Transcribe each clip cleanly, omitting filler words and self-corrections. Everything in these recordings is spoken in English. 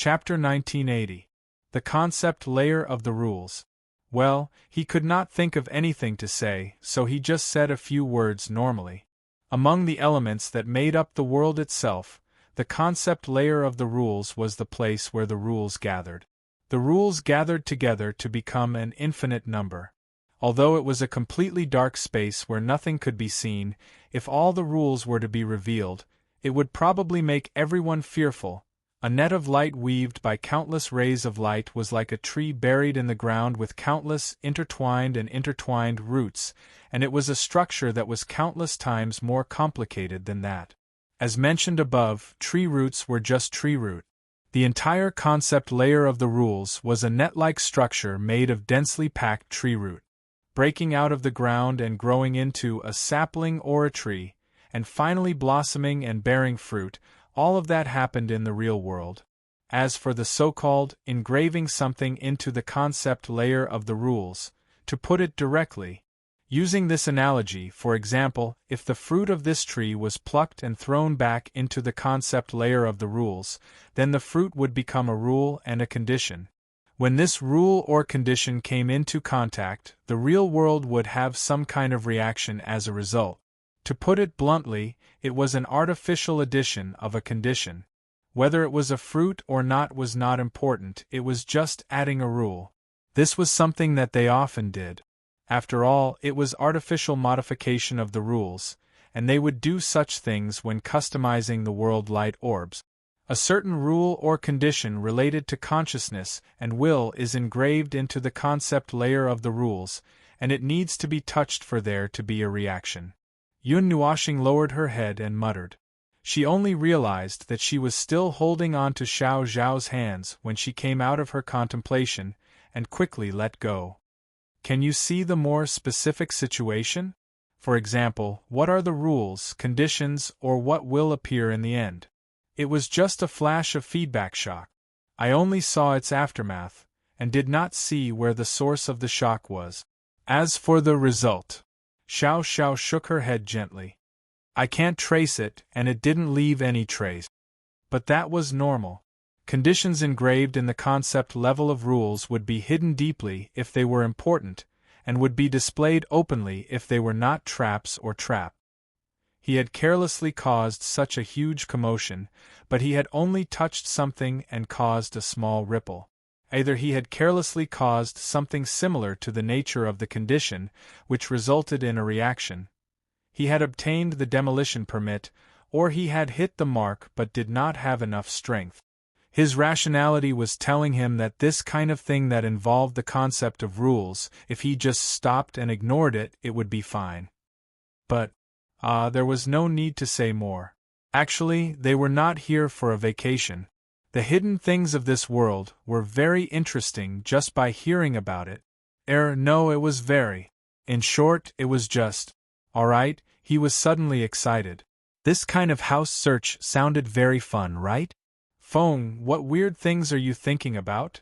Chapter 1980. The Concept Layer of the Rules. Well, he could not think of anything to say, so he just said a few words normally. Among the elements that made up the world itself, the concept layer of the rules was the place where the rules gathered. The rules gathered together to become an infinite number. Although it was a completely dark space where nothing could be seen, if all the rules were to be revealed, it would probably make everyone fearful. A net of light weaved by countless rays of light was like a tree buried in the ground with countless intertwined roots, and it was a structure that was countless times more complicated than that. As mentioned above, tree roots were just tree root. The entire concept layer of the rules was a net-like structure made of densely packed tree root. Breaking out of the ground and growing into a sapling or a tree, and finally blossoming and bearing fruit, all of that happened in the real world. As for the so-called engraving something into the concept layer of the rules, to put it directly, using this analogy, for example, if the fruit of this tree was plucked and thrown back into the concept layer of the rules, then the fruit would become a rule and a condition. When this rule or condition came into contact, the real world would have some kind of reaction as a result. To put it bluntly, it was an artificial addition of a condition. Whether it was a fruit or not was not important, it was just adding a rule. This was something that they often did. After all, it was artificial modification of the rules, and they would do such things when customizing the world light orbs. A certain rule or condition related to consciousness and will is engraved into the concept layer of the rules, and it needs to be touched for there to be a reaction. Yun Nuoxing lowered her head and muttered. She only realized that she was still holding on to Xiao Zhao's hands when she came out of her contemplation, and quickly let go. Can you see the more specific situation? For example, what are the rules, conditions, or what will appear in the end? It was just a flash of feedback shock. I only saw its aftermath, and did not see where the source of the shock was. As for the result, Xiao Xiao shook her head gently. I can't trace it, and it didn't leave any trace. But that was normal. Conditions engraved in the concept level of rules would be hidden deeply if they were important, and would be displayed openly if they were not traps or trap. He had carelessly caused such a huge commotion, but he had only touched something and caused a small ripple. Either he had carelessly caused something similar to the nature of the condition, which resulted in a reaction. He had obtained the demolition permit, or he had hit the mark but did not have enough strength. His rationality was telling him that this kind of thing that involved the concept of rules, if he just stopped and ignored it, it would be fine. But, there was no need to say more. Actually, they were not here for a vacation. The hidden things of this world were very interesting just by hearing about it. No, it was very. In short, it was just. Alright, he was suddenly excited. This kind of house search sounded very fun, right? Feng, what weird things are you thinking about?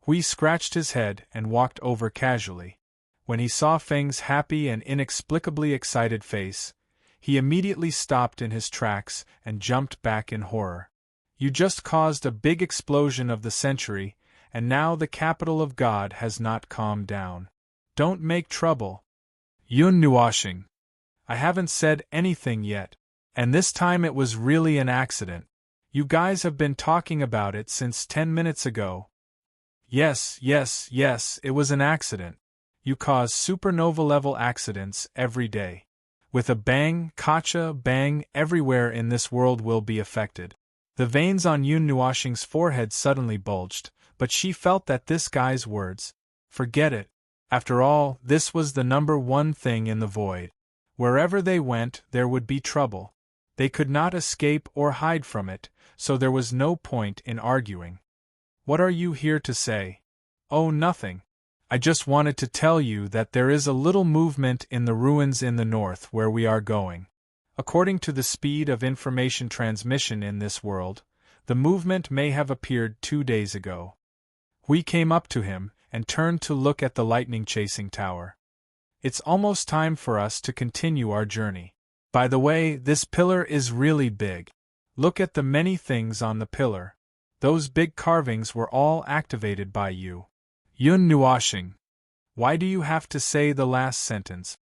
Hui scratched his head and walked over casually. When he saw Feng's happy and inexplicably excited face, he immediately stopped in his tracks and jumped back in horror. You just caused a big explosion of the century, and now the capital of God has not calmed down. Don't make trouble. Yun Nuoxing. I haven't said anything yet. And this time it was really an accident. You guys have been talking about it since 10 minutes ago. Yes, it was an accident. You cause supernova-level accidents every day. With a bang, kacha, bang, everywhere in this world will be affected. The veins on Yun Nuoxing's forehead suddenly bulged, but she felt that this guy's words. Forget it. After all, this was the number one thing in the void. Wherever they went, there would be trouble. They could not escape or hide from it, so there was no point in arguing. What are you here to say? Oh, nothing. I just wanted to tell you that there is a little movement in the ruins in the north where we are going. According to the speed of information transmission in this world, the movement may have appeared 2 days ago. We came up to him and turned to look at the lightning-chasing tower. It's almost time for us to continue our journey. By the way, this pillar is really big. Look at the many things on the pillar. Those big carvings were all activated by you. Yun Nuashing. Why do you have to say the last sentence?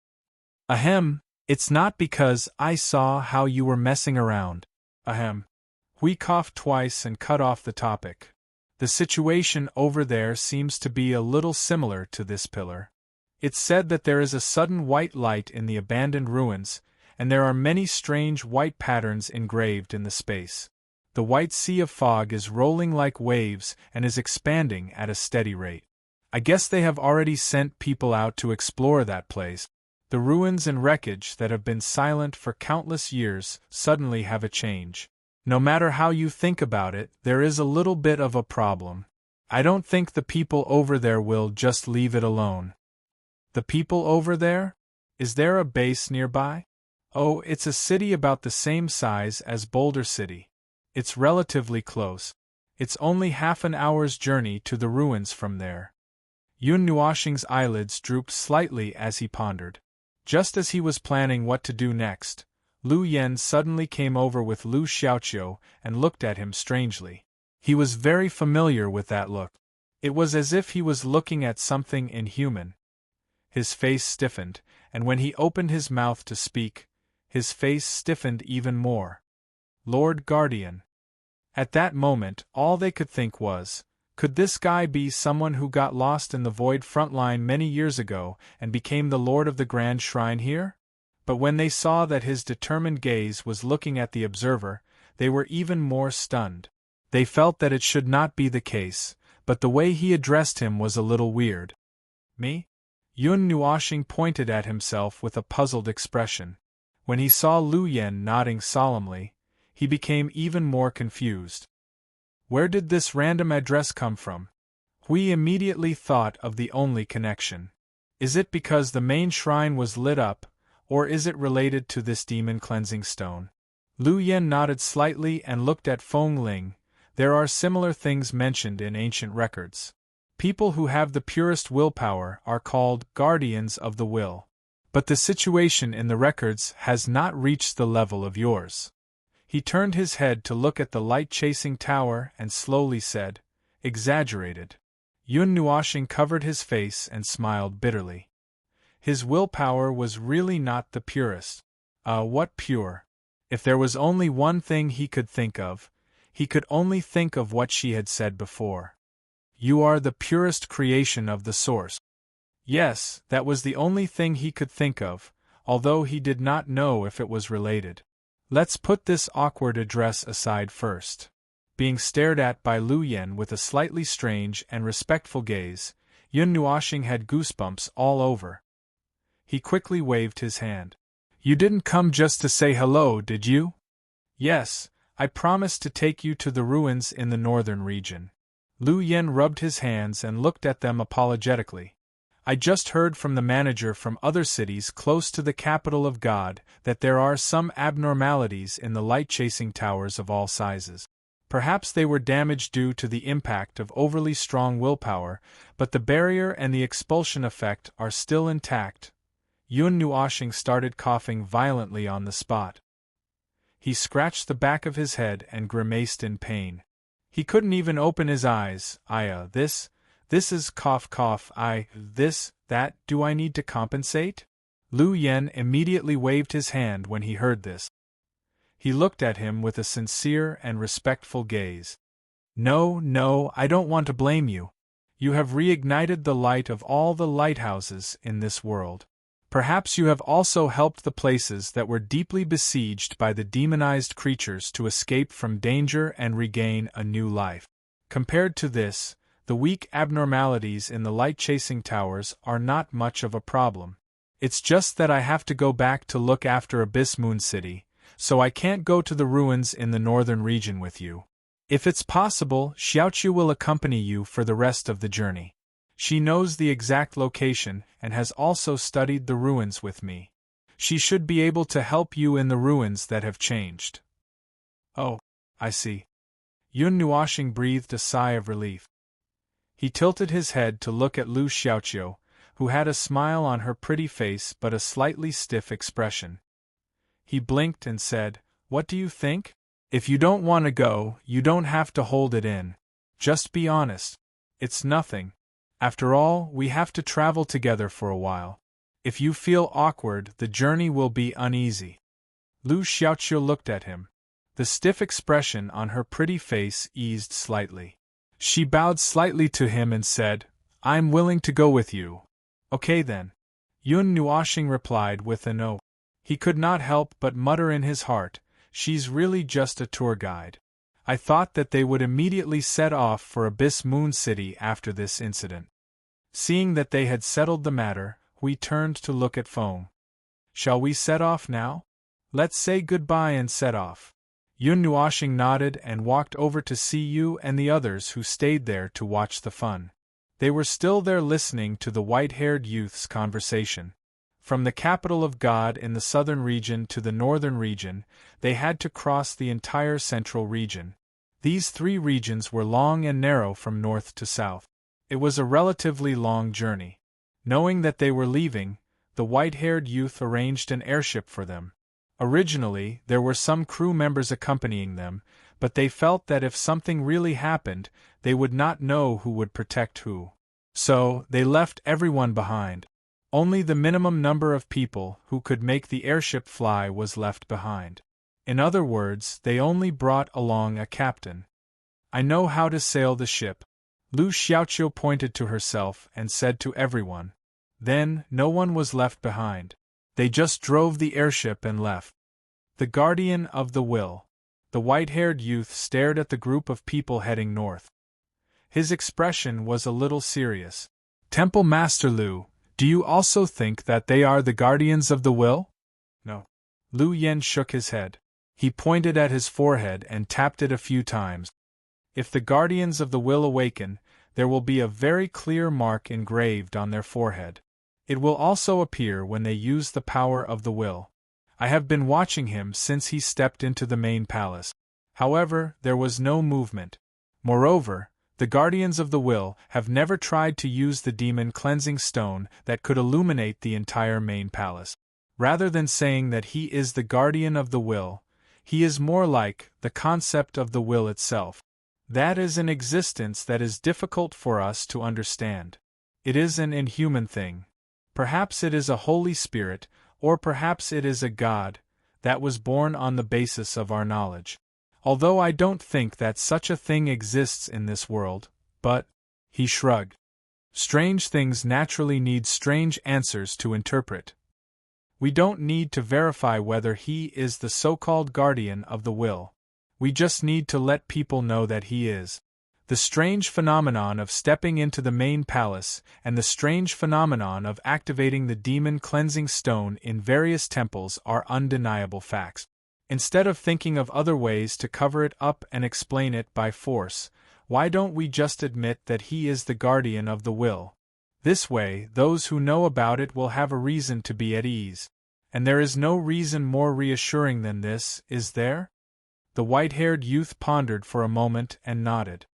Ahem, it's not because I saw how you were messing around. Ahem. Hui coughed twice and cut off the topic. The situation over there seems to be a little similar to this pillar. It's said that there is a sudden white light in the abandoned ruins, and there are many strange white patterns engraved in the space. The white sea of fog is rolling like waves and is expanding at a steady rate. I guess they have already sent people out to explore that place. The ruins and wreckage that have been silent for countless years suddenly have a change. No matter how you think about it, there is a little bit of a problem. I don't think the people over there will just leave it alone. The people over there? Is there a base nearby? Oh, it's a city about the same size as Boulder City. It's relatively close. It's only half an hour's journey to the ruins from there. Yun Nuashing's eyelids drooped slightly as he pondered. Just as he was planning what to do next, Lu Yen suddenly came over with Lu Xiaoqiu and looked at him strangely. He was very familiar with that look. It was as if he was looking at something inhuman. His face stiffened, and when he opened his mouth to speak, his face stiffened even more. Lord Guardian. At that moment, all they could think was, could this guy be someone who got lost in the void frontline many years ago and became the Lord of the Grand Shrine here? But when they saw that his determined gaze was looking at the observer, they were even more stunned. They felt that it should not be the case, but the way he addressed him was a little weird. Me? Yun Nuashing pointed at himself with a puzzled expression. When he saw Lu Yen nodding solemnly, he became even more confused. Where did this random address come from? Hui immediately thought of the only connection. Is it because the main shrine was lit up, or is it related to this demon cleansing stone? Lu Yen nodded slightly and looked at Feng Ling. There are similar things mentioned in ancient records. People who have the purest willpower are called guardians of the will. But the situation in the records has not reached the level of yours. He turned his head to look at the light-chasing tower and slowly said, exaggerated. Yun Nuashing covered his face and smiled bitterly. His willpower was really not the purest. What pure? If there was only one thing he could think of, he could only think of what she had said before. You are the purest creation of the Source. Yes, that was the only thing he could think of, although he did not know if it was related. Let's put this awkward address aside first. Being stared at by Lu Yen with a slightly strange and respectful gaze, Yun Nuashing had goosebumps all over. He quickly waved his hand. You didn't come just to say hello, did you? Yes, I promised to take you to the ruins in the northern region. Lu Yen rubbed his hands and looked at them apologetically. I just heard from the manager from other cities close to the capital of God that there are some abnormalities in the light-chasing towers of all sizes. Perhaps they were damaged due to the impact of overly strong willpower, but the barrier and the expulsion effect are still intact. Yun Nuashing started coughing violently on the spot. He scratched the back of his head and grimaced in pain. He couldn't even open his eyes. This is cough, that, do I need to compensate? Lu Yen immediately waved his hand when he heard this. He looked at him with a sincere and respectful gaze. No, I don't want to blame you. You have reignited the light of all the lighthouses in this world. Perhaps you have also helped the places that were deeply besieged by the demonized creatures to escape from danger and regain a new life. Compared to this, the weak abnormalities in the light-chasing towers are not much of a problem. It's just that I have to go back to look after Abyss Moon City, so I can't go to the ruins in the northern region with you. If it's possible, Xiaoqiu will accompany you for the rest of the journey. She knows the exact location and has also studied the ruins with me. She should be able to help you in the ruins that have changed. Oh, I see. Yun Nuashing breathed a sigh of relief. He tilted his head to look at Lu Xiaoqiu, who had a smile on her pretty face but a slightly stiff expression. He blinked and said, What do you think? If you don't want to go, you don't have to hold it in. Just be honest. It's nothing. After all, we have to travel together for a while. If you feel awkward, the journey will be uneasy. Lu Xiaoqiu looked at him. The stiff expression on her pretty face eased slightly. She bowed slightly to him and said, I'm willing to go with you. Okay then. Yun Nuoxing replied with an oath. He could not help but mutter in his heart, she's really just a tour guide. I thought that they would immediately set off for Abyss Moon City after this incident. Seeing that they had settled the matter, we turned to look at Feng. Shall we set off now? Let's say goodbye and set off. Yun Nuoxing nodded and walked over to see Yu and the others who stayed there to watch the fun. They were still there listening to the white-haired youth's conversation. From the capital of God in the southern region to the northern region, they had to cross the entire central region. These three regions were long and narrow from north to south. It was a relatively long journey. Knowing that they were leaving, the white-haired youth arranged an airship for them. Originally, there were some crew members accompanying them, but they felt that if something really happened, they would not know who would protect who. So, they left everyone behind. Only the minimum number of people who could make the airship fly was left behind. In other words, they only brought along a captain. I know how to sail the ship. Lu Xiaoqiu pointed to herself and said to everyone. Then, no one was left behind. They just drove the airship and left. The guardian of the will. The white-haired youth stared at the group of people heading north. His expression was a little serious. Temple Master Lu, do you also think that they are the guardians of the will? No. Lu Yen shook his head. He pointed at his forehead and tapped it a few times. If the guardians of the will awaken, there will be a very clear mark engraved on their forehead. It will also appear when they use the power of the will. I have been watching him since he stepped into the main palace. However, there was no movement. Moreover, the guardians of the will have never tried to use the demon cleansing stone that could illuminate the entire main palace. Rather than saying that he is the guardian of the will, he is more like the concept of the will itself. That is an existence that is difficult for us to understand. It is an inhuman thing. Perhaps it is a Holy Spirit, or perhaps it is a God, that was born on the basis of our knowledge. Although I don't think that such a thing exists in this world, but, he shrugged. Strange things naturally need strange answers to interpret. We don't need to verify whether he is the so-called guardian of the will. We just need to let people know that he is. The strange phenomenon of stepping into the main palace and the strange phenomenon of activating the demon cleansing stone in various temples are undeniable facts. Instead of thinking of other ways to cover it up and explain it by force, why don't we just admit that he is the guardian of the will? This way, those who know about it will have a reason to be at ease. And there is no reason more reassuring than this, is there? The white-haired youth pondered for a moment and nodded.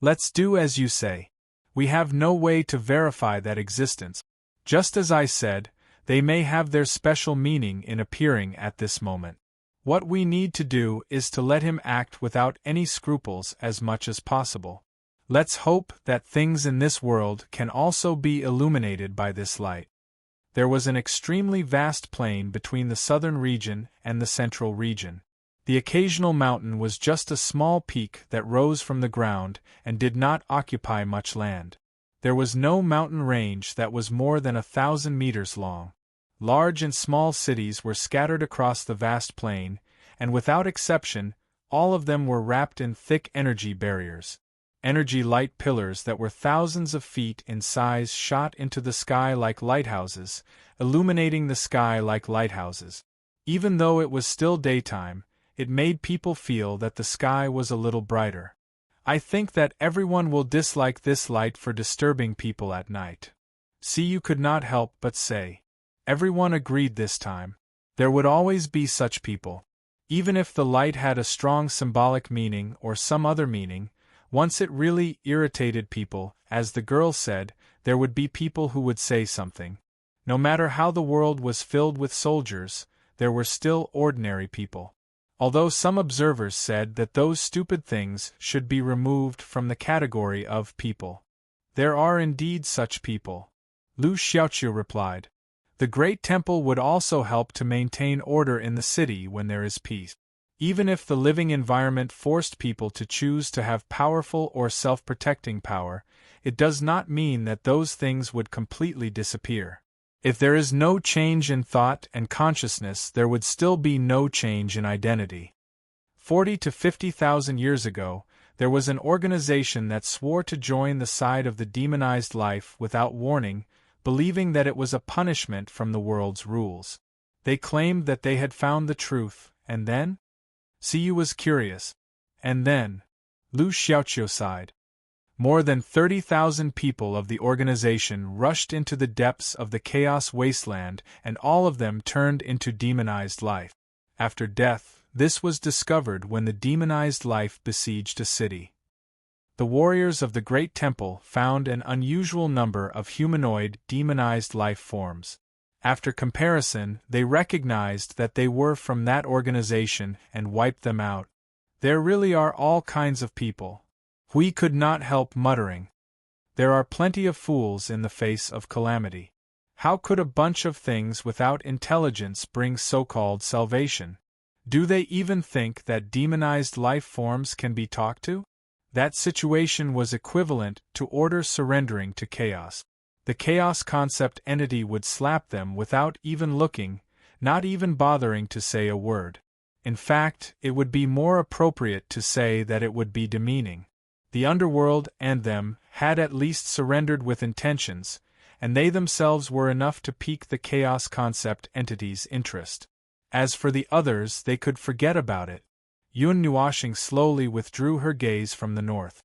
Let's do as you say. We have no way to verify that existence. Just as I said, they may have their special meaning in appearing at this moment. What we need to do is to let him act without any scruples as much as possible. Let's hope that things in this world can also be illuminated by this light. There was an extremely vast plain between the southern region and the central region. The occasional mountain was just a small peak that rose from the ground and did not occupy much land. There was no mountain range that was more than 1,000 meters long. Large and small cities were scattered across the vast plain, and without exception, all of them were wrapped in thick energy barriers. Energy light pillars that were thousands of feet in size shot into the sky like lighthouses, illuminating the sky like lighthouses. Even though it was still daytime, it made people feel that the sky was a little brighter. I think that everyone will dislike this light for disturbing people at night. See, you could not help but say. Everyone agreed this time. There would always be such people. Even if the light had a strong symbolic meaning or some other meaning, once it really irritated people, as the girl said, there would be people who would say something. No matter how the world was filled with soldiers, there were still ordinary people. although some observers said that those stupid things should be removed from the category of people. There are indeed such people, Lu Xiaoqiu replied. The Great Temple would also help to maintain order in the city when there is peace. Even if the living environment forced people to choose to have powerful or self-protecting power, it does not mean that those things would completely disappear. If there is no change in thought and consciousness, there would still be no change in identity. 40 to 50,000 years ago, there was an organization that swore to join the side of the demonized life without warning, believing that it was a punishment from the world's rules. They claimed that they had found the truth, and then? Siyu was curious. And then? Lu Xiaoqiu sighed. More than 30,000 people of the organization rushed into the depths of the chaos wasteland, and all of them turned into demonized life. After death, this was discovered when the demonized life besieged a city. The warriors of the Great Temple found an unusual number of humanoid, demonized life forms. After comparison, they recognized that they were from that organization and wiped them out. There really are all kinds of people. Hui could not help muttering. There are plenty of fools in the face of calamity. How could a bunch of things without intelligence bring so-called salvation? Do they even think that demonized life forms can be talked to? That situation was equivalent to order surrendering to chaos. The chaos concept entity would slap them without even looking, not even bothering to say a word. In fact, it would be more appropriate to say that it would be demeaning. The underworld and them had at least surrendered with intentions, and they themselves were enough to pique the chaos concept entity's interest. As for the others, they could forget about it. Yun Nuoshing slowly withdrew her gaze from the north.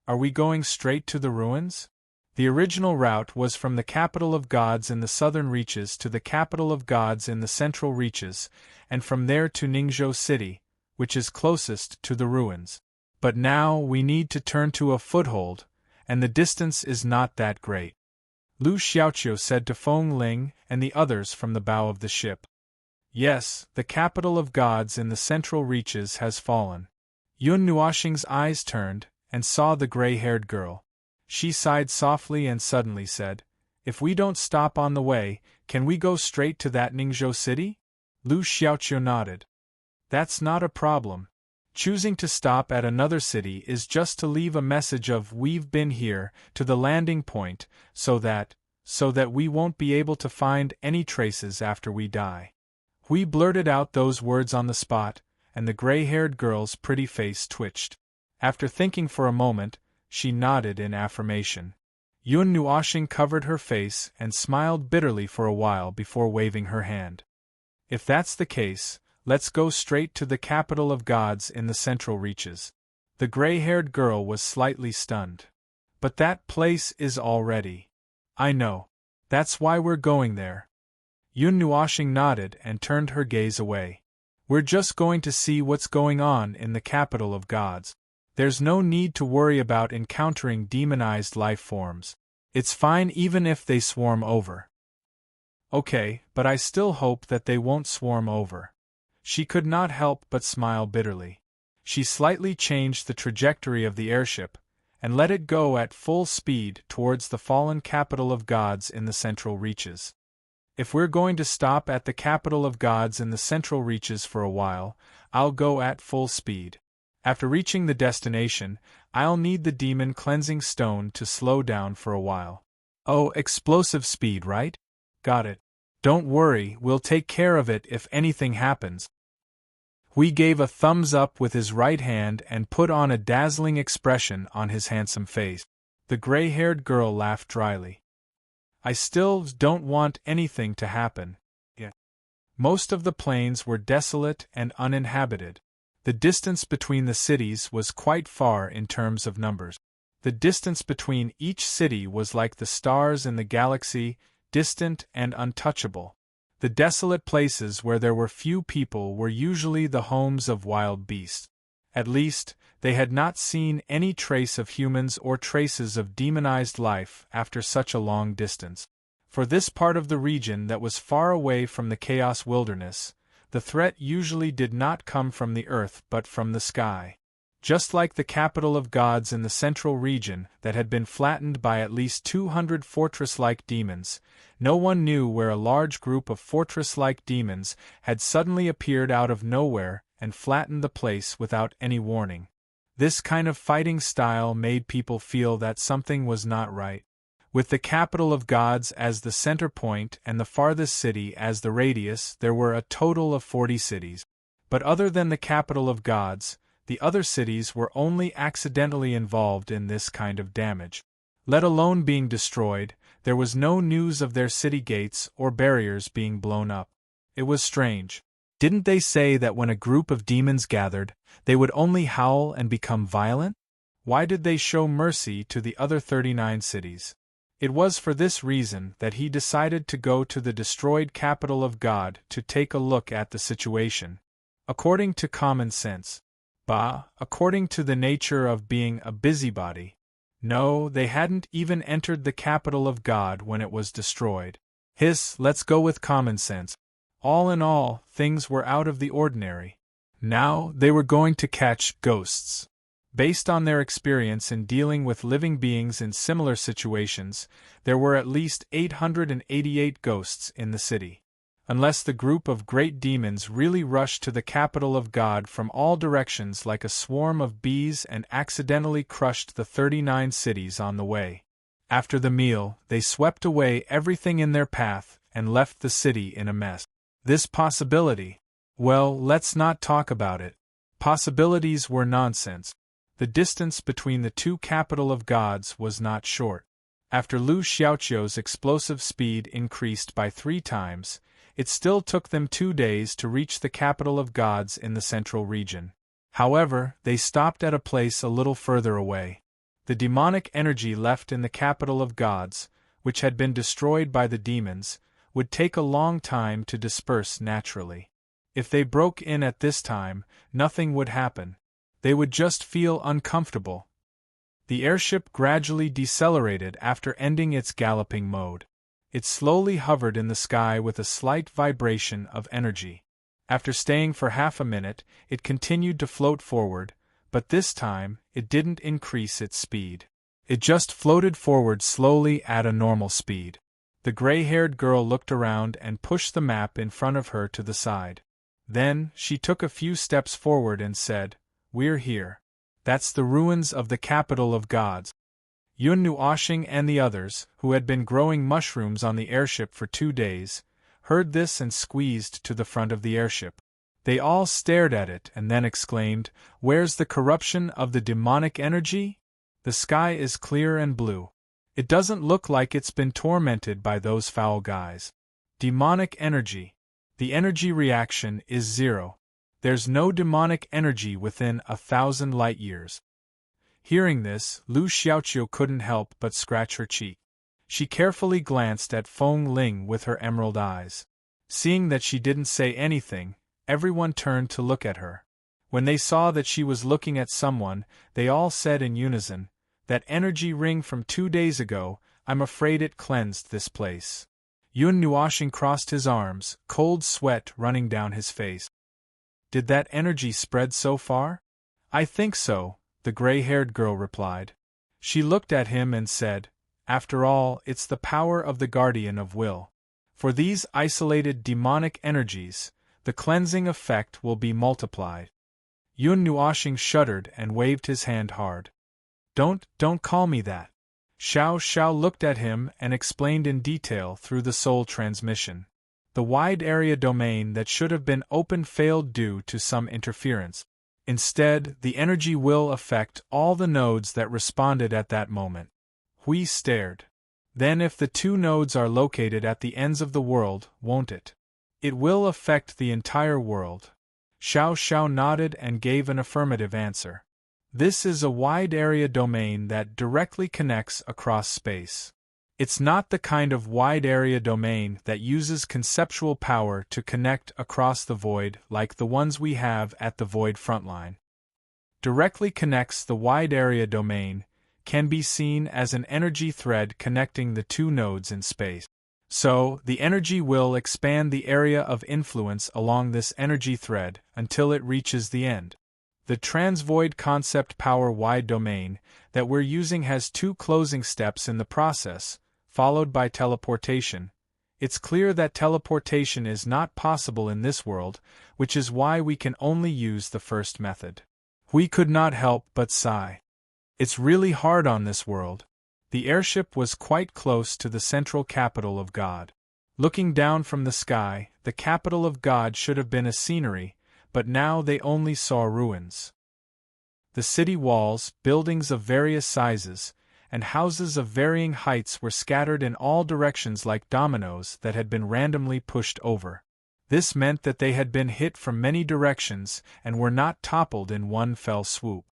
Are we going straight to the ruins? The original route was from the capital of gods in the southern reaches to the capital of gods in the central reaches, and from there to Ningzhou City, which is closest to the ruins. But now we need to turn to a foothold, and the distance is not that great. Lu Xiaoqiu said to Feng Ling and the others from the bow of the ship. Yes, the capital of gods in the central reaches has fallen. Yun Nuoshing's eyes turned, and saw the gray-haired girl. She sighed softly and suddenly said, If we don't stop on the way, can we go straight to that Ningzhou city? Lu Xiaoqiu nodded. That's not a problem. Choosing to stop at another city is just to leave a message of "we've been here" to the landing point, so that we won't be able to find any traces after we die. Hui blurted out those words on the spot, and the gray-haired girl's pretty face twitched. After thinking for a moment, she nodded in affirmation. Yun Nuoshing covered her face and smiled bitterly for a while before waving her hand. If that's the case, let's go straight to the capital of gods in the central reaches. The gray-haired girl was slightly stunned. But that place is already. I know. That's why we're going there. Yun Nuoshing nodded and turned her gaze away. We're just going to see what's going on in the capital of gods. There's no need to worry about encountering demonized life forms. It's fine even if they swarm over. Okay, but I still hope that they won't swarm over. She could not help but smile bitterly. She slightly changed the trajectory of the airship, and let it go at full speed towards the fallen capital of gods in the central reaches. If we're going to stop at the capital of gods in the central reaches for a while, I'll go at full speed. After reaching the destination, I'll need the demon cleansing stone to slow down for a while. Oh, explosive speed, right? Got it. Don't worry, we'll take care of it if anything happens. Hui gave a thumbs up with his right hand and put on a dazzling expression on his handsome face. The gray-haired girl laughed dryly. I still don't want anything to happen. Yeah. Most of the plains were desolate and uninhabited. The distance between the cities was quite far in terms of numbers. The distance between each city was like the stars in the galaxy, distant and untouchable. The desolate places where there were few people were usually the homes of wild beasts. At least, they had not seen any trace of humans or traces of demonized life after such a long distance. For this part of the region that was far away from the chaos wilderness, The threat usually did not come from the earth but from the sky. Just like the capital of gods in the central region that had been flattened by at least 200 fortress-like demons, no one knew where a large group of fortress-like demons had suddenly appeared out of nowhere and flattened the place without any warning. This kind of fighting style made people feel that something was not right. With the capital of gods as the center point and the farthest city as the radius, there were a total of 40 cities. But other than the capital of gods, the other cities were only accidentally involved in this kind of damage. Let alone being destroyed, there was no news of their city gates or barriers being blown up. It was strange. Didn't they say that when a group of demons gathered, they would only howl and become violent? Why did they show mercy to the other 39 cities? It was for this reason that he decided to go to the destroyed capital of God to take a look at the situation. According to common sense. According to the nature of being a busybody. No, they hadn't even entered the capital of God when it was destroyed. Let's go with common sense. All in all, things were out of the ordinary. Now, they were going to catch ghosts. Based on their experience in dealing with living beings in similar situations, there were at least 888 ghosts in the city. Unless the group of great demons really rushed to the capital of God from all directions like a swarm of bees and accidentally crushed the 39 cities on the way. After the meal, they swept away everything in their path and left the city in a mess. This possibility, well, let's not talk about it. Possibilities were nonsense. The distance between the two capital of gods was not short. After Lu Xiaoqiu's explosive speed increased by 3 times, it still took them 2 days to reach the capital of gods in the central region. However, they stopped at a place a little further away. The demonic energy left in the capital of gods, which had been destroyed by the demons, would take a long time to disperse naturally. If they broke in at this time, nothing would happen. They would just feel uncomfortable. The airship gradually decelerated after ending its galloping mode. It slowly hovered in the sky with a slight vibration of energy. After staying for half a minute, it continued to float forward, but this time, it didn't increase its speed. It just floated forward slowly at a normal speed. The gray-haired girl looked around and pushed the map in front of her to the side. Then, she took a few steps forward and said, "We're here. That's the ruins of the capital of gods." Yun Nuoshing and the others, who had been growing mushrooms on the airship for 2 days, heard this and squeezed to the front of the airship. They all stared at it and then exclaimed, "Where's the corruption of the demonic energy? The sky is clear and blue. It doesn't look like it's been tormented by those foul guys. Demonic energy. The energy reaction is 0. There's no demonic energy within 1,000 light-years." Hearing this, Lu Xiaoqiu couldn't help but scratch her cheek. She carefully glanced at Feng Ling with her emerald eyes. Seeing that she didn't say anything, everyone turned to look at her. When they saw that she was looking at someone, they all said in unison, "That energy ring from 2 days ago, I'm afraid it cleansed this place." Yun Nuoshing crossed his arms, cold sweat running down his face. "Did that energy spread so far?" "I think so," the gray-haired girl replied. She looked at him and said, "After all, it's the power of the guardian of will. For these isolated demonic energies, the cleansing effect will be multiplied." Yun Nuoshing shuddered and waved his hand hard. Don't call me that." Xiao Xiao looked at him and explained in detail through the soul transmission. The wide area domain that should have been open failed due to some interference. Instead, the energy will affect all the nodes that responded at that moment. Hui stared. "Then if the 2 nodes are located at the ends of the world, won't it? It will affect the entire world." Xiao Xiao nodded and gave an affirmative answer. This is a wide area domain that directly connects across space. It's not the kind of wide area domain that uses conceptual power to connect across the void like the ones we have at the void frontline. Directly connects the wide area domain, can be seen as an energy thread connecting the 2 nodes in space. So, the energy will expand the area of influence along this energy thread until it reaches the end. The transvoid concept power-wide domain that we're using has 2 closing steps in the process, followed by teleportation. It's clear that teleportation is not possible in this world, which is why we can only use the first method. We could not help but sigh. It's really hard on this world. The airship was quite close to the central capital of God. Looking down from the sky, the capital of God should have been a scenery, but now they only saw ruins. The city walls, buildings of various sizes, and houses of varying heights were scattered in all directions like dominoes that had been randomly pushed over. This meant that they had been hit from many directions and were not toppled in one fell swoop.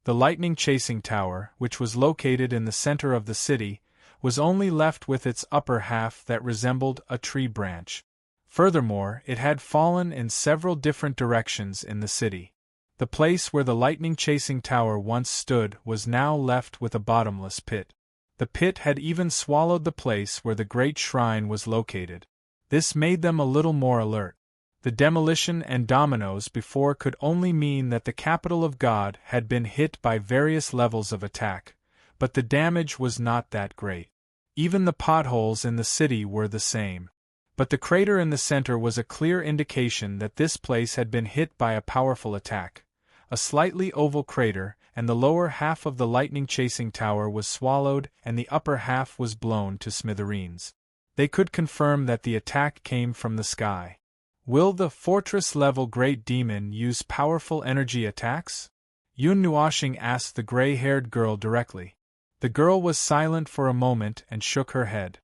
The lightning-chasing tower, which was located in the center of the city, was only left with its upper half that resembled a tree branch. Furthermore, it had fallen in several different directions in the city. The place where the lightning-chasing tower once stood was now left with a bottomless pit. The pit had even swallowed the place where the great shrine was located. This made them a little more alert. The demolition and dominoes before could only mean that the capital of God had been hit by various levels of attack, but the damage was not that great. Even the potholes in the city were the same. But the crater in the center was a clear indication that this place had been hit by a powerful attack. A slightly oval crater, and the lower half of the lightning-chasing tower was swallowed and the upper half was blown to smithereens. They could confirm that the attack came from the sky. Will the fortress-level Great Demon use powerful energy attacks? Yun Nuoshing asked the gray-haired girl directly. The girl was silent for a moment and shook her head.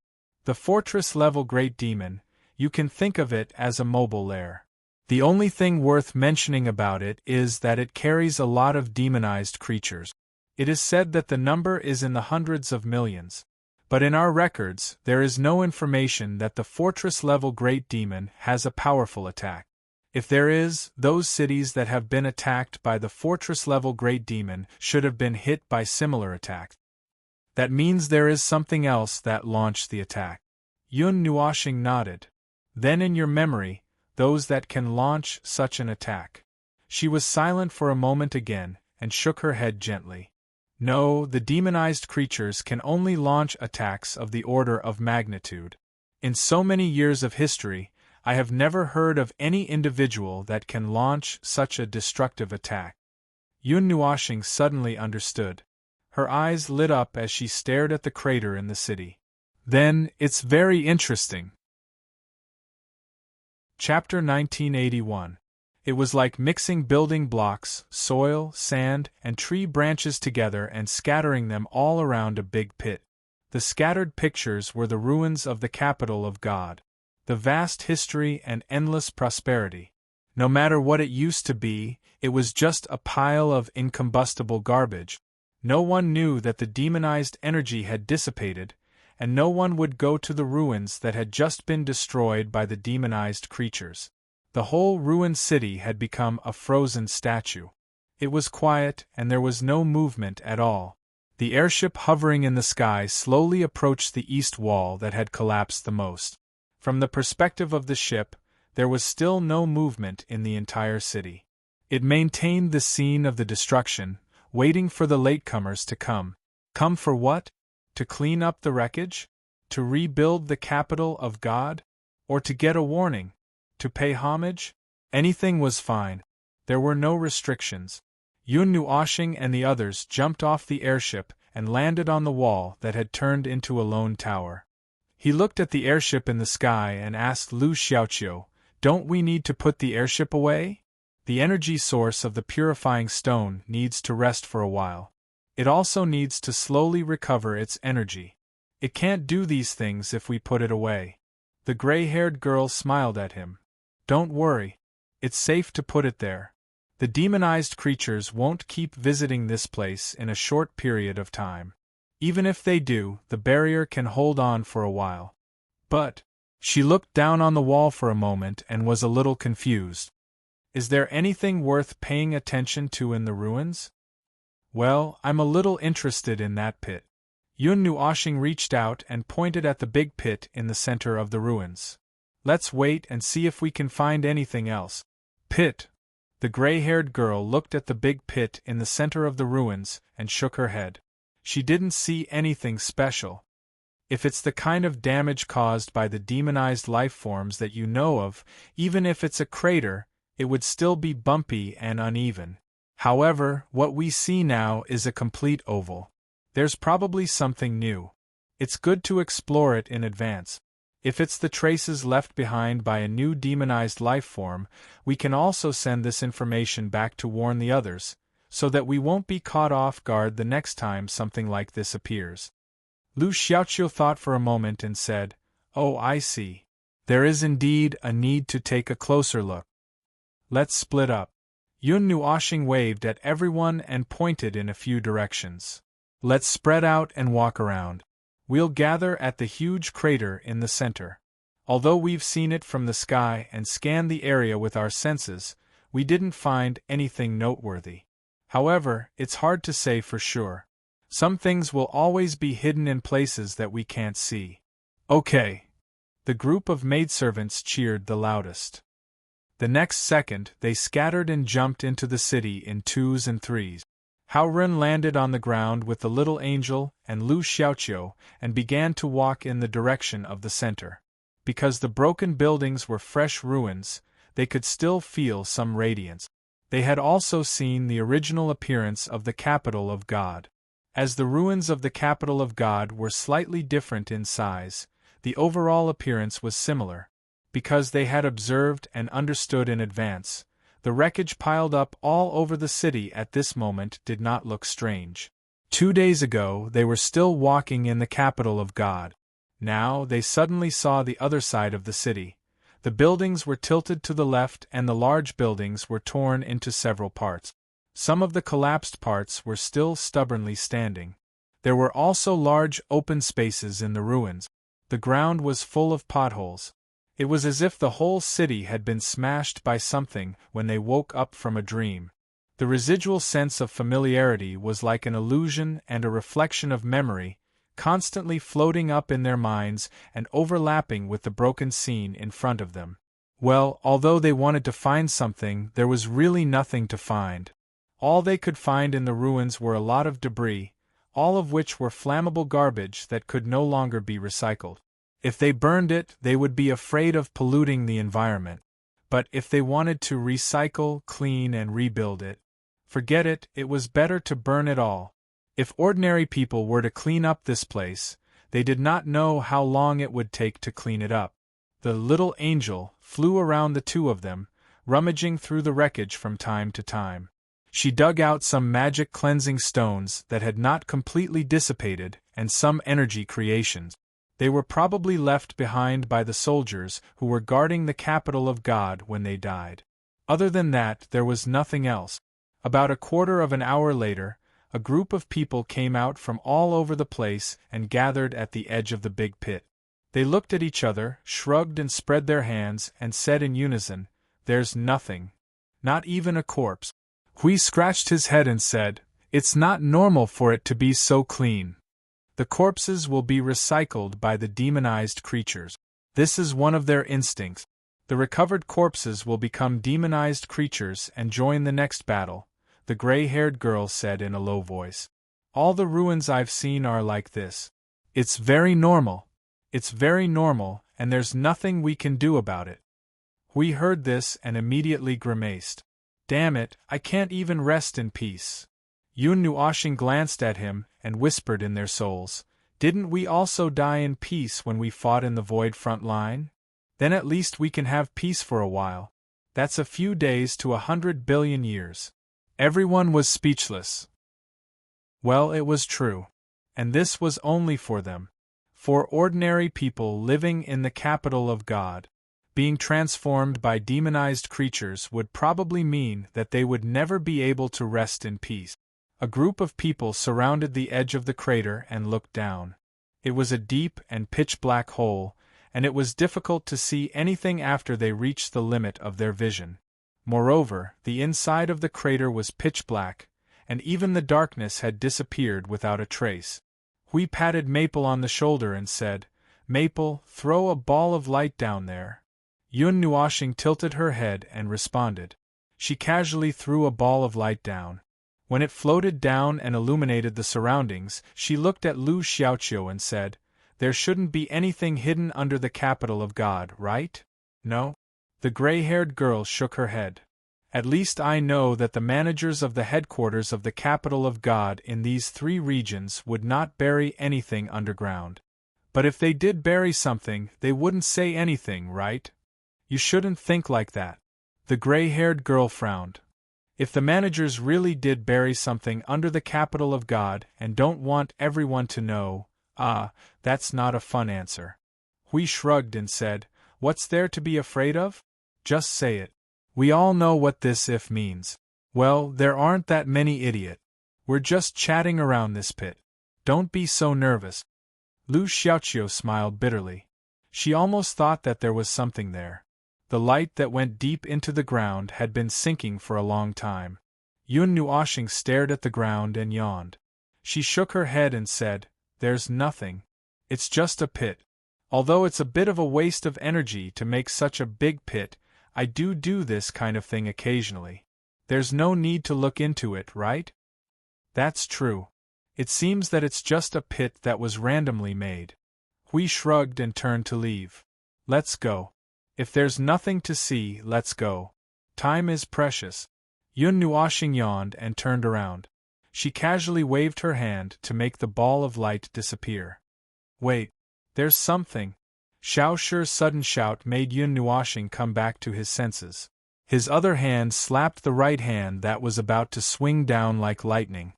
The fortress-level Great Demon, you can think of it as a mobile lair. The only thing worth mentioning about it is that it carries a lot of demonized creatures. It is said that the number is in the hundreds of millions. But in our records, there is no information that the fortress-level Great Demon has a powerful attack. If there is, those cities that have been attacked by the fortress-level Great Demon should have been hit by similar attacks. That means there is something else that launched the attack. Yun Nuoshing nodded. Then in your memory, those that can launch such an attack. She was silent for a moment again, and shook her head gently. No, the demonized creatures can only launch attacks of the order of magnitude. In so many years of history, I have never heard of any individual that can launch such a destructive attack. Yun Nuoshing suddenly understood. Her eyes lit up as she stared at the crater in the city. Then, it's very interesting. Chapter 1981. It was like mixing building blocks, soil, sand, and tree branches together and scattering them all around a big pit. The scattered pictures were the ruins of the capital of God. The vast history and endless prosperity. No matter what it used to be, it was just a pile of incombustible garbage. No one knew that the demonized energy had dissipated, and no one would go to the ruins that had just been destroyed by the demonized creatures. The whole ruined city had become a frozen statue. It was quiet, and there was no movement at all. The airship hovering in the sky slowly approached the east wall that had collapsed the most. From the perspective of the ship, there was still no movement in the entire city. It maintained the scene of the destruction, waiting for the latecomers to come. Come for what? To clean up the wreckage? To rebuild the capital of God? Or to get a warning? To pay homage? Anything was fine. There were no restrictions. Yun Nuoshing and the others jumped off the airship and landed on the wall that had turned into a lone tower. He looked at the airship in the sky and asked Lu Xiaoqiu, "Don't we need to put the airship away? The energy source of the purifying stone needs to rest for a while. It also needs to slowly recover its energy. It can't do these things if we put it away." The gray-haired girl smiled at him. "Don't worry. It's safe to put it there. The demonized creatures won't keep visiting this place in a short period of time. Even if they do, the barrier can hold on for a while." But, she looked down on the wall for a moment and was a little confused. Is there anything worth paying attention to in the ruins? Well, I'm a little interested in that pit. Yun Nuoshing reached out and pointed at the big pit in the center of the ruins. Let's wait and see if we can find anything else. Pit. The gray-haired girl looked at the big pit in the center of the ruins and shook her head. She didn't see anything special. If it's the kind of damage caused by the demonized life forms that you know of, even if it's a crater, it would still be bumpy and uneven. However, what we see now is a complete oval. There's probably something new. It's good to explore it in advance. If it's the traces left behind by a new demonized life form, we can also send this information back to warn the others, so that we won't be caught off guard the next time something like this appears. Lu Xiaoqiu thought for a moment and said, "Oh, I see. There is indeed a need to take a closer look. Let's split up." Yun Nuoshing waved at everyone and pointed in a few directions. "Let's spread out and walk around. We'll gather at the huge crater in the center. Although we've seen it from the sky and scanned the area with our senses, we didn't find anything noteworthy. However, it's hard to say for sure. Some things will always be hidden in places that we can't see." "Okay." The group of maidservants cheered the loudest. The next second, they scattered and jumped into the city in twos and threes. Hao Ren landed on the ground with the little angel and Lu Xiaoqiu and began to walk in the direction of the center. Because the broken buildings were fresh ruins, they could still feel some radiance. They had also seen the original appearance of the capital of God. As the ruins of the capital of God were slightly different in size, the overall appearance was similar. Because they had observed and understood in advance, the wreckage piled up all over the city at this moment did not look strange. 2 days ago they were still walking in the capital of God. Now they suddenly saw the other side of the city. The buildings were tilted to the left and the large buildings were torn into several parts. Some of the collapsed parts were still stubbornly standing. There were also large open spaces in the ruins. The ground was full of potholes. It was as if the whole city had been smashed by something when they woke up from a dream. The residual sense of familiarity was like an illusion and a reflection of memory, constantly floating up in their minds and overlapping with the broken scene in front of them. Well, although they wanted to find something, there was really nothing to find. All they could find in the ruins were a lot of debris, all of which were flammable garbage that could no longer be recycled. If they burned it, they would be afraid of polluting the environment. But if they wanted to recycle, clean, and rebuild it, forget it, it was better to burn it all. If ordinary people were to clean up this place, they did not know how long it would take to clean it up. The little angel flew around the two of them, rummaging through the wreckage from time to time. She dug out some magic cleansing stones that had not completely dissipated and some energy creations. They were probably left behind by the soldiers who were guarding the capital of God when they died. Other than that, there was nothing else. About a quarter of an hour later, a group of people came out from all over the place and gathered at the edge of the big pit. They looked at each other, shrugged and spread their hands, and said in unison, "There's nothing. Not even a corpse." Hui scratched his head and said, "It's not normal for it to be so clean. The corpses will be recycled by the demonized creatures. This is one of their instincts. The recovered corpses will become demonized creatures and join the next battle," the gray-haired girl said in a low voice. "All the ruins I've seen are like this. It's very normal. It's very normal, and there's nothing we can do about it." Hui heard this and immediately grimaced. "Damn it, I can't even rest in peace." Yun Nuoshing glanced at him and whispered in their souls, "Didn't we also die in peace when we fought in the Void front line? Then at least we can have peace for a while. That's a few days to 100 billion years." Everyone was speechless. Well, it was true. And this was only for them. For ordinary people living in the capital of God, being transformed by demonized creatures would probably mean that they would never be able to rest in peace. A group of people surrounded the edge of the crater and looked down. It was a deep and pitch-black hole, and it was difficult to see anything after they reached the limit of their vision. Moreover, the inside of the crater was pitch black, and even the darkness had disappeared without a trace. Hui patted Maple on the shoulder and said, "Maple, throw a ball of light down there." Yun Nuoshing tilted her head and responded. She casually threw a ball of light down. When it floated down and illuminated the surroundings, she looked at Lu Xiaoqiu and said, "There shouldn't be anything hidden under the capital of God, right? No?" The gray-haired girl shook her head. "At least I know that the managers of the headquarters of the capital of God in these 3 regions would not bury anything underground. But if they did bury something, they wouldn't say anything, right? You shouldn't think like that." The gray-haired girl frowned. "If the managers really did bury something under the capital of God and don't want everyone to know, that's not a fun answer." Hui shrugged and said, "What's there to be afraid of? Just say it. We all know what this if means. Well, there aren't that many idiot. We're just chatting around this pit. Don't be so nervous." Lu Xiaoqiu smiled bitterly. She almost thought that there was something there. The light that went deep into the ground had been sinking for a long time. Yun Nuoshing stared at the ground and yawned. She shook her head and said, "There's nothing. It's just a pit. Although it's a bit of a waste of energy to make such a big pit, I do this kind of thing occasionally. There's no need to look into it, right?" "That's true. It seems that it's just a pit that was randomly made." Hui shrugged and turned to leave. "Let's go. If there's nothing to see, let's go. Time is precious." Yun Nuoshing yawned and turned around. She casually waved her hand to make the ball of light disappear. "Wait. There's something." Xiao Shi's sudden shout made Yun Nuoshing come back to his senses. His other hand slapped the right hand that was about to swing down like lightning.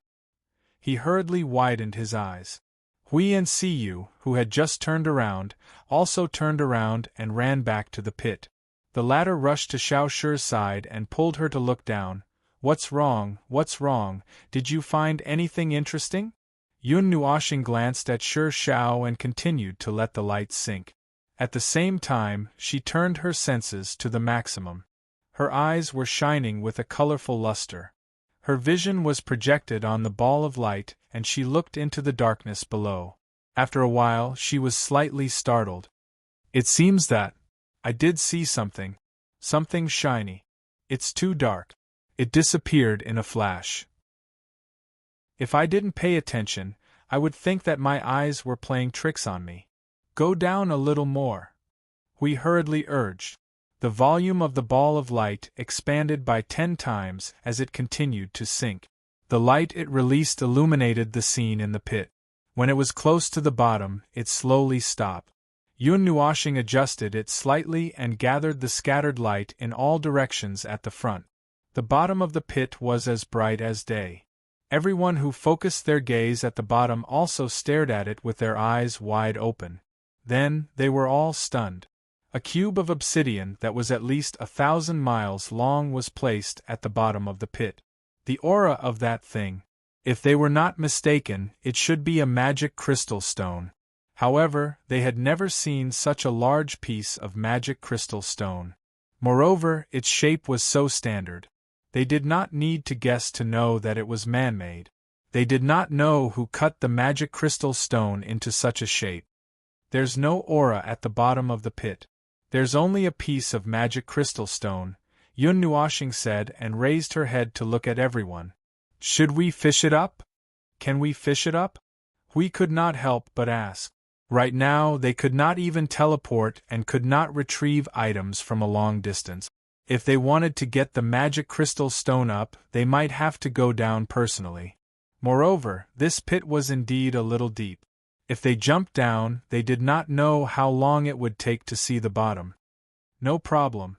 He hurriedly widened his eyes. Hui and Siyu, who had just turned around, also turned around and ran back to the pit. The latter rushed to Xiao Shi's side and pulled her to look down. "What's wrong? What's wrong? Did you find anything interesting?" Yun Nuoshing glanced at Shi Xiao and continued to let the light sink. At the same time, she turned her senses to the maximum. Her eyes were shining with a colorful luster. Her vision was projected on the ball of light, and she looked into the darkness below. After a while, she was slightly startled. "It seems that I did see something. Something shiny. It's too dark." It disappeared in a flash. "If I didn't pay attention, I would think that my eyes were playing tricks on me. Go down a little more," Hui hurriedly urged. The volume of the ball of light expanded by 10 times as it continued to sink. The light it released illuminated the scene in the pit. When it was close to the bottom, it slowly stopped. Yun Nuoshing adjusted it slightly and gathered the scattered light in all directions at the front. The bottom of the pit was as bright as day. Everyone who focused their gaze at the bottom also stared at it with their eyes wide open. Then, they were all stunned. A cube of obsidian that was at least 1,000 miles long was placed at the bottom of the pit. The aura of that thing. If they were not mistaken, it should be a magic crystal stone. However, they had never seen such a large piece of magic crystal stone. Moreover, its shape was so standard. They did not need to guess to know that it was man-made. They did not know who cut the magic crystal stone into such a shape. "There's no aura at the bottom of the pit. There's only a piece of magic crystal stone," Yun Nuoshing said and raised her head to look at everyone. "Should we fish it up? Can we fish it up?" Hui could not help but ask. Right now they could not even teleport and could not retrieve items from a long distance. If they wanted to get the magic crystal stone up, they might have to go down personally. Moreover, this pit was indeed a little deep. If they jumped down, they did not know how long it would take to see the bottom. "No problem."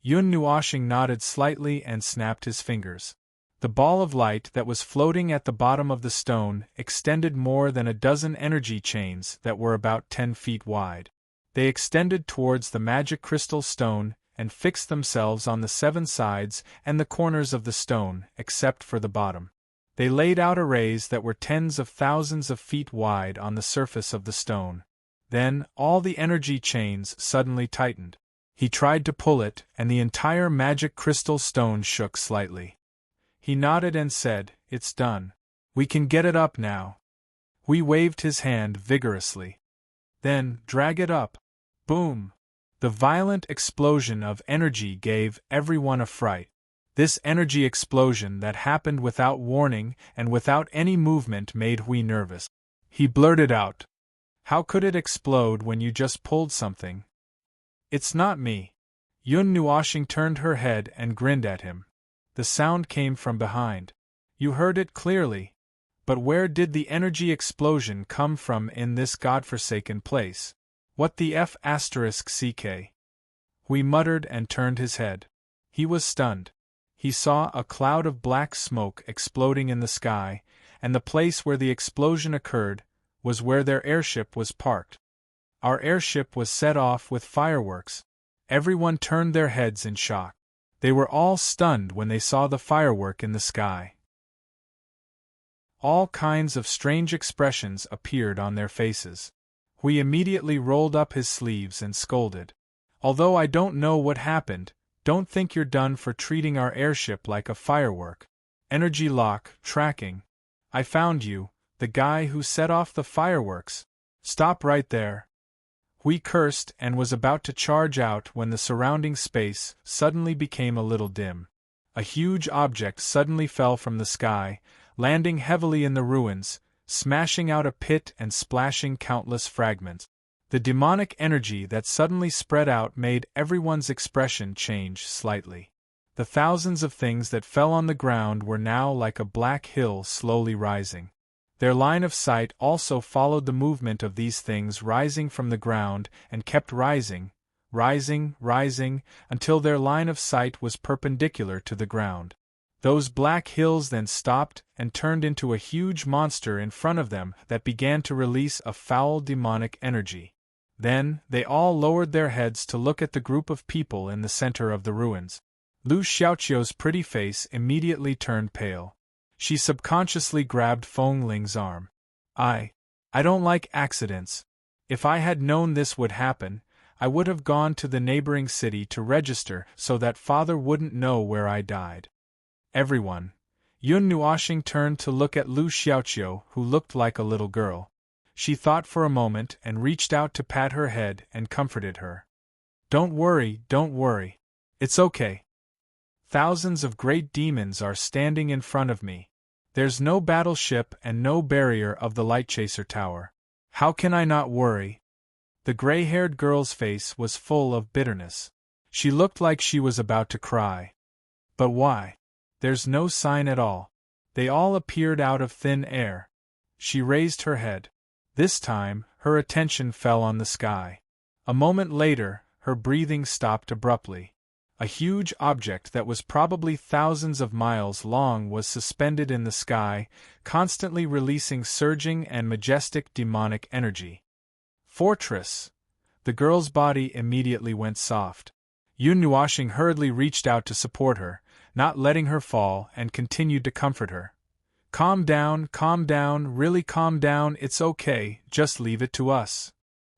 Yun Nuoshing nodded slightly and snapped his fingers. The ball of light that was floating at the bottom of the stone extended more than a dozen energy chains that were about 10 feet wide. They extended towards the magic crystal stone and fixed themselves on the 7 sides and the corners of the stone, except for the bottom. They laid out arrays that were tens of thousands of feet wide on the surface of the stone. Then, all the energy chains suddenly tightened. He tried to pull it, and the entire magic crystal stone shook slightly. He nodded and said, "It's done. We can get it up now." Hui waved his hand vigorously. Then, drag it up. Boom! The violent explosion of energy gave everyone a fright. This energy explosion that happened without warning and without any movement made Hui nervous. He blurted out, "How could it explode when you just pulled something?" "It's not me." Yun Nuoshing turned her head and grinned at him. The sound came from behind. "You heard it clearly. But where did the energy explosion come from in this godforsaken place? What the f***ck?" Hui muttered and turned his head. He was stunned. He saw a cloud of black smoke exploding in the sky, and the place where the explosion occurred was where their airship was parked. Our airship was set off with fireworks. Everyone turned their heads in shock. They were all stunned when they saw the firework in the sky. All kinds of strange expressions appeared on their faces. Hui immediately rolled up his sleeves and scolded. "Although I don't know what happened, don't think you're done for treating our airship like a firework. Energy lock, tracking. I found you, the guy who set off the fireworks. Stop right there." Hui cursed and was about to charge out when the surrounding space suddenly became a little dim. A huge object suddenly fell from the sky, landing heavily in the ruins, smashing out a pit and splashing countless fragments. The demonic energy that suddenly spread out made everyone's expression change slightly. The thousands of things that fell on the ground were now like a black hill slowly rising. Their line of sight also followed the movement of these things rising from the ground and kept rising, rising, until their line of sight was perpendicular to the ground. Those black hills then stopped and turned into a huge monster in front of them that began to release a foul demonic energy. Then, they all lowered their heads to look at the group of people in the center of the ruins. Lu Xiaoqiu's pretty face immediately turned pale. She subconsciously grabbed Feng Ling's arm. I don't like accidents. If I had known this would happen, I would have gone to the neighboring city to register so that father wouldn't know where I died." Everyone. Yun Nuoshing turned to look at Lu Xiaoqiu, who looked like a little girl. She thought for a moment and reached out to pat her head and comforted her. Don't worry. It's okay. Thousands of great demons are standing in front of me. There's no battleship and no barrier of the Lightchaser Tower. How can I not worry?" The gray-haired girl's face was full of bitterness. She looked like she was about to cry. "But why? There's no sign at all. They all appeared out of thin air." She raised her head. This time, her attention fell on the sky. A moment later, her breathing stopped abruptly. A huge object that was probably thousands of miles long was suspended in the sky, constantly releasing surging and majestic demonic energy. "Fortress!" The girl's body immediately went soft. Yun Nuoshing hurriedly reached out to support her, not letting her fall, and continued to comfort her. Calm down, really calm down, it's okay, just leave it to us."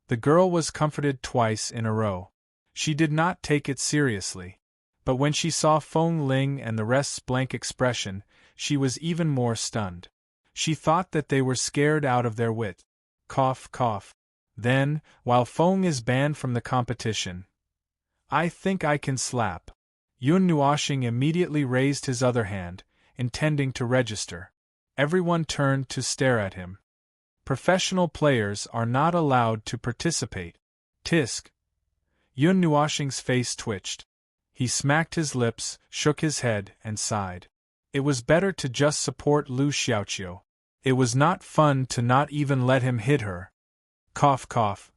The girl was comforted twice in a row. She did not take it seriously. But when she saw Feng Ling and the rest's blank expression, she was even more stunned. She thought that they were scared out of their wit. Cough. Then, while Feng is banned from the competition, I think I can slap. Yun Nuoshing immediately raised his other hand, intending to register. Everyone turned to stare at him. Professional players are not allowed to participate. Tisk. Yun Nuoshing's face twitched. He smacked his lips, shook his head, and sighed. It was better to just support Lu Xiaoqiu. It was not fun to not even let him hit her. Cough.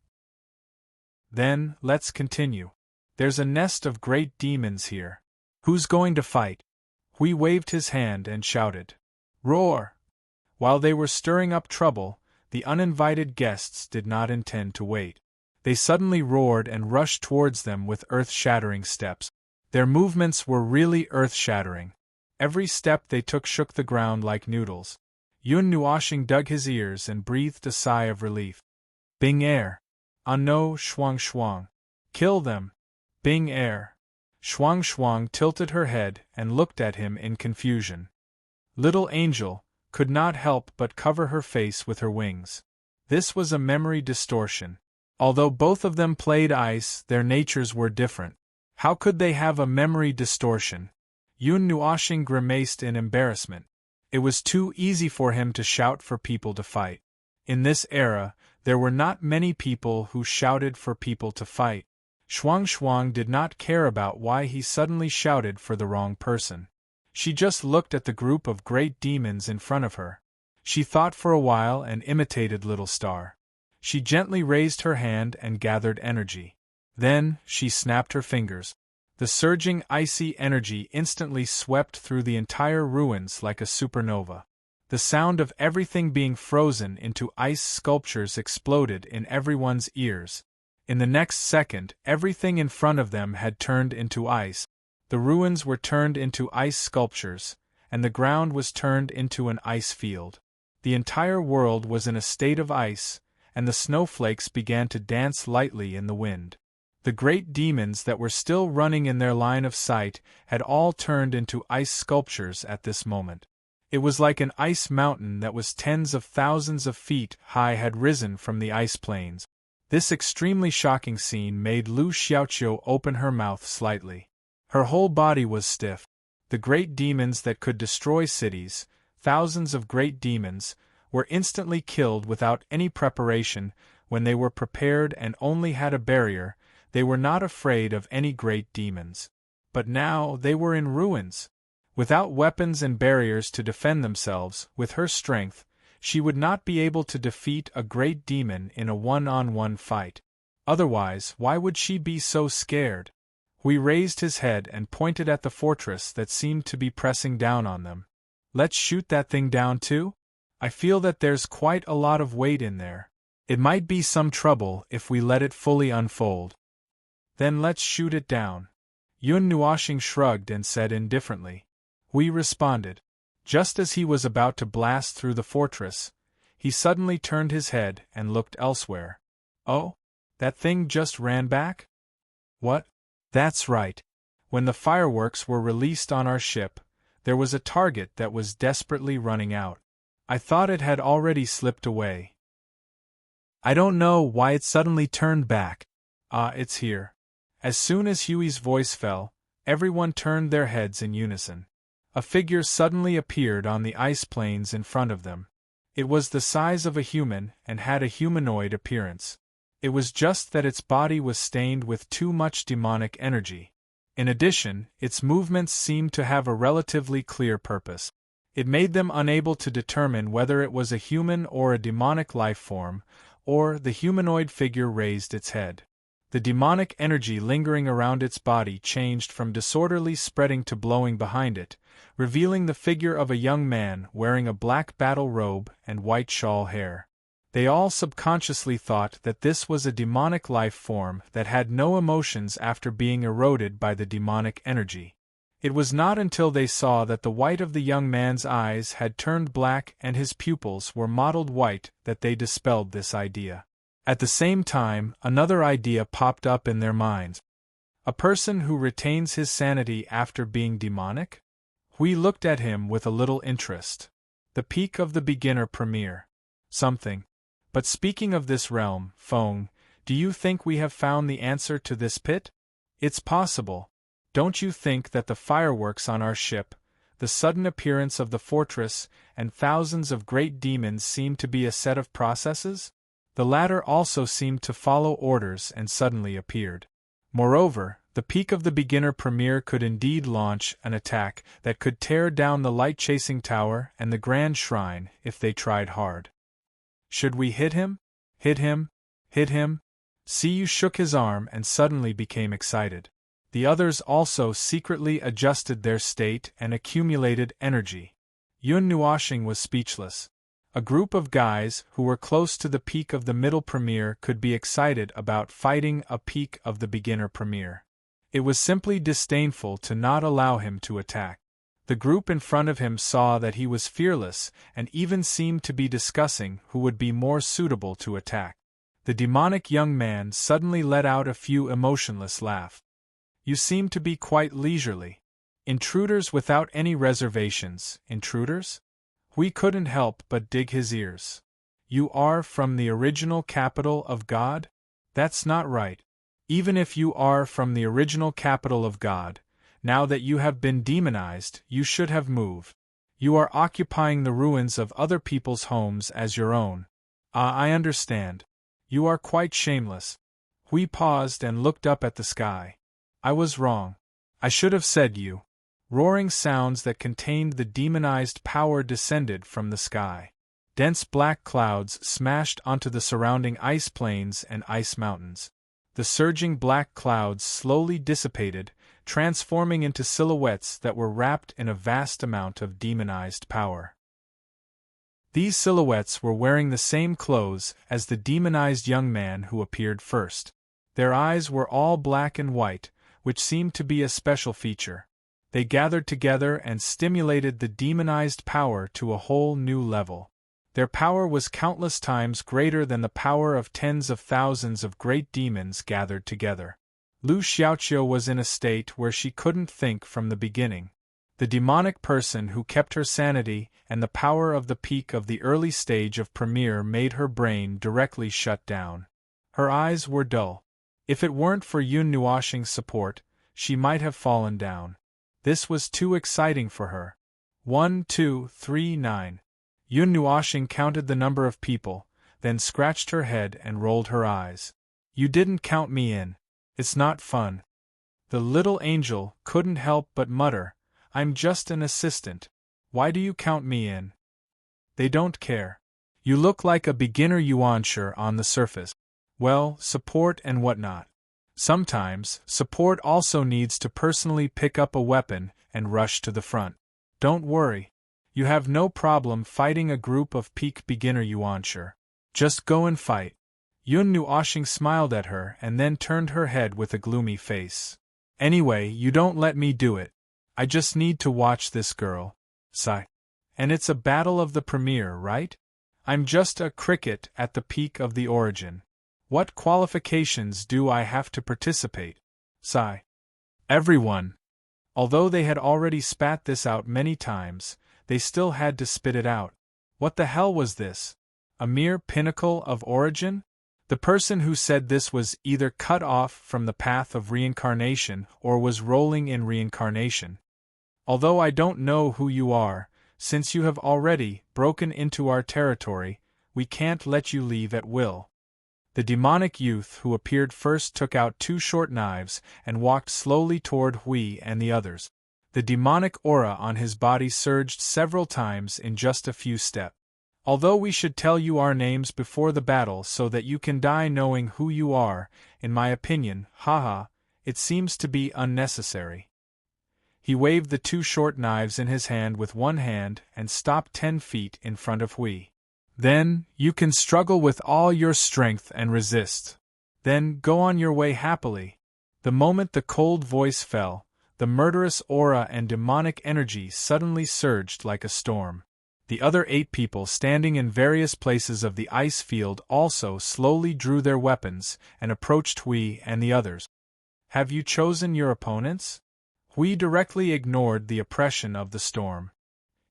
Then, let's continue. There's a nest of great demons here. Who's going to fight? Hui waved his hand and shouted. Roar! While they were stirring up trouble, the uninvited guests did not intend to wait. They suddenly roared and rushed towards them with earth-shattering steps. Their movements were really earth-shattering. Every step they took shook the ground like noodles. Yun Nuoshing dug his ears and breathed a sigh of relief. Bing air. Ah no, Shuang. Kill them. Bing air. Shuang tilted her head and looked at him in confusion. Little angel, could not help but cover her face with her wings. This was a memory distortion. Although both of them played ice, their natures were different. How could they have a memory distortion? Yun Nuoxing grimaced in embarrassment. It was too easy for him to shout for people to fight. In this era, there were not many people who shouted for people to fight. Shuang did not care about why he suddenly shouted for the wrong person. She just looked at the group of great demons in front of her. She thought for a while and imitated Little Star. She gently raised her hand and gathered energy. Then, she snapped her fingers. The surging icy energy instantly swept through the entire ruins like a supernova. The sound of everything being frozen into ice sculptures exploded in everyone's ears. In the next second, everything in front of them had turned into ice. The ruins were turned into ice sculptures, and the ground was turned into an ice field. The entire world was in a state of ice, and the snowflakes began to dance lightly in the wind. The great demons that were still running in their line of sight had all turned into ice sculptures at this moment. It was like an ice mountain that was tens of thousands of feet high had risen from the ice plains. This extremely shocking scene made Lu Xiaoqiu open her mouth slightly. Her whole body was stiff. The great demons that could destroy cities, thousands of great demons, were instantly killed without any preparation. When they were prepared and only had a barrier, they were not afraid of any great demons. But now they were in ruins. Without weapons and barriers to defend themselves, with her strength, she would not be able to defeat a great demon in a one-on-one fight. Otherwise, why would she be so scared? Hui raised his head and pointed at the fortress that seemed to be pressing down on them. Let's shoot that thing down too? I feel that there's quite a lot of weight in there. It might be some trouble if we let it fully unfold. Then let's shoot it down. Yun Nuoxing shrugged and said indifferently. Hui responded. Just as he was about to blast through the fortress, he suddenly turned his head and looked elsewhere. Oh? That thing just ran back? What? That's right. When the fireworks were released on our ship, there was a target that was desperately running out. I thought it had already slipped away. I don't know why it suddenly turned back. It's here. As soon as Huey's voice fell, everyone turned their heads in unison. A figure suddenly appeared on the ice plains in front of them. It was the size of a human and had a humanoid appearance. It was just that its body was stained with too much demonic energy. In addition, its movements seemed to have a relatively clear purpose. It made them unable to determine whether it was a human or a demonic life form, or the humanoid figure raised its head. The demonic energy lingering around its body changed from disorderly spreading to blowing behind it, revealing the figure of a young man wearing a black battle robe and white shawl hair. They all subconsciously thought that this was a demonic life form that had no emotions after being eroded by the demonic energy. It was not until they saw that the white of the young man's eyes had turned black and his pupils were mottled white that they dispelled this idea. At the same time, another idea popped up in their minds. A person who retains his sanity after being demonic? Hui looked at him with a little interest. The peak of the beginner premier. Something. But speaking of this realm, Feng, do you think we have found the answer to this pit? It's possible. Don't you think that the fireworks on our ship, the sudden appearance of the fortress, and thousands of great demons seem to be a set of processes? The latter also seemed to follow orders and suddenly appeared. Moreover, the peak of the beginner premier could indeed launch an attack that could tear down the light-chasing tower and the grand shrine if they tried hard. Should we hit him? Hit him? Hit him? Siyu shook his arm and suddenly became excited. The others also secretly adjusted their state and accumulated energy. Yun Nuoxing was speechless. A group of guys who were close to the peak of the middle premier could be excited about fighting a peak of the beginner premier. It was simply disdainful to not allow him to attack. The group in front of him saw that he was fearless and even seemed to be discussing who would be more suitable to attack. The demonic young man suddenly let out a few emotionless laughs. You seem to be quite leisurely. Intruders without any reservations, intruders? Hui couldn't help but dig his ears. You are from the original capital of God? That's not right. Even if you are from the original capital of God, now that you have been demonized, you should have moved. You are occupying the ruins of other people's homes as your own. Ah, I understand. You are quite shameless. Hui paused and looked up at the sky. I was wrong. I should have said you. Roaring sounds that contained the demonized power descended from the sky. Dense black clouds smashed onto the surrounding ice plains and ice mountains. The surging black clouds slowly dissipated, transforming into silhouettes that were wrapped in a vast amount of demonized power. These silhouettes were wearing the same clothes as the demonized young man who appeared first. Their eyes were all black and white, which seemed to be a special feature. They gathered together and stimulated the demonized power to a whole new level. Their power was countless times greater than the power of tens of thousands of great demons gathered together. Lu Xiaoqiu was in a state where she couldn't think from the beginning. The demonic person who kept her sanity and the power of the peak of the early stage of premiere made her brain directly shut down. Her eyes were dull. If it weren't for Yun Nuoxing's support, she might have fallen down. This was too exciting for her. 1, 2, 3, 9. Yun Nuoxing counted the number of people, then scratched her head and rolled her eyes. You didn't count me in. It's not fun. The little angel couldn't help but mutter, I'm just an assistant. Why do you count me in? They don't care. You look like a beginner yuansher on the surface. Well, support and whatnot. Sometimes, support also needs to personally pick up a weapon and rush to the front. Don't worry. You have no problem fighting a group of peak beginner yuansher. Just go and fight. Yun Nuoxing smiled at her and then turned her head with a gloomy face. Anyway, you don't let me do it. I just need to watch this girl. Sigh. And it's a battle of the premiere, right? I'm just a cricket at the peak of the origin. What qualifications do I have to participate? Sigh. Everyone. Although they had already spat this out many times, they still had to spit it out. What the hell was this? A mere pinnacle of origin? The person who said this was either cut off from the path of reincarnation or was rolling in reincarnation. Although I don't know who you are, since you have already broken into our territory, we can't let you leave at will. The demonic youth who appeared first took out 2 short knives and walked slowly toward Hui and the others. The demonic aura on his body surged several times in just a few steps. Although we should tell you our names before the battle so that you can die knowing who you are, in my opinion, haha, it seems to be unnecessary. He waved the 2 short knives in his hand with one hand and stopped 10 feet in front of Hui. Then, you can struggle with all your strength and resist. Then, go on your way happily. The moment the cold voice fell, the murderous aura and demonic energy suddenly surged like a storm. The other 8 people standing in various places of the ice field also slowly drew their weapons and approached Hui and the others. Have you chosen your opponents? Hui directly ignored the oppression of the storm.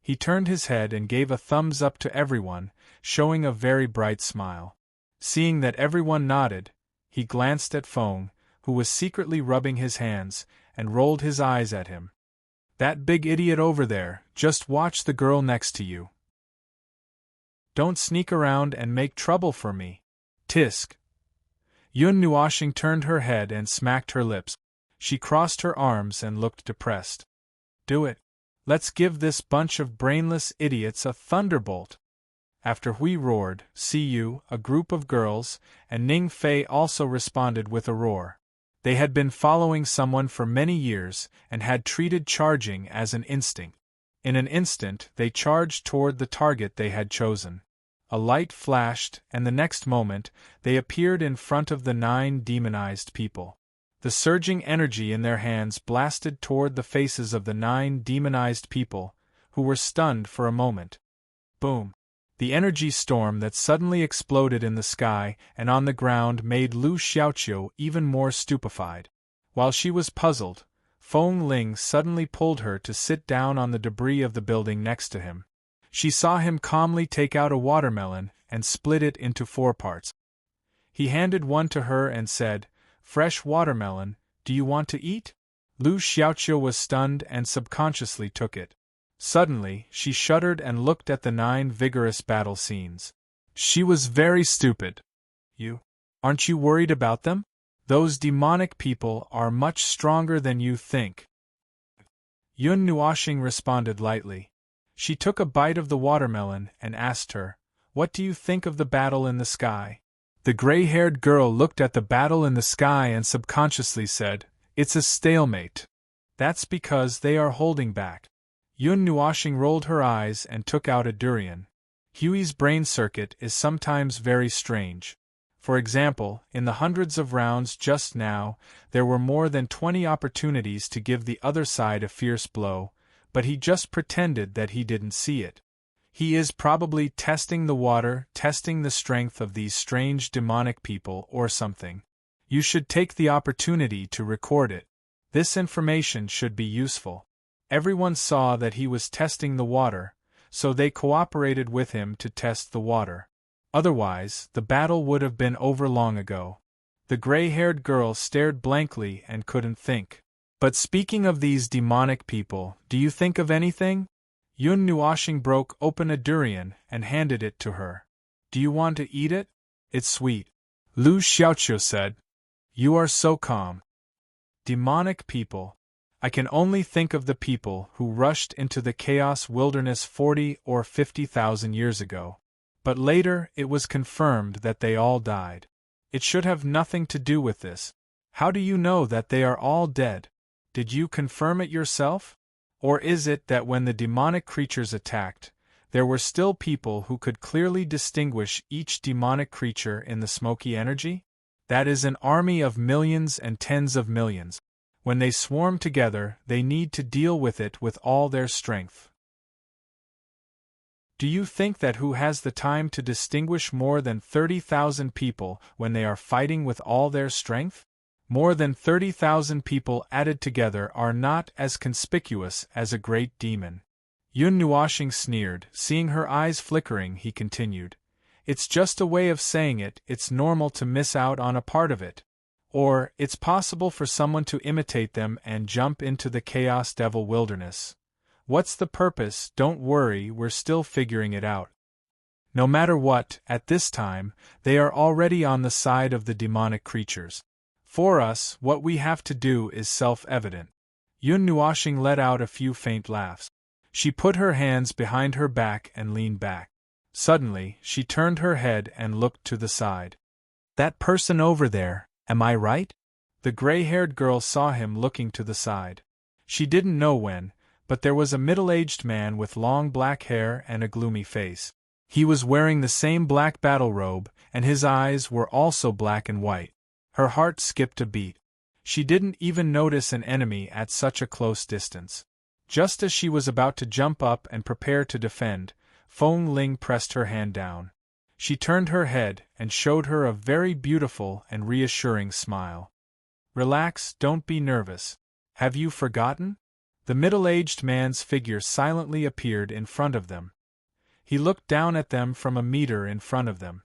He turned his head and gave a thumbs up to everyone, showing a very bright smile. Seeing that everyone nodded, he glanced at Feng, who was secretly rubbing his hands, and rolled his eyes at him. That big idiot over there, just watch the girl next to you. Don't sneak around and make trouble for me. Tisk. Yun Nuoxing turned her head and smacked her lips. She crossed her arms and looked depressed. Do it. Let's give this bunch of brainless idiots a thunderbolt. After Hui roared, "See you," a group of girls, and Ning Fei also responded with a roar. They had been following someone for many years and had treated charging as an instinct. In an instant, they charged toward the target they had chosen. A light flashed, and the next moment, they appeared in front of the 9 demonized people. The surging energy in their hands blasted toward the faces of the 9 demonized people, who were stunned for a moment. Boom! The energy storm that suddenly exploded in the sky and on the ground made Lu Xiaoqiu even more stupefied. While she was puzzled, Feng Ling suddenly pulled her to sit down on the debris of the building next to him. She saw him calmly take out a watermelon and split it into 4 parts. He handed one to her and said, "Fresh watermelon, do you want to eat?" Lu Xiaoqiu was stunned and subconsciously took it. Suddenly, she shuddered and looked at the 9 vigorous battle scenes. She was very stupid. Aren't you worried about them? Those demonic people are much stronger than you think. Yun Nuoxing responded lightly. She took a bite of the watermelon and asked her, "What do you think of the battle in the sky?" The gray-haired girl looked at the battle in the sky and subconsciously said, "It's a stalemate. That's because they are holding back." Yun Nuoxing rolled her eyes and took out a durian. Huey's brain circuit is sometimes very strange. For example, in the hundreds of rounds just now, there were more than 20 opportunities to give the other side a fierce blow, but he just pretended that he didn't see it. He is probably testing the water, testing the strength of these strange demonic people or something. You should take the opportunity to record it. This information should be useful. Everyone saw that he was testing the water, so they cooperated with him to test the water. Otherwise, the battle would have been over long ago. The gray-haired girl stared blankly and couldn't think. But speaking of these demonic people, do you think of anything? Yun Nuoxing broke open a durian and handed it to her. Do you want to eat it? It's sweet. Lu Xiaoqiu said. You are so calm. Demonic people. I can only think of the people who rushed into the chaos wilderness 40 or 50,000 years ago. But later it was confirmed that they all died. It should have nothing to do with this. How do you know that they are all dead? Did you confirm it yourself? Or is it that when the demonic creatures attacked, there were still people who could clearly distinguish each demonic creature in the smoky energy? That is an army of millions and tens of millions. When they swarm together, they need to deal with it with all their strength. Do you think that who has the time to distinguish more than 30,000 people when they are fighting with all their strength? More than 30,000 people added together are not as conspicuous as a great demon. Yun Nuoxing sneered, seeing her eyes flickering. He continued, "It's just a way of saying it's normal to miss out on a part of it. Or, it's possible for someone to imitate them and jump into the Chaos Devil Wilderness. What's the purpose? Don't worry, we're still figuring it out." No matter what, at this time, they are already on the side of the demonic creatures. For us, what we have to do is self-evident. Yun Nuoxing let out a few faint laughs. She put her hands behind her back and leaned back. Suddenly, she turned her head and looked to the side. "That person over there, am I right?" The gray-haired girl saw him looking to the side. She didn't know when, but there was a middle-aged man with long black hair and a gloomy face. He was wearing the same black battle robe, and his eyes were also black and white. Her heart skipped a beat. She didn't even notice an enemy at such a close distance. Just as she was about to jump up and prepare to defend, Feng Ling pressed her hand down. She turned her head and showed her a very beautiful and reassuring smile. "Relax, don't be nervous. Have you forgotten?" The middle-aged man's figure silently appeared in front of them. He looked down at them from a meter in front of them.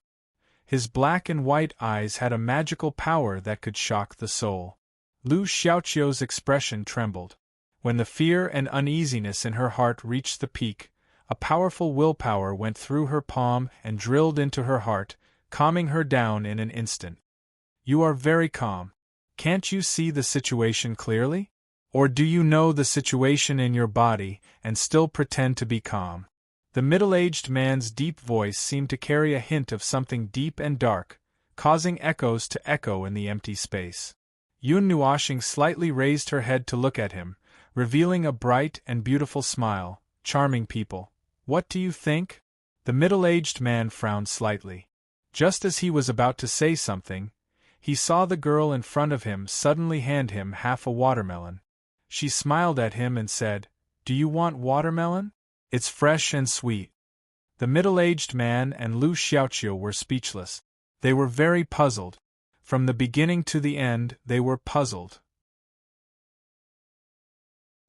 His black and white eyes had a magical power that could shock the soul. Lu Xiaoqiu's expression trembled. When the fear and uneasiness in her heart reached the peak, a powerful willpower went through her palm and drilled into her heart, calming her down in an instant. "You are very calm. Can't you see the situation clearly? Or do you know the situation in your body and still pretend to be calm?" The middle-aged man's deep voice seemed to carry a hint of something deep and dark, causing echoes to echo in the empty space. Yun Nuoxing slightly raised her head to look at him, revealing a bright and beautiful smile. "Charming people. What do you think?" The middle-aged man frowned slightly. Just as he was about to say something, he saw the girl in front of him suddenly hand him half a watermelon. She smiled at him and said, "Do you want watermelon? It's fresh and sweet." The middle-aged man and Lu Xiaoqiu were speechless. They were very puzzled. From the beginning to the end, they were puzzled.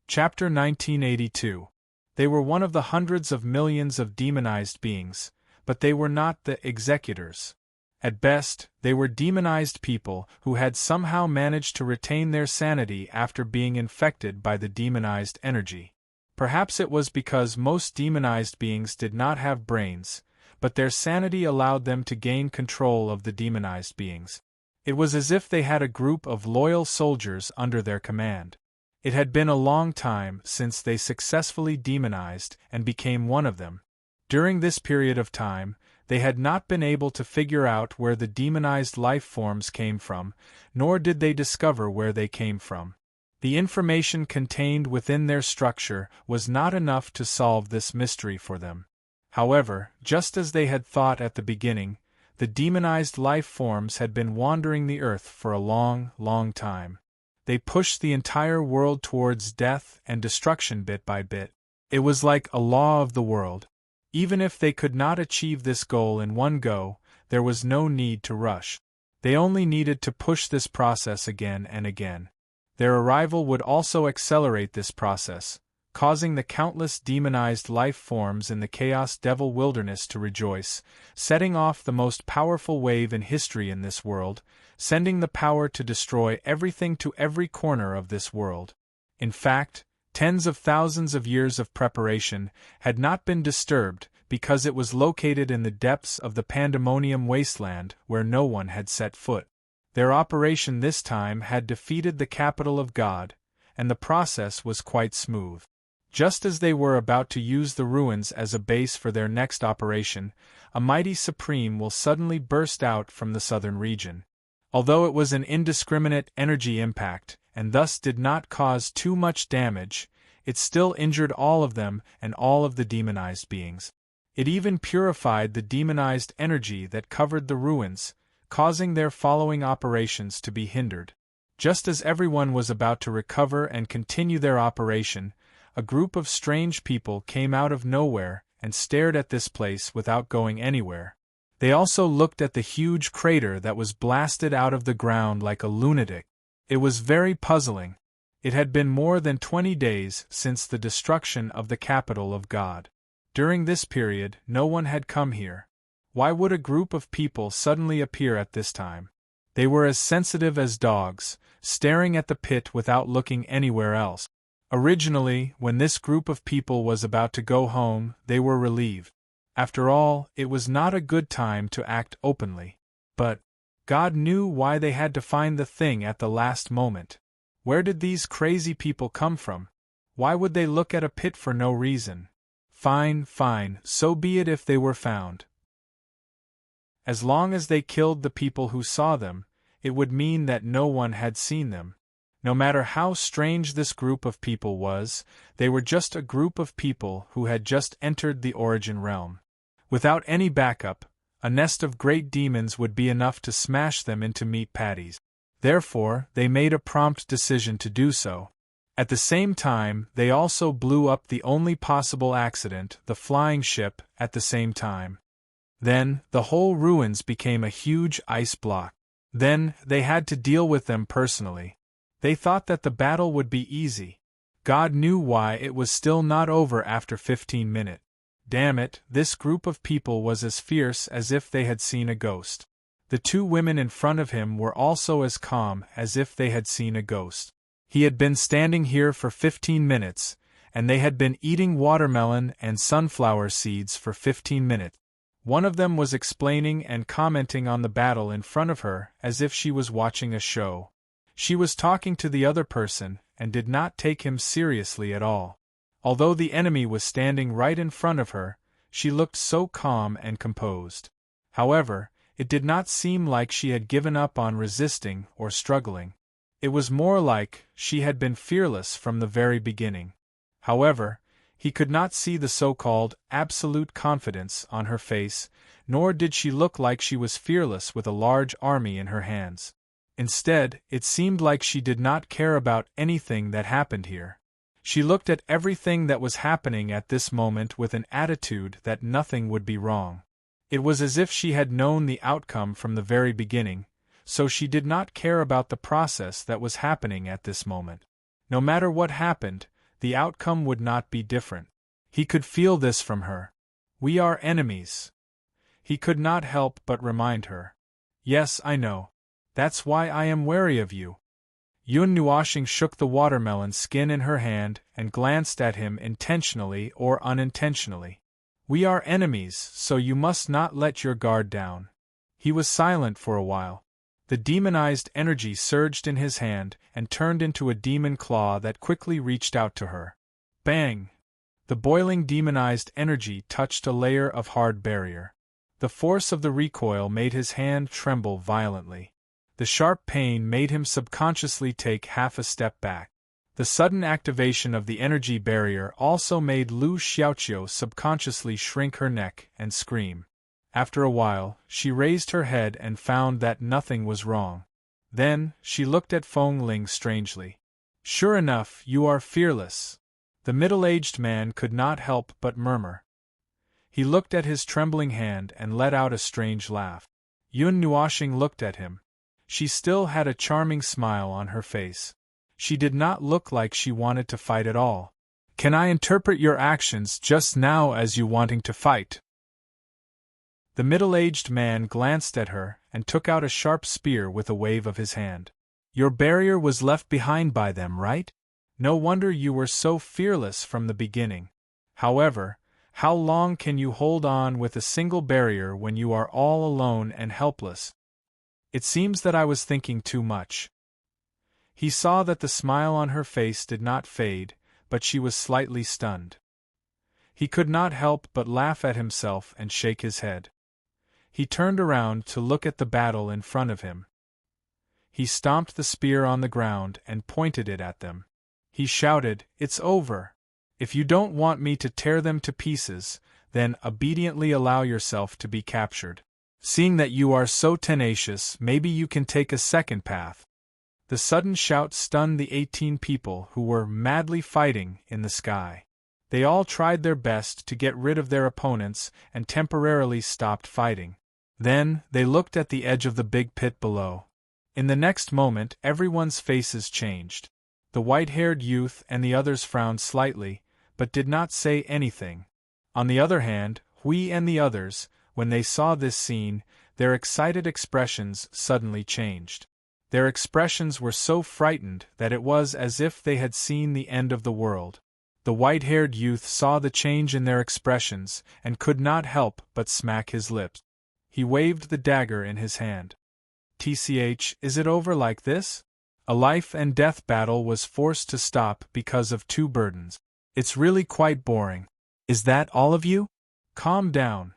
Chapter 1982. They were one of the hundreds of millions of demonized beings, but they were not the executors. At best, they were demonized people who had somehow managed to retain their sanity after being infected by the demonized energy. Perhaps it was because most demonized beings did not have brains, but their sanity allowed them to gain control of the demonized beings. It was as if they had a group of loyal soldiers under their command. It had been a long time since they successfully demonized and became one of them. During this period of time, they had not been able to figure out where the demonized life forms came from, nor did they discover where they came from. The information contained within their structure was not enough to solve this mystery for them. However, just as they had thought at the beginning, the demonized life forms had been wandering the earth for a long, long time. They pushed the entire world towards death and destruction bit by bit. It was like a law of the world. Even if they could not achieve this goal in one go, there was no need to rush. They only needed to push this process again and again. Their arrival would also accelerate this process, causing the countless demonized life forms in the Chaos Devil Wilderness to rejoice, setting off the most powerful wave in history in this world, sending the power to destroy everything to every corner of this world. In fact, tens of thousands of years of preparation had not been disturbed because it was located in the depths of the pandemonium wasteland where no one had set foot. Their operation this time had defeated the capital of God, and the process was quite smooth. Just as they were about to use the ruins as a base for their next operation, a mighty supreme will suddenly burst out from the southern region. Although it was an indiscriminate energy impact, and thus did not cause too much damage, it still injured all of them and all of the demonized beings. It even purified the demonized energy that covered the ruins, causing their following operations to be hindered. Just as everyone was about to recover and continue their operation, a group of strange people came out of nowhere and stared at this place without going anywhere. They also looked at the huge crater that was blasted out of the ground like a lunatic. It was very puzzling. It had been more than 20 days since the destruction of the capital of God. During this period, no one had come here. Why would a group of people suddenly appear at this time? They were as sensitive as dogs, staring at the pit without looking anywhere else. Originally, when this group of people was about to go home, they were relieved. After all, it was not a good time to act openly. But God knew why they had to find the thing at the last moment. Where did these crazy people come from? Why would they look at a pit for no reason? Fine, so be it if they were found. As long as they killed the people who saw them, it would mean that no one had seen them. No matter how strange this group of people was, they were just a group of people who had just entered the origin realm. Without any backup, a nest of great demons would be enough to smash them into meat patties. Therefore, they made a prompt decision to do so. At the same time, they also blew up the only possible accident, the flying ship, at the same time. Then, the whole ruins became a huge ice block. Then, they had to deal with them personally. They thought that the battle would be easy. God knew why it was still not over after 15 minutes. Damn it, this group of people was as fierce as if they had seen a ghost. The two women in front of him were also as calm as if they had seen a ghost. He had been standing here for 15 minutes, and they had been eating watermelon and sunflower seeds for 15 minutes. One of them was explaining and commenting on the battle in front of her as if she was watching a show. She was talking to the other person and did not take him seriously at all. Although the enemy was standing right in front of her, she looked so calm and composed. However, it did not seem like she had given up on resisting or struggling. It was more like she had been fearless from the very beginning. However, he could not see the so-called absolute confidence on her face, nor did she look like she was fearless with a large army in her hands. Instead, it seemed like she did not care about anything that happened here. She looked at everything that was happening at this moment with an attitude that nothing would be wrong. It was as if she had known the outcome from the very beginning, so she did not care about the process that was happening at this moment. No matter what happened, the outcome would not be different. He could feel this from her. We are enemies. He could not help but remind her. Yes, I know. That's why I am wary of you. Yun Nuashing shook the watermelon skin in her hand and glanced at him intentionally or unintentionally. We are enemies, so you must not let your guard down. He was silent for a while. The demonized energy surged in his hand and turned into a demon claw that quickly reached out to her. Bang! The boiling demonized energy touched a layer of hard barrier. The force of the recoil made his hand tremble violently. The sharp pain made him subconsciously take half a step back. The sudden activation of the energy barrier also made Lu Xiaoqiu subconsciously shrink her neck and scream. After a while, she raised her head and found that nothing was wrong. Then, she looked at Feng Ling strangely. Sure enough, you are fearless. The middle-aged man could not help but murmur. He looked at his trembling hand and let out a strange laugh. Yun Nuashing looked at him. She still had a charming smile on her face. She did not look like she wanted to fight at all. Can I interpret your actions just now as you wanting to fight? The middle-aged man glanced at her and took out a sharp spear with a wave of his hand. Your barrier was left behind by them, right? No wonder you were so fearless from the beginning. However, how long can you hold on with a single barrier when you are all alone and helpless? It seems that I was thinking too much. He saw that the smile on her face did not fade, but she was slightly stunned. He could not help but laugh at himself and shake his head. He turned around to look at the battle in front of him. He stomped the spear on the ground and pointed it at them. He shouted, "It's over! If you don't want me to tear them to pieces, then obediently allow yourself to be captured. Seeing that you are so tenacious, maybe you can take a second path." The sudden shout stunned the 18 people who were madly fighting in the sky. They all tried their best to get rid of their opponents and temporarily stopped fighting. Then, they looked at the edge of the big pit below. In the next moment, everyone's faces changed. The white-haired youth and the others frowned slightly, but did not say anything. On the other hand, Hui and the others, when they saw this scene, their excited expressions suddenly changed. Their expressions were so frightened that it was as if they had seen the end of the world. The white-haired youth saw the change in their expressions and could not help but smack his lips. He waved the dagger in his hand. "Tch, is it over like this?" A life-and-death battle was forced to stop because of two burdens. It's really quite boring. Is that all of you? Calm down.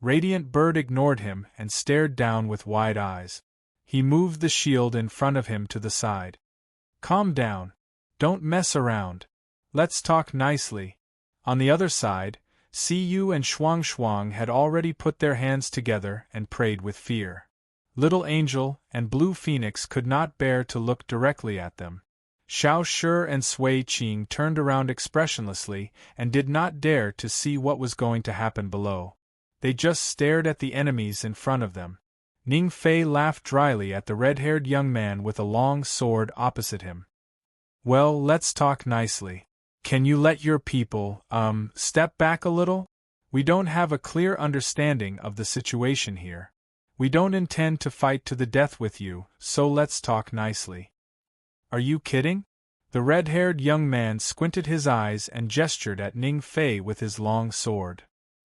Radiant Bird ignored him and stared down with wide eyes. He moved the shield in front of him to the side. Calm down. Don't mess around. Let's talk nicely. On the other side, Siyu and Shuang had already put their hands together and prayed with fear. Little Angel and Blue Phoenix could not bear to look directly at them. Xiao Shi and Sui Qing turned around expressionlessly and did not dare to see what was going to happen below. They just stared at the enemies in front of them. Ning Fei laughed dryly at the red-haired young man with a long sword opposite him. Well, let's talk nicely. Can you let your people, step back a little? We don't have a clear understanding of the situation here. We don't intend to fight to the death with you, so let's talk nicely. Are you kidding? The red-haired young man squinted his eyes and gestured at Ning Fei with his long sword.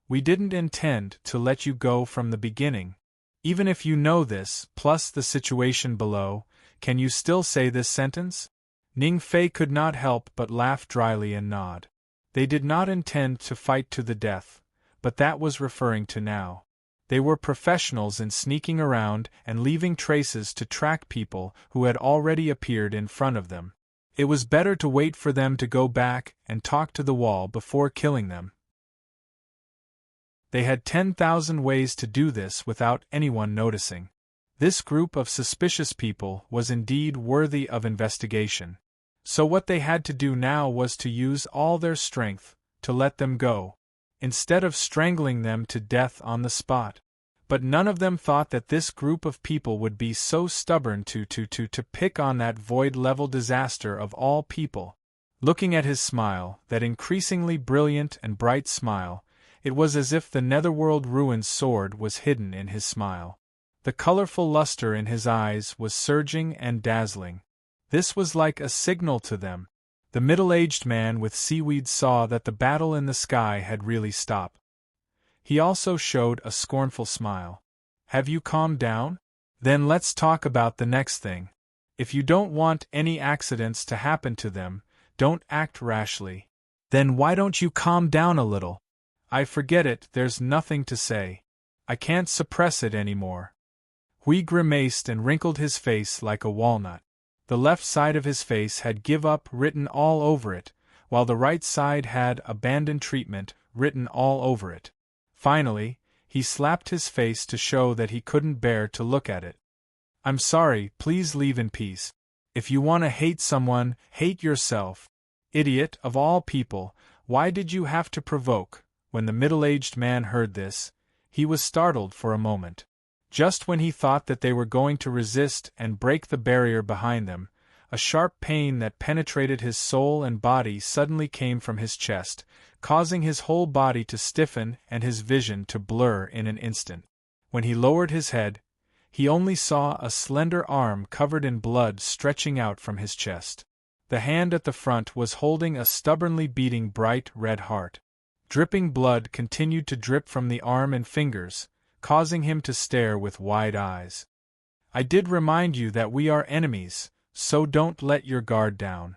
We didn't intend to let you go from the beginning. Even if you know this, plus the situation below, can you still say this sentence? Ning Fei could not help but laugh dryly and nod. They did not intend to fight to the death, but that was referring to now. They were professionals in sneaking around and leaving traces to track people who had already appeared in front of them. It was better to wait for them to go back and talk to the wall before killing them. They had 10,000 ways to do this without anyone noticing. This group of suspicious people was indeed worthy of investigation. So what they had to do now was to use all their strength to let them go, instead of strangling them to death on the spot. But none of them thought that this group of people would be so stubborn to pick on that void-level disaster of all people. Looking at his smile, that increasingly brilliant and bright smile, it was as if the netherworld ruin's sword was hidden in his smile. The colorful luster in his eyes was surging and dazzling. This was like a signal to them. The middle-aged man with seaweed saw that the battle in the sky had really stopped. He also showed a scornful smile. Have you calmed down? Then let's talk about the next thing. If you don't want any accidents to happen to them, don't act rashly. Then why don't you calm down a little? I forget it, there's nothing to say. I can't suppress it anymore. Hui grimaced and wrinkled his face like a walnut. The left side of his face had "give up" written all over it, while the right side had "abandon treatment" written all over it. Finally, he slapped his face to show that he couldn't bear to look at it. I'm sorry, please leave in peace. If you want to hate someone, hate yourself. Idiot, of all people, why did you have to provoke? When the middle-aged man heard this, he was startled for a moment. Just when he thought that they were going to resist and break the barrier behind them, a sharp pain that penetrated his soul and body suddenly came from his chest, causing his whole body to stiffen and his vision to blur in an instant. When he lowered his head, he only saw a slender arm covered in blood stretching out from his chest. The hand at the front was holding a stubbornly beating bright red heart. Dripping blood continued to drip from the arm and fingers, causing him to stare with wide eyes. I did remind you that we are enemies, so don't let your guard down.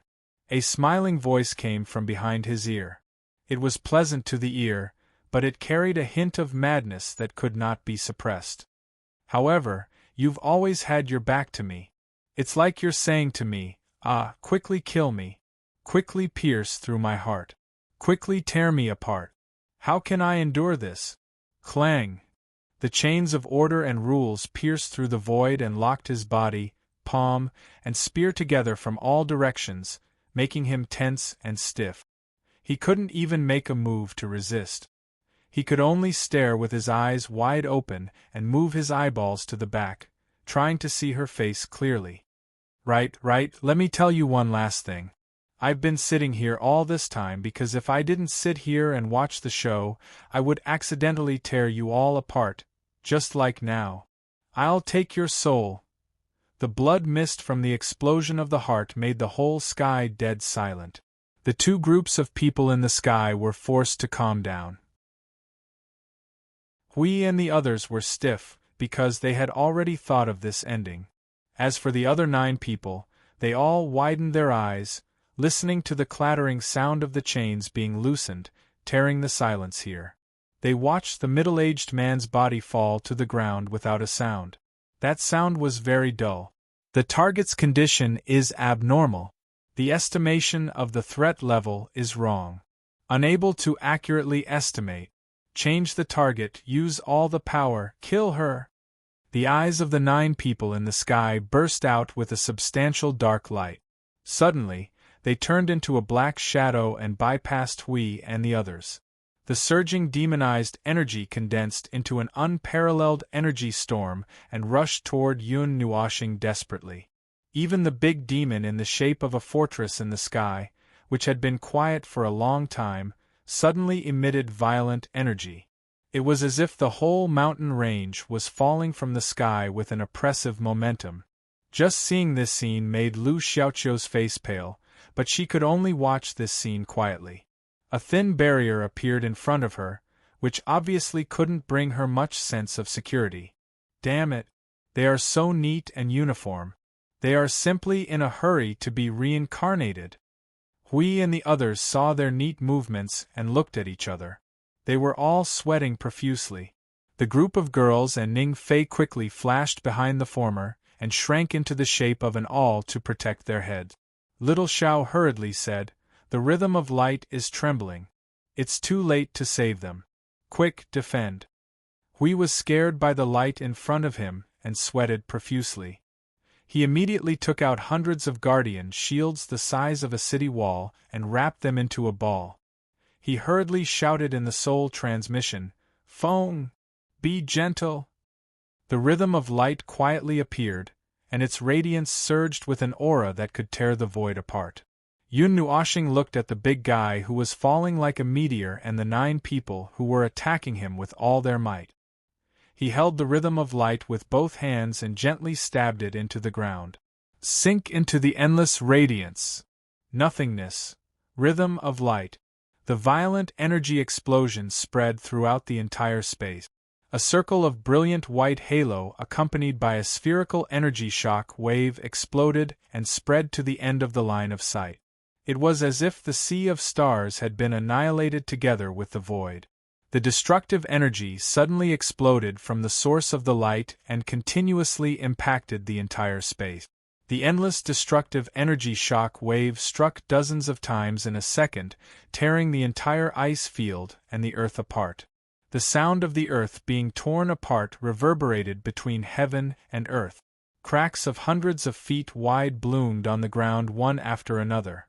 A smiling voice came from behind his ear. It was pleasant to the ear, but it carried a hint of madness that could not be suppressed. However, you've always had your back to me. It's like you're saying to me, quickly kill me. Quickly pierce through my heart. Quickly tear me apart. How can I endure this? Clang! The chains of order and rules pierced through the void and locked his body, palm, and spear together from all directions, making him tense and stiff. He couldn't even make a move to resist. He could only stare with his eyes wide open and move his eyeballs to the back, trying to see her face clearly. Right, let me tell you one last thing. I've been sitting here all this time because if I didn't sit here and watch the show, I would accidentally tear you all apart, just like now. I'll take your soul. The blood mist from the explosion of the heart made the whole sky dead silent. The two groups of people in the sky were forced to calm down. Hui and the others were stiff, because they had already thought of this ending. As for the other 9 people, they all widened their eyes, listening to the clattering sound of the chains being loosened, tearing the silence here. They watched the middle-aged man's body fall to the ground without a sound. That sound was very dull. The target's condition is abnormal. The estimation of the threat level is wrong. Unable to accurately estimate. Change the target, use all the power, kill her. The eyes of the 9 people in the sky burst out with a substantial dark light. Suddenly, they turned into a black shadow and bypassed Hui and the others. The surging demonized energy condensed into an unparalleled energy storm and rushed toward Yun Nuashing desperately. Even the big demon in the shape of a fortress in the sky, which had been quiet for a long time, suddenly emitted violent energy. It was as if the whole mountain range was falling from the sky with an oppressive momentum. Just seeing this scene made Lu Xiaoqiu's face pale, but she could only watch this scene quietly. A thin barrier appeared in front of her, which obviously couldn't bring her much sense of security. Damn it! They are so neat and uniform. They are simply in a hurry to be reincarnated. Hui and the others saw their neat movements and looked at each other. They were all sweating profusely. The group of girls and Ning Fei quickly flashed behind the former and shrank into the shape of an awl to protect their heads. Little Xiao hurriedly said, "The rhythm of light is trembling. It's too late to save them. Quick, defend." Hui was scared by the light in front of him and sweated profusely. He immediately took out hundreds of guardian shields the size of a city wall and wrapped them into a ball. He hurriedly shouted in the soul transmission, "Phone! Be gentle!" The rhythm of light quietly appeared, and its radiance surged with an aura that could tear the void apart. Yun Nuoshing looked at the big guy who was falling like a meteor and the 9 people who were attacking him with all their might. He held the rhythm of light with both hands and gently stabbed it into the ground. Sink into the endless radiance. Nothingness. Rhythm of light. The violent energy explosion spread throughout the entire space. A circle of brilliant white halo accompanied by a spherical energy shock wave exploded and spread to the end of the line of sight. It was as if the sea of stars had been annihilated together with the void. The destructive energy suddenly exploded from the source of the light and continuously impacted the entire space. The endless destructive energy shock wave struck dozens of times in a second, tearing the entire ice field and the earth apart. The sound of the earth being torn apart reverberated between heaven and earth. Cracks of hundreds of feet wide bloomed on the ground one after another.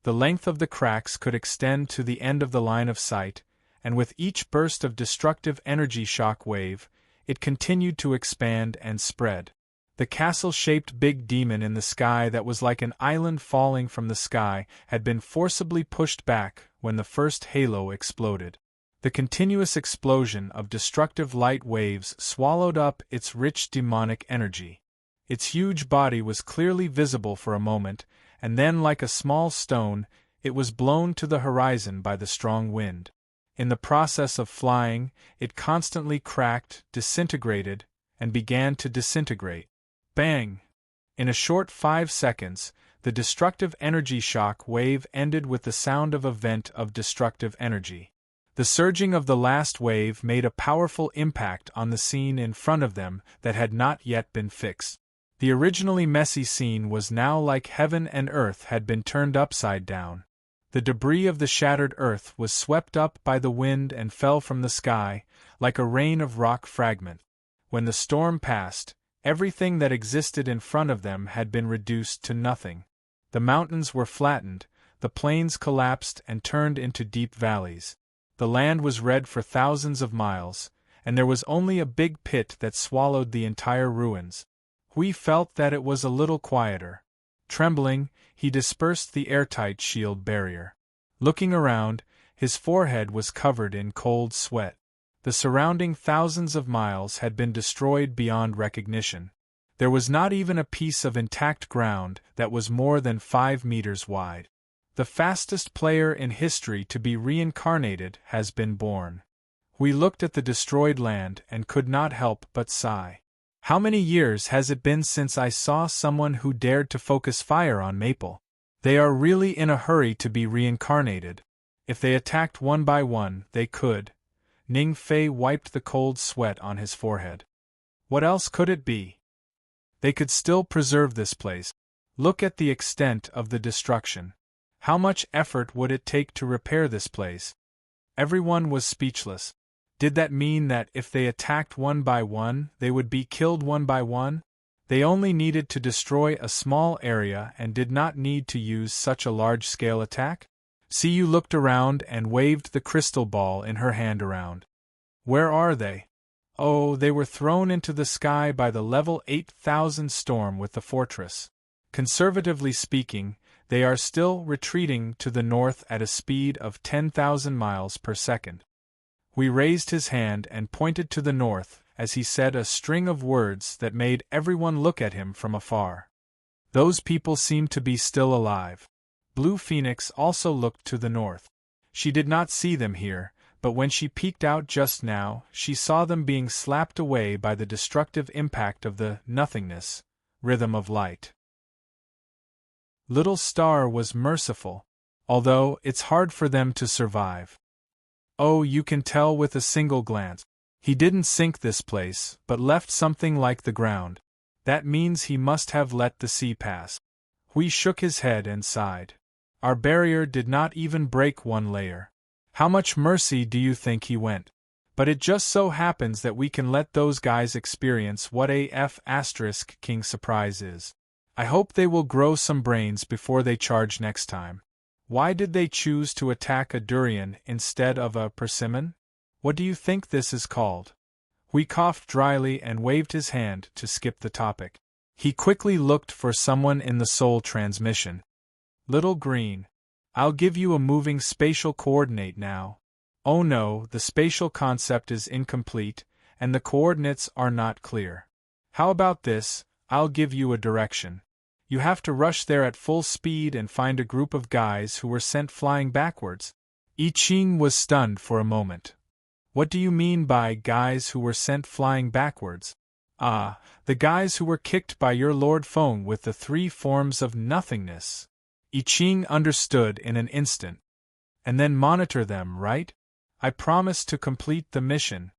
The length of the cracks could extend to the end of the line of sight, and with each burst of destructive energy shock wave, it continued to expand and spread. The castle-shaped big demon in the sky that was like an island falling from the sky had been forcibly pushed back when the first halo exploded. The continuous explosion of destructive light waves swallowed up its rich demonic energy. Its huge body was clearly visible for a moment, and then like a small stone, it was blown to the horizon by the strong wind. In the process of flying, it constantly cracked, disintegrated, and began to disintegrate. Bang! In a short 5 seconds, the destructive energy shock wave ended with the sound of a vent of destructive energy. The surging of the last wave made a powerful impact on the scene in front of them that had not yet been fixed. The originally messy scene was now like heaven and earth had been turned upside down. The debris of the shattered earth was swept up by the wind and fell from the sky, like a rain of rock fragments. When the storm passed, everything that existed in front of them had been reduced to nothing. The mountains were flattened, the plains collapsed and turned into deep valleys. The land was red for thousands of miles, and there was only a big pit that swallowed the entire ruins. Hui felt that it was a little quieter. Trembling, he dispersed the airtight shield barrier. Looking around, his forehead was covered in cold sweat. The surrounding thousands of miles had been destroyed beyond recognition. There was not even a piece of intact ground that was more than 5 meters wide. The fastest player in history to be reincarnated has been born. We looked at the destroyed land and could not help but sigh. How many years has it been since I saw someone who dared to focus fire on Maple? They are really in a hurry to be reincarnated. If they attacked one by one, they could. Ning Fei wiped the cold sweat on his forehead. What else could it be? They could still preserve this place. Look at the extent of the destruction. How much effort would it take to repair this place? Everyone was speechless. Did that mean that if they attacked one by one, they would be killed one by one? They only needed to destroy a small area and did not need to use such a large-scale attack? Siyu looked around and waved the crystal ball in her hand around. Where are they? Oh, they were thrown into the sky by the level 8,000 storm with the fortress. Conservatively speaking, they are still retreating to the north at a speed of 10,000 miles per second. We raised his hand and pointed to the north as he said a string of words that made everyone look at him from afar. Those people seemed to be still alive. Blue Phoenix also looked to the north. She did not see them here, but when she peeked out just now, she saw them being slapped away by the destructive impact of the nothingness, rhythm of light. Little Star was merciful, although it's hard for them to survive. Oh, you can tell with a single glance. He didn't sink this place, but left something like the ground. That means he must have let the sea pass. Hui shook his head and sighed. Our barrier did not even break one layer. How much mercy do you think he went? But it just so happens that we can let those guys experience what AF** King surprise is. I hope they will grow some brains before they charge next time. Why did they choose to attack a durian instead of a persimmon? What do you think this is called? Hui coughed dryly and waved his hand to skip the topic. He quickly looked for someone in the soul transmission. Little Green. I'll give you a moving spatial coordinate now. Oh no, the spatial concept is incomplete, and the coordinates are not clear. How about this? I'll give you a direction. You have to rush there at full speed and find a group of guys who were sent flying backwards. I Ching was stunned for a moment. What do you mean by guys who were sent flying backwards? Ah, the guys who were kicked by your Lord Feng with the 3 forms of nothingness. I Ching understood in an instant. And then monitor them, right? I promise to complete the mission.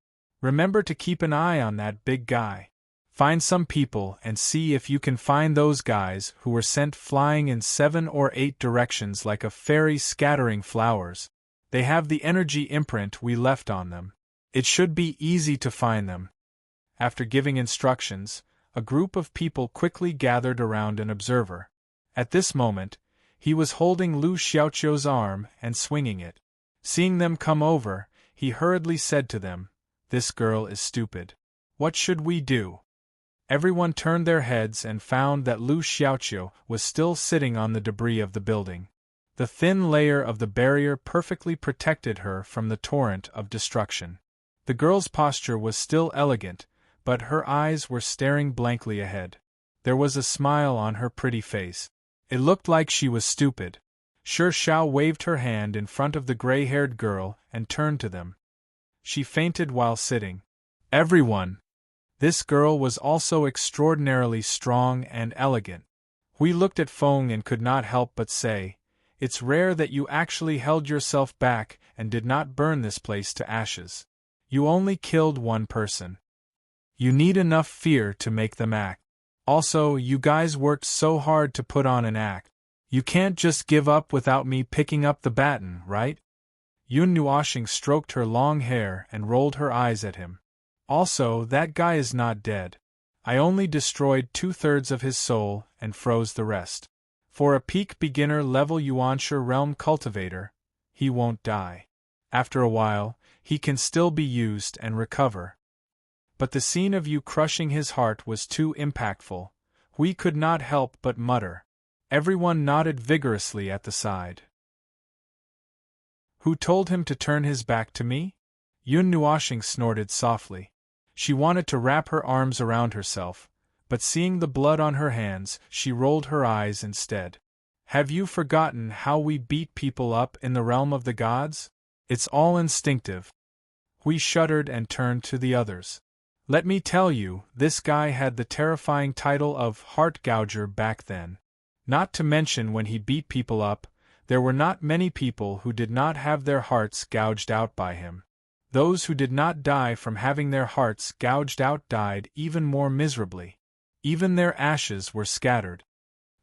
Remember to keep an eye on that big guy. Find some people and see if you can find those guys who were sent flying in 7 or 8 directions like a fairy scattering flowers. They have the energy imprint we left on them. It should be easy to find them. After giving instructions, a group of people quickly gathered around an observer. At this moment, he was holding Lu Xiaoqiu's arm and swinging it. Seeing them come over, he hurriedly said to them, "This girl is stupid. What should we do?" Everyone turned their heads and found that Lu Xiaoqiu was still sitting on the debris of the building. The thin layer of the barrier perfectly protected her from the torrent of destruction. The girl's posture was still elegant, but her eyes were staring blankly ahead. There was a smile on her pretty face. It looked like she was stupid. Shi Xiao waved her hand in front of the gray-haired girl and turned to them. She fainted while sitting. Everyone! This girl was also extraordinarily strong and elegant. We looked at Feng and could not help but say, "It's rare that you actually held yourself back and did not burn this place to ashes. You only killed one person. You need enough fear to make them act. Also, you guys worked so hard to put on an act. You can't just give up without me picking up the baton, right?" Yun Nuoshing stroked her long hair and rolled her eyes at him. "Also, that guy is not dead. I only destroyed 2/3 of his soul and froze the rest. For a peak beginner level Yuanshi realm cultivator, he won't die. After a while, he can still be used and recover. But the scene of you crushing his heart was too impactful. We could not help but mutter." Everyone nodded vigorously at the side. "Who told him to turn his back to me?" Yun Nuoshing snorted softly. She wanted to wrap her arms around herself, but seeing the blood on her hands, she rolled her eyes instead. "Have you forgotten how we beat people up in the realm of the gods? It's all instinctive." We shuddered and turned to the others. "Let me tell you, this guy had the terrifying title of Heart Gouger back then. Not to mention when he beat people up, there were not many people who did not have their hearts gouged out by him. Those who did not die from having their hearts gouged out died even more miserably. Even their ashes were scattered."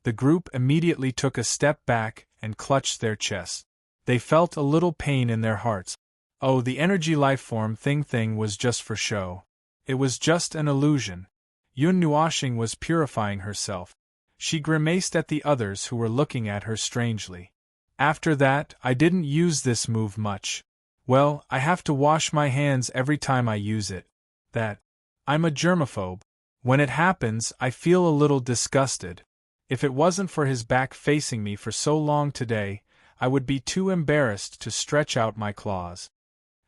The group immediately took a step back and clutched their chests. They felt a little pain in their hearts. Oh, the energy lifeform thing was just for show. It was just an illusion. Yun Nuoshing was purifying herself. She grimaced at the others who were looking at her strangely. "After that, I didn't use this move much. Well, I have to wash my hands every time I use it. I'm a germaphobe. When it happens, I feel a little disgusted. If it wasn't for his back facing me for so long today, I would be too embarrassed to stretch out my claws."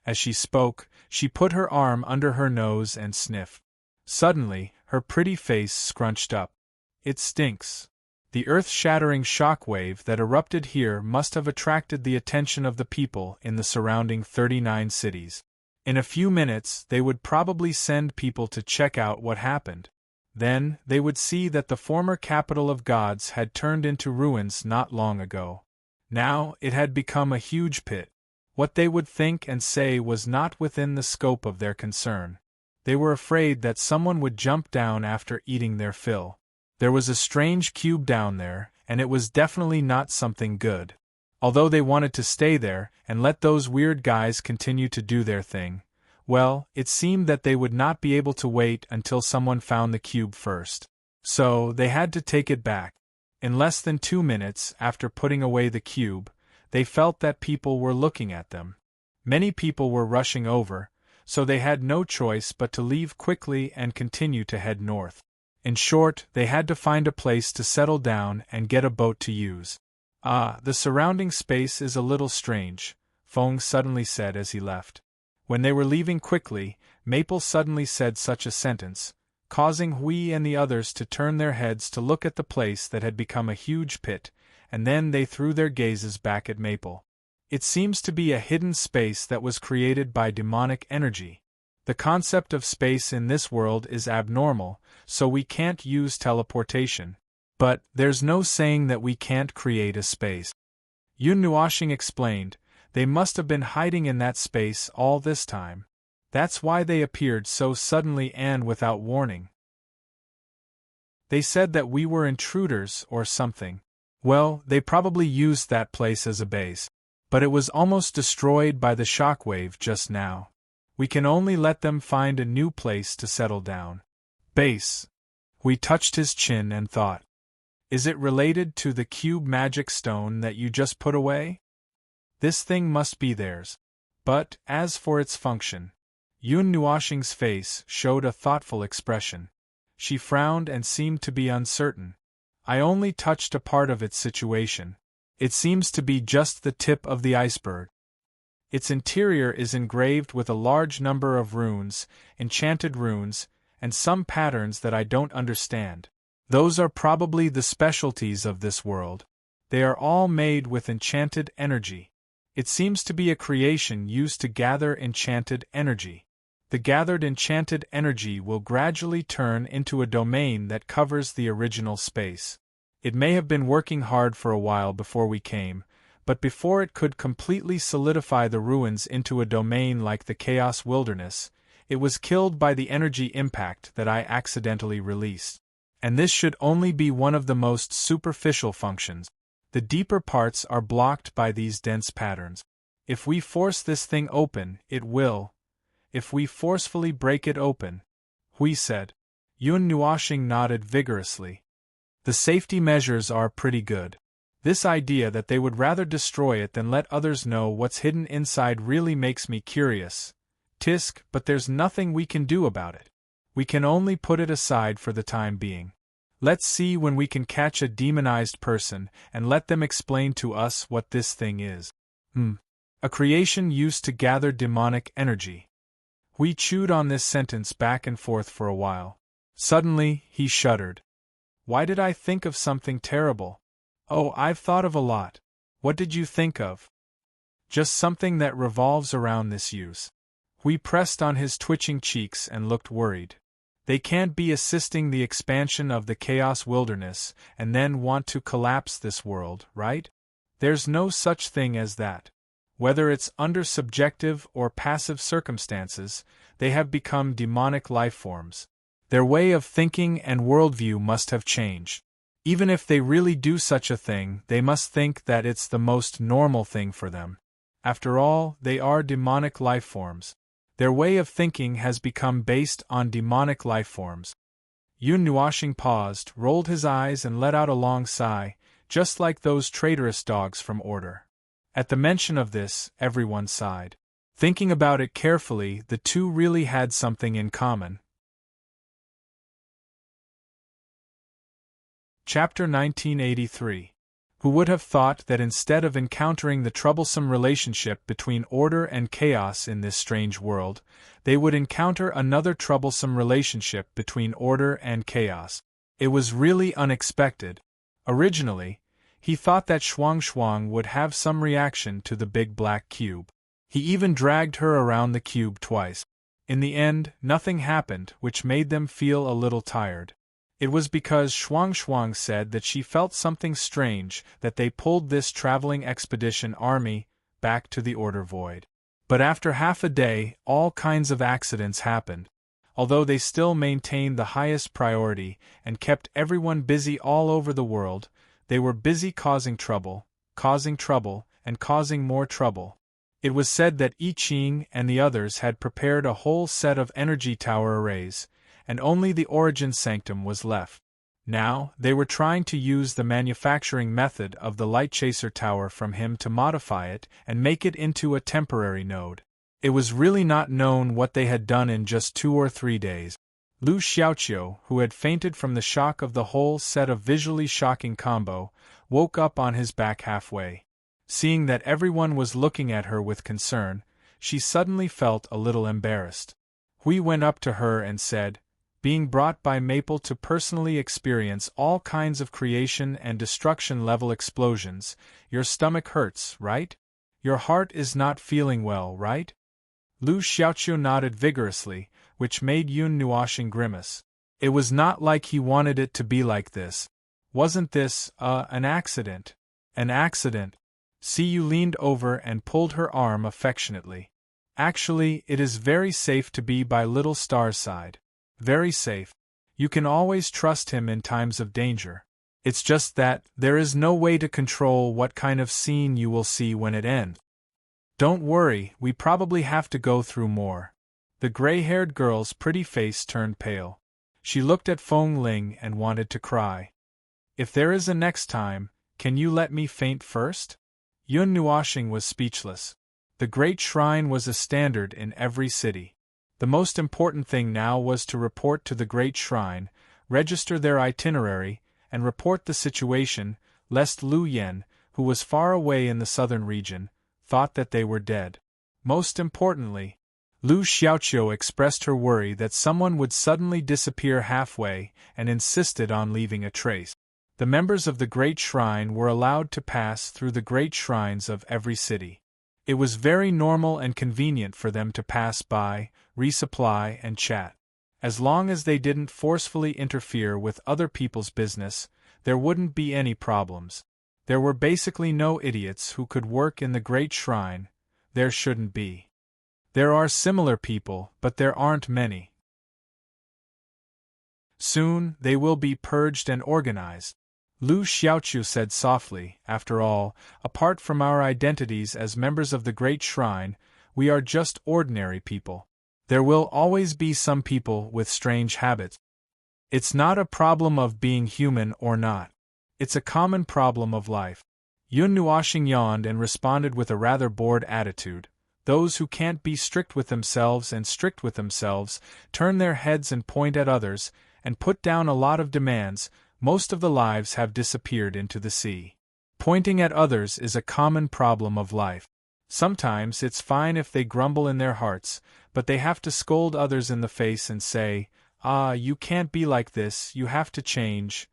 As she spoke, she put her arm under her nose and sniffed. Suddenly, her pretty face scrunched up. "It stinks." The earth-shattering shockwave that erupted here must have attracted the attention of the people in the surrounding 39 cities. In a few minutes, they would probably send people to check out what happened. Then, they would see that the former capital of gods had turned into ruins not long ago. Now, it had become a huge pit. What they would think and say was not within the scope of their concern. They were afraid that someone would jump down after eating their fill. There was a strange cube down there, and it was definitely not something good. Although they wanted to stay there and let those weird guys continue to do their thing, well, it seemed that they would not be able to wait until someone found the cube first. So, they had to take it back. In less than 2 minutes after putting away the cube, they felt that people were looking at them. Many people were rushing over, so they had no choice but to leave quickly and continue to head north. In short, they had to find a place to settle down and get a boat to use. "Ah, the surrounding space is a little strange," Feng suddenly said as he left. When they were leaving quickly, Maple suddenly said such a sentence, causing Hui and the others to turn their heads to look at the place that had become a huge pit, and then they threw their gazes back at Maple. "It seems to be a hidden space that was created by demonic energy. The concept of space in this world is abnormal, so we can't use teleportation. But there's no saying that we can't create a space." Yun Nuoxing explained, "They must have been hiding in that space all this time. That's why they appeared so suddenly and without warning. They said that we were intruders or something. Well, they probably used that place as a base. But it was almost destroyed by the shockwave just now. We can only let them find a new place to settle down." Base. We touched his chin and thought. "Is it related to the cube magic stone that you just put away? This thing must be theirs. But, as for its function..." Yun Nuoxing's face showed a thoughtful expression. She frowned and seemed to be uncertain. "I only touched a part of its situation. It seems to be just the tip of the iceberg. Its interior is engraved with a large number of runes, enchanted runes, and some patterns that I don't understand. Those are probably the specialties of this world. They are all made with enchanted energy. It seems to be a creation used to gather enchanted energy. The gathered enchanted energy will gradually turn into a domain that covers the original space. It may have been working hard for a while before we came, but before it could completely solidify the ruins into a domain like the Chaos Wilderness, it was killed by the energy impact that I accidentally released. And this should only be one of the most superficial functions. The deeper parts are blocked by these dense patterns. If we force this thing open, it will. If we forcefully break it open," Hui said. Yun Nuoxing nodded vigorously. "The safety measures are pretty good. This idea that they would rather destroy it than let others know what's hidden inside really makes me curious. Tisk, but there's nothing we can do about it. We can only put it aside for the time being. Let's see when we can catch a demonized person and let them explain to us what this thing is." A creation used to gather demonic energy. We chewed on this sentence back and forth for a while. Suddenly, he shuddered. "Why did I think of something terrible? Oh, I've thought of a lot. What did you think of?" "Just something that revolves around this use." We pressed on his twitching cheeks and looked worried. "They can't be assisting the expansion of the Chaos Wilderness and then want to collapse this world, right? There's no such thing as that. Whether it's under subjective or passive circumstances, they have become demonic lifeforms. Their way of thinking and worldview must have changed. Even if they really do such a thing, they must think that it's the most normal thing for them. After all, they are demonic lifeforms. Their way of thinking has become based on demonic lifeforms." Yun Nuoxing paused, rolled his eyes and let out a long sigh, just like those traitorous dogs from Order. At the mention of this, everyone sighed. Thinking about it carefully, the two really had something in common. Chapter 1983. Who would have thought that instead of encountering the troublesome relationship between order and chaos in this strange world, they would encounter another troublesome relationship between order and chaos? It was really unexpected. Originally, he thought that Shuang would have some reaction to the big black cube. He even dragged her around the cube twice. In the end, nothing happened, which made them feel a little tired. It was because Shuang said that she felt something strange that they pulled this traveling expedition army back to the Order Void. But after half a day, all kinds of accidents happened. Although they still maintained the highest priority and kept everyone busy all over the world, they were busy causing trouble, and causing more trouble. It was said that I Ching and the others had prepared a whole set of energy tower arrays, and only the origin sanctum was left. Now, they were trying to use the manufacturing method of the Light Chaser Tower from him to modify it and make it into a temporary node. It was really not known what they had done in just 2 or 3 days. Lu Xiaoqiu, who had fainted from the shock of the whole set of visually shocking combo, woke up on his back halfway. Seeing that everyone was looking at her with concern, she suddenly felt a little embarrassed. Hui went up to her and said, being brought by Maple to personally experience all kinds of creation and destruction level explosions, your stomach hurts, right? Your heart is not feeling well, right? Lu Xiaoqiu nodded vigorously, which made Yun Nuoxing grimace. It was not like he wanted it to be like this. Wasn't this, an accident? An accident? Siyu leaned over and pulled her arm affectionately. Actually, it is very safe to be by Little Star's side. Very safe. You can always trust him in times of danger. It's just that there is no way to control what kind of scene you will see when it ends. Don't worry, we probably have to go through more. The gray-haired girl's pretty face turned pale. She looked at Feng Ling and wanted to cry. If there is a next time, can you let me faint first? Yun Nuoxing was speechless. The Great Shrine was a standard in every city. The most important thing now was to report to the Great Shrine, register their itinerary, and report the situation, lest Lu Yen, who was far away in the southern region, thought that they were dead. Most importantly, Lu Xiaoqiu expressed her worry that someone would suddenly disappear halfway and insisted on leaving a trace. The members of the Great Shrine were allowed to pass through the great shrines of every city. It was very normal and convenient for them to pass by, resupply, and chat. As long as they didn't forcefully interfere with other people's business, there wouldn't be any problems. There were basically no idiots who could work in the Great Shrine. There shouldn't be. There are similar people, but there aren't many. Soon, they will be purged and organized. Lu Xiaoqiu said softly, after all, apart from our identities as members of the Great Shrine, we are just ordinary people. There will always be some people with strange habits. It's not a problem of being human or not. It's a common problem of life. Yun Nuoxing yawned and responded with a rather bored attitude. Those who can't be strict with themselves and strict with themselves, turn their heads and point at others, and put down a lot of demands, most of the lives have disappeared into the sea. Pointing at others is a common problem of life. Sometimes it's fine if they grumble in their hearts, but they have to scold others in the face and say, you can't be like this, you have to change.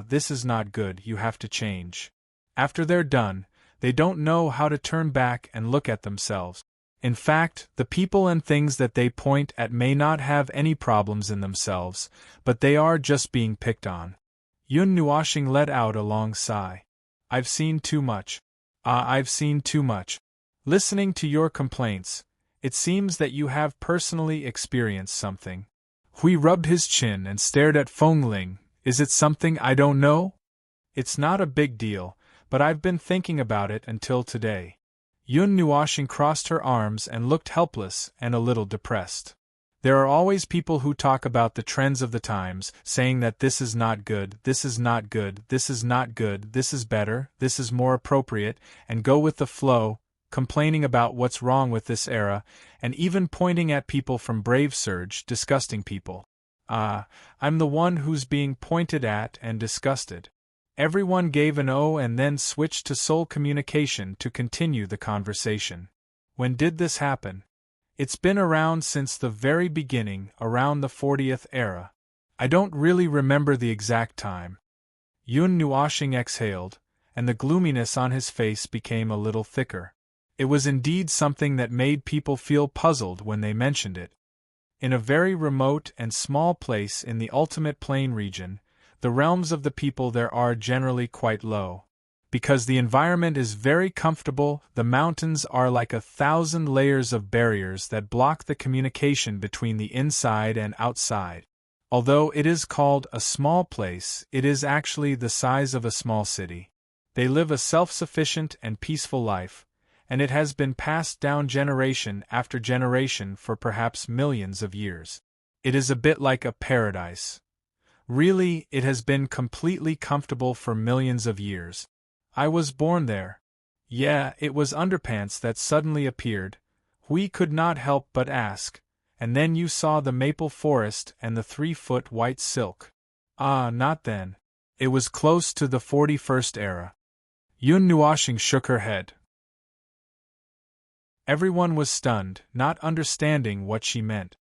This is not good, you have to change. After they're done, they don't know how to turn back and look at themselves. In fact, the people and things that they point at may not have any problems in themselves, but they are just being picked on. Yun Nuoxing let out a long sigh. I've seen too much. I've seen too much. Listening to your complaints, it seems that you have personally experienced something. Hui rubbed his chin and stared at Feng Ling. Is it something I don't know? It's not a big deal, but I've been thinking about it until today. Yun Nuoxing crossed her arms and looked helpless and a little depressed. There are always people who talk about the trends of the times, saying that this is not good, this is not good, this is not good, this is better, this is more appropriate, and go with the flow, complaining about what's wrong with this era, and even pointing at people from Brave Surge, disgusting people. I'm the one who's being pointed at and disgusted. Everyone gave an O and then switched to soul communication to continue the conversation. When did this happen? It's been around since the very beginning, around the 40th era. I don't really remember the exact time. Yun Nuoxing exhaled, and the gloominess on his face became a little thicker. It was indeed something that made people feel puzzled when they mentioned it. In a very remote and small place in the ultimate plain region, the realms of the people there are generally quite low. Because the environment is very comfortable, the mountains are like 1,000 layers of barriers that block the communication between the inside and outside. Although it is called a small place, it is actually the size of a small city. They live a self-sufficient and peaceful life, and it has been passed down generation after generation for perhaps millions of years. It is a bit like a paradise. Really, it has been completely comfortable for millions of years. I was born there. Yeah, it was Underpants that suddenly appeared. We could not help but ask, and then you saw the maple forest and the 3-foot white silk. Ah, not then. It was close to the 41st era. Yun Nuoshing shook her head. Everyone was stunned, not understanding what she meant.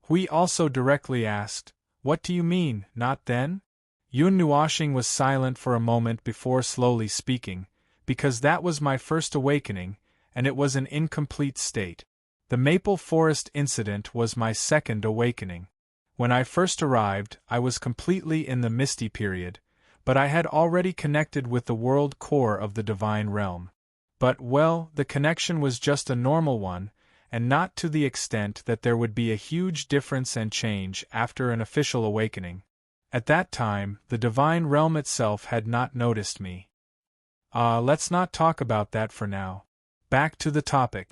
Hui also directly asked, "What do you mean, not then?" Yun Nuoshing was silent for a moment before slowly speaking, "Because that was my first awakening, and it was an incomplete state. The maple forest incident was my second awakening. When I first arrived, I was completely in the misty period, but I had already connected with the world core of the divine realm. But, well, the connection was just a normal one, and not to the extent that there would be a huge difference and change after an official awakening. At that time, the divine realm itself had not noticed me. Let's not talk about that for now. Back to the topic.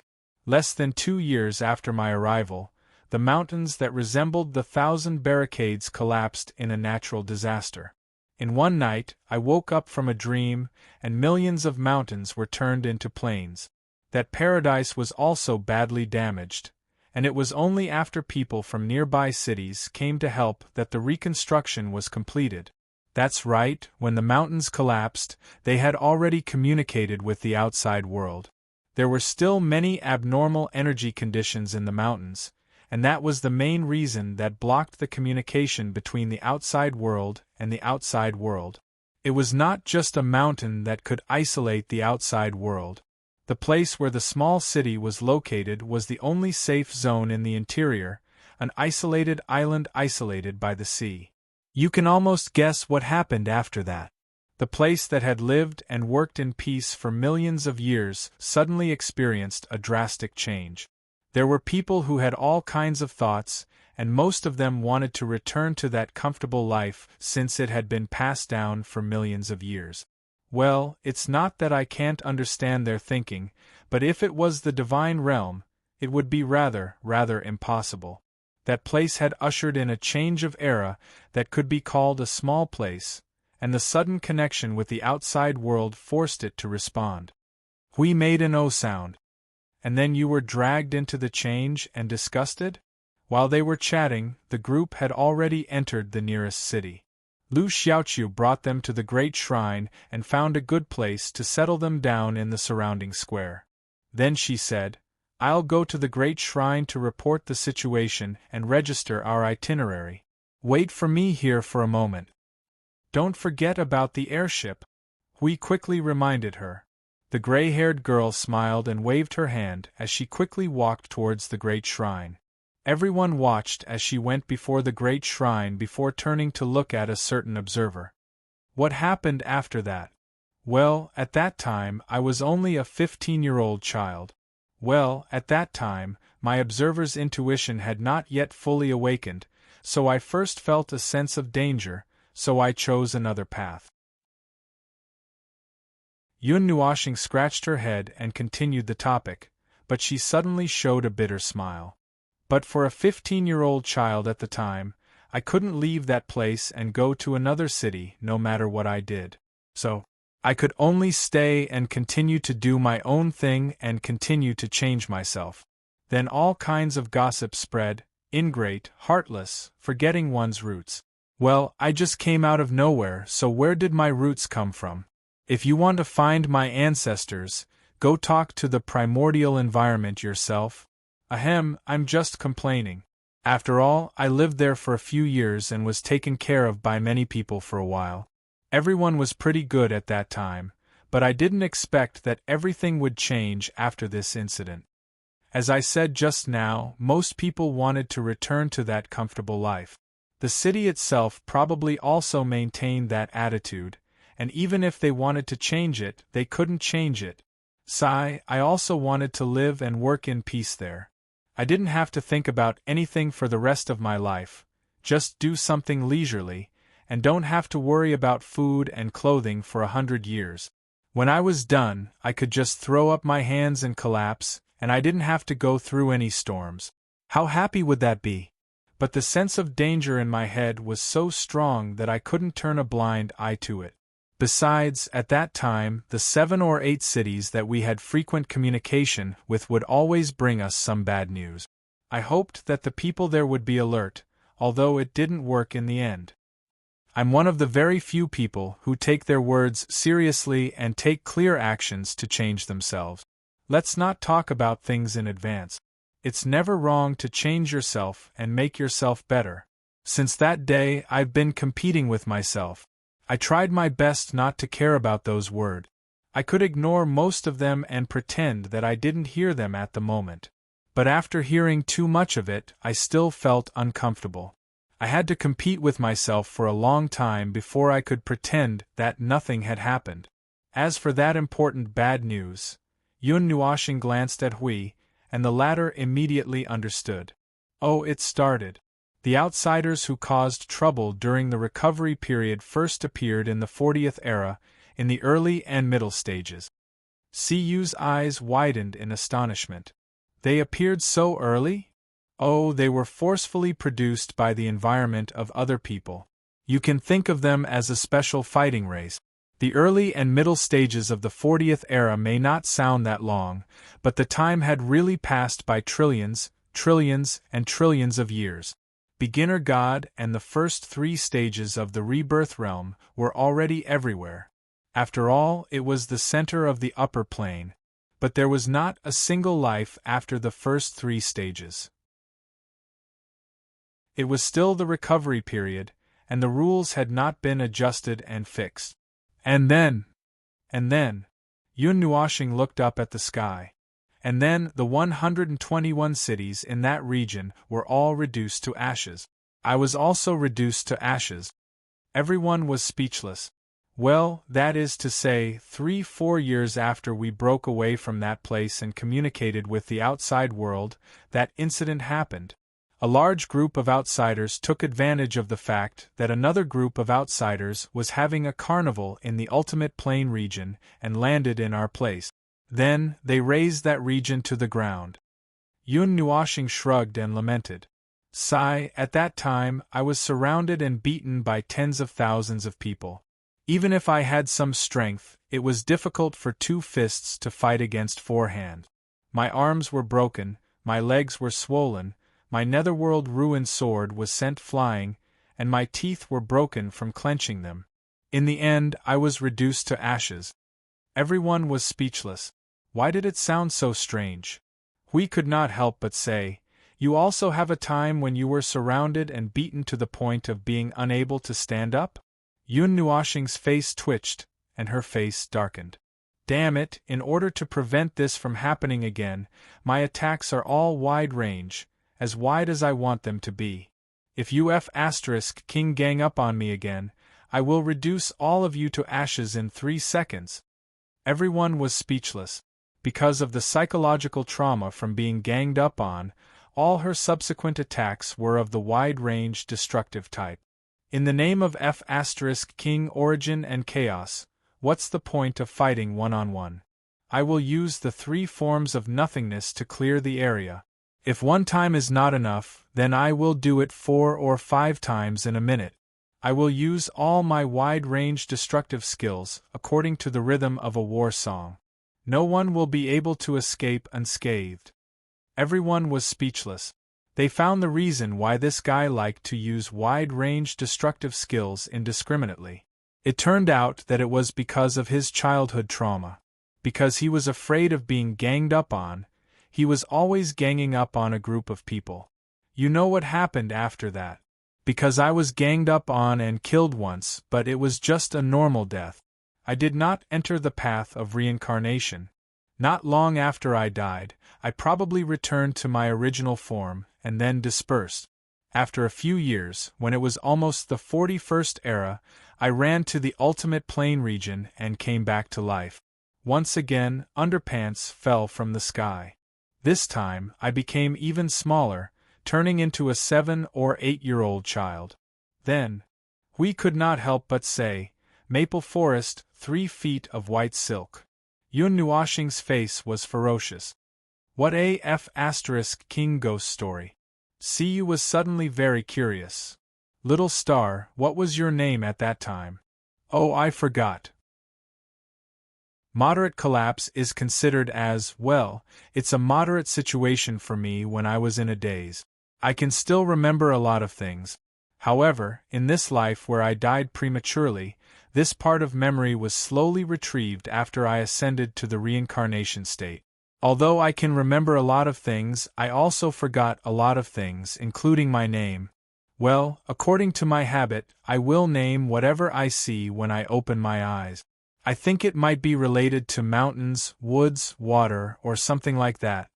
Less than 2 years after my arrival, the mountains that resembled the 1,000 barricades collapsed in a natural disaster. In one night, I woke up from a dream, and millions of mountains were turned into plains. That paradise was also badly damaged, and it was only after people from nearby cities came to help that the reconstruction was completed. That's right, when the mountains collapsed, they had already communicated with the outside world. There were still many abnormal energy conditions in the mountains, and that was the main reason that blocked the communication between the outside world and the outside world. It was not just a mountain that could isolate the outside world. The place where the small city was located was the only safe zone in the interior, an isolated island isolated by the sea. You can almost guess what happened after that. The place that had lived and worked in peace for millions of years suddenly experienced a drastic change. There were people who had all kinds of thoughts, and most of them wanted to return to that comfortable life since it had been passed down for millions of years. Well, it's not that I can't understand their thinking, but if it was the divine realm, it would be rather impossible. That place had ushered in a change of era that could be called a small place, and the sudden connection with the outside world forced it to respond. Hui made an O sound. And then you were dragged into the change and disgusted? While they were chatting, the group had already entered the nearest city. Lu Xiaoqiu brought them to the great shrine and found a good place to settle them down in the surrounding square. Then she said, "I'll go to the great shrine to report the situation and register our itinerary. Wait for me here for a moment." "Don't forget about the airship," Hui quickly reminded her. The gray-haired girl smiled and waved her hand as she quickly walked towards the great shrine. Everyone watched as she went before the great shrine before turning to look at a certain observer. What happened after that? Well, at that time I was only a 15-year-old child. Well, at that time, my observer's intuition had not yet fully awakened, so I first felt a sense of danger, so I chose another path. Yun Nuoshing scratched her head and continued the topic, but she suddenly showed a bitter smile. But for a 15-year-old child at the time, I couldn't leave that place and go to another city no matter what I did. So, I could only stay and continue to do my own thing and continue to change myself. Then all kinds of gossip spread, ingrate, heartless, forgetting one's roots. Well, I just came out of nowhere, so where did my roots come from? If you want to find my ancestors, go talk to the primordial environment yourself. Ahem, I'm just complaining. After all, I lived there for a few years and was taken care of by many people for a while. Everyone was pretty good at that time, but I didn't expect that everything would change after this incident. As I said just now, most people wanted to return to that comfortable life. The city itself probably also maintained that attitude, and even if they wanted to change it, they couldn't change it. I also wanted to live and work in peace there. I didn't have to think about anything for the rest of my life, just do something leisurely, and don't have to worry about food and clothing for 100 years. When I was done, I could just throw up my hands and collapse, and I didn't have to go through any storms. How happy would that be? But the sense of danger in my head was so strong that I couldn't turn a blind eye to it. Besides, at that time, the 7 or 8 cities that we had frequent communication with would always bring us some bad news. I hoped that the people there would be alert, although it didn't work in the end. I'm one of the very few people who take their words seriously and take clear actions to change themselves. Let's not talk about things in advance. It's never wrong to change yourself and make yourself better. Since that day, I've been competing with myself. I tried my best not to care about those words. I could ignore most of them and pretend that I didn't hear them at the moment. But after hearing too much of it, I still felt uncomfortable. I had to compete with myself for a long time before I could pretend that nothing had happened. As for that important bad news, Yun Nuoshing glanced at Hui, and the latter immediately understood. Oh, it started. The outsiders who caused trouble during the recovery period first appeared in the 40th era, in the early and middle stages. Cuy's eyes widened in astonishment. They appeared so early? Oh, they were forcefully produced by the environment of other people. You can think of them as a special fighting race. The early and middle stages of the 40th era may not sound that long, but the time had really passed by trillions, trillions, and trillions of years. Beginner God and the first 3 stages of the rebirth realm were already everywhere. After all, it was the center of the upper plane. But there was not a single life after the first 3 stages. It was still the recovery period, and the rules had not been adjusted and fixed. And then, Yun Nuoshing looked up at the sky. And then the 121 cities in that region were all reduced to ashes. I was also reduced to ashes. Everyone was speechless. Well, that is to say, 3-4 years after we broke away from that place and communicated with the outside world, that incident happened. A large group of outsiders took advantage of the fact that another group of outsiders was having a carnival in the ultimate plane region and landed in our place. Then, they razed that region to the ground. Yun Nuoshing shrugged and lamented. Sigh, at that time, I was surrounded and beaten by tens of thousands of people. Even if I had some strength, it was difficult for 2 fists to fight against 4 hands. My arms were broken, my legs were swollen, my netherworld ruined sword was sent flying, and my teeth were broken from clenching them. In the end, I was reduced to ashes. Everyone was speechless. Why did it sound so strange? We could not help but say, "You also have a time when you were surrounded and beaten to the point of being unable to stand up?" Yun Nuoshing's face twitched, and her face darkened. Damn it, in order to prevent this from happening again, my attacks are all wide range, as wide as I want them to be. If you King gang up on me again, I will reduce all of you to ashes in 3 seconds. Everyone was speechless. Because of the psychological trauma from being ganged up on, all her subsequent attacks were of the wide-range destructive type. In the name of King Origin and Chaos, what's the point of fighting one-on-one? I will use the 3 forms of nothingness to clear the area. If 1 time is not enough, then I will do it 4 or 5 times in a minute. I will use all my wide-range destructive skills, according to the rhythm of a war song. No one will be able to escape unscathed. Everyone was speechless. They found the reason why this guy liked to use wide-range destructive skills indiscriminately. It turned out that it was because of his childhood trauma. Because he was afraid of being ganged up on, he was always ganging up on a group of people. You know what happened after that. Because I was ganged up on and killed once, but it was just a normal death. I did not enter the path of reincarnation. Not long after I died, I probably returned to my original form, and then dispersed. After a few years, when it was almost the 41st era, I ran to the ultimate plane region and came back to life. Once again, underpants fell from the sky. This time, I became even smaller, turning into a 7 or 8-year-old child. Then, we could not help but say, "Maple forest, 3 feet of white silk." Yun Nuoshing's face was ferocious. What a King ghost story. Ciyu was suddenly very curious. Little star, what was your name at that time? Oh, I forgot. Moderate collapse is considered as, well, it's a moderate situation for me when I was in a daze. I can still remember a lot of things. However, in this life where I died prematurely, this part of memory was slowly retrieved after I ascended to the reincarnation state. Although I can remember a lot of things, I also forgot a lot of things, including my name. Well, according to my habit, I will name whatever I see when I open my eyes. I think it might be related to mountains, woods, water, or something like that.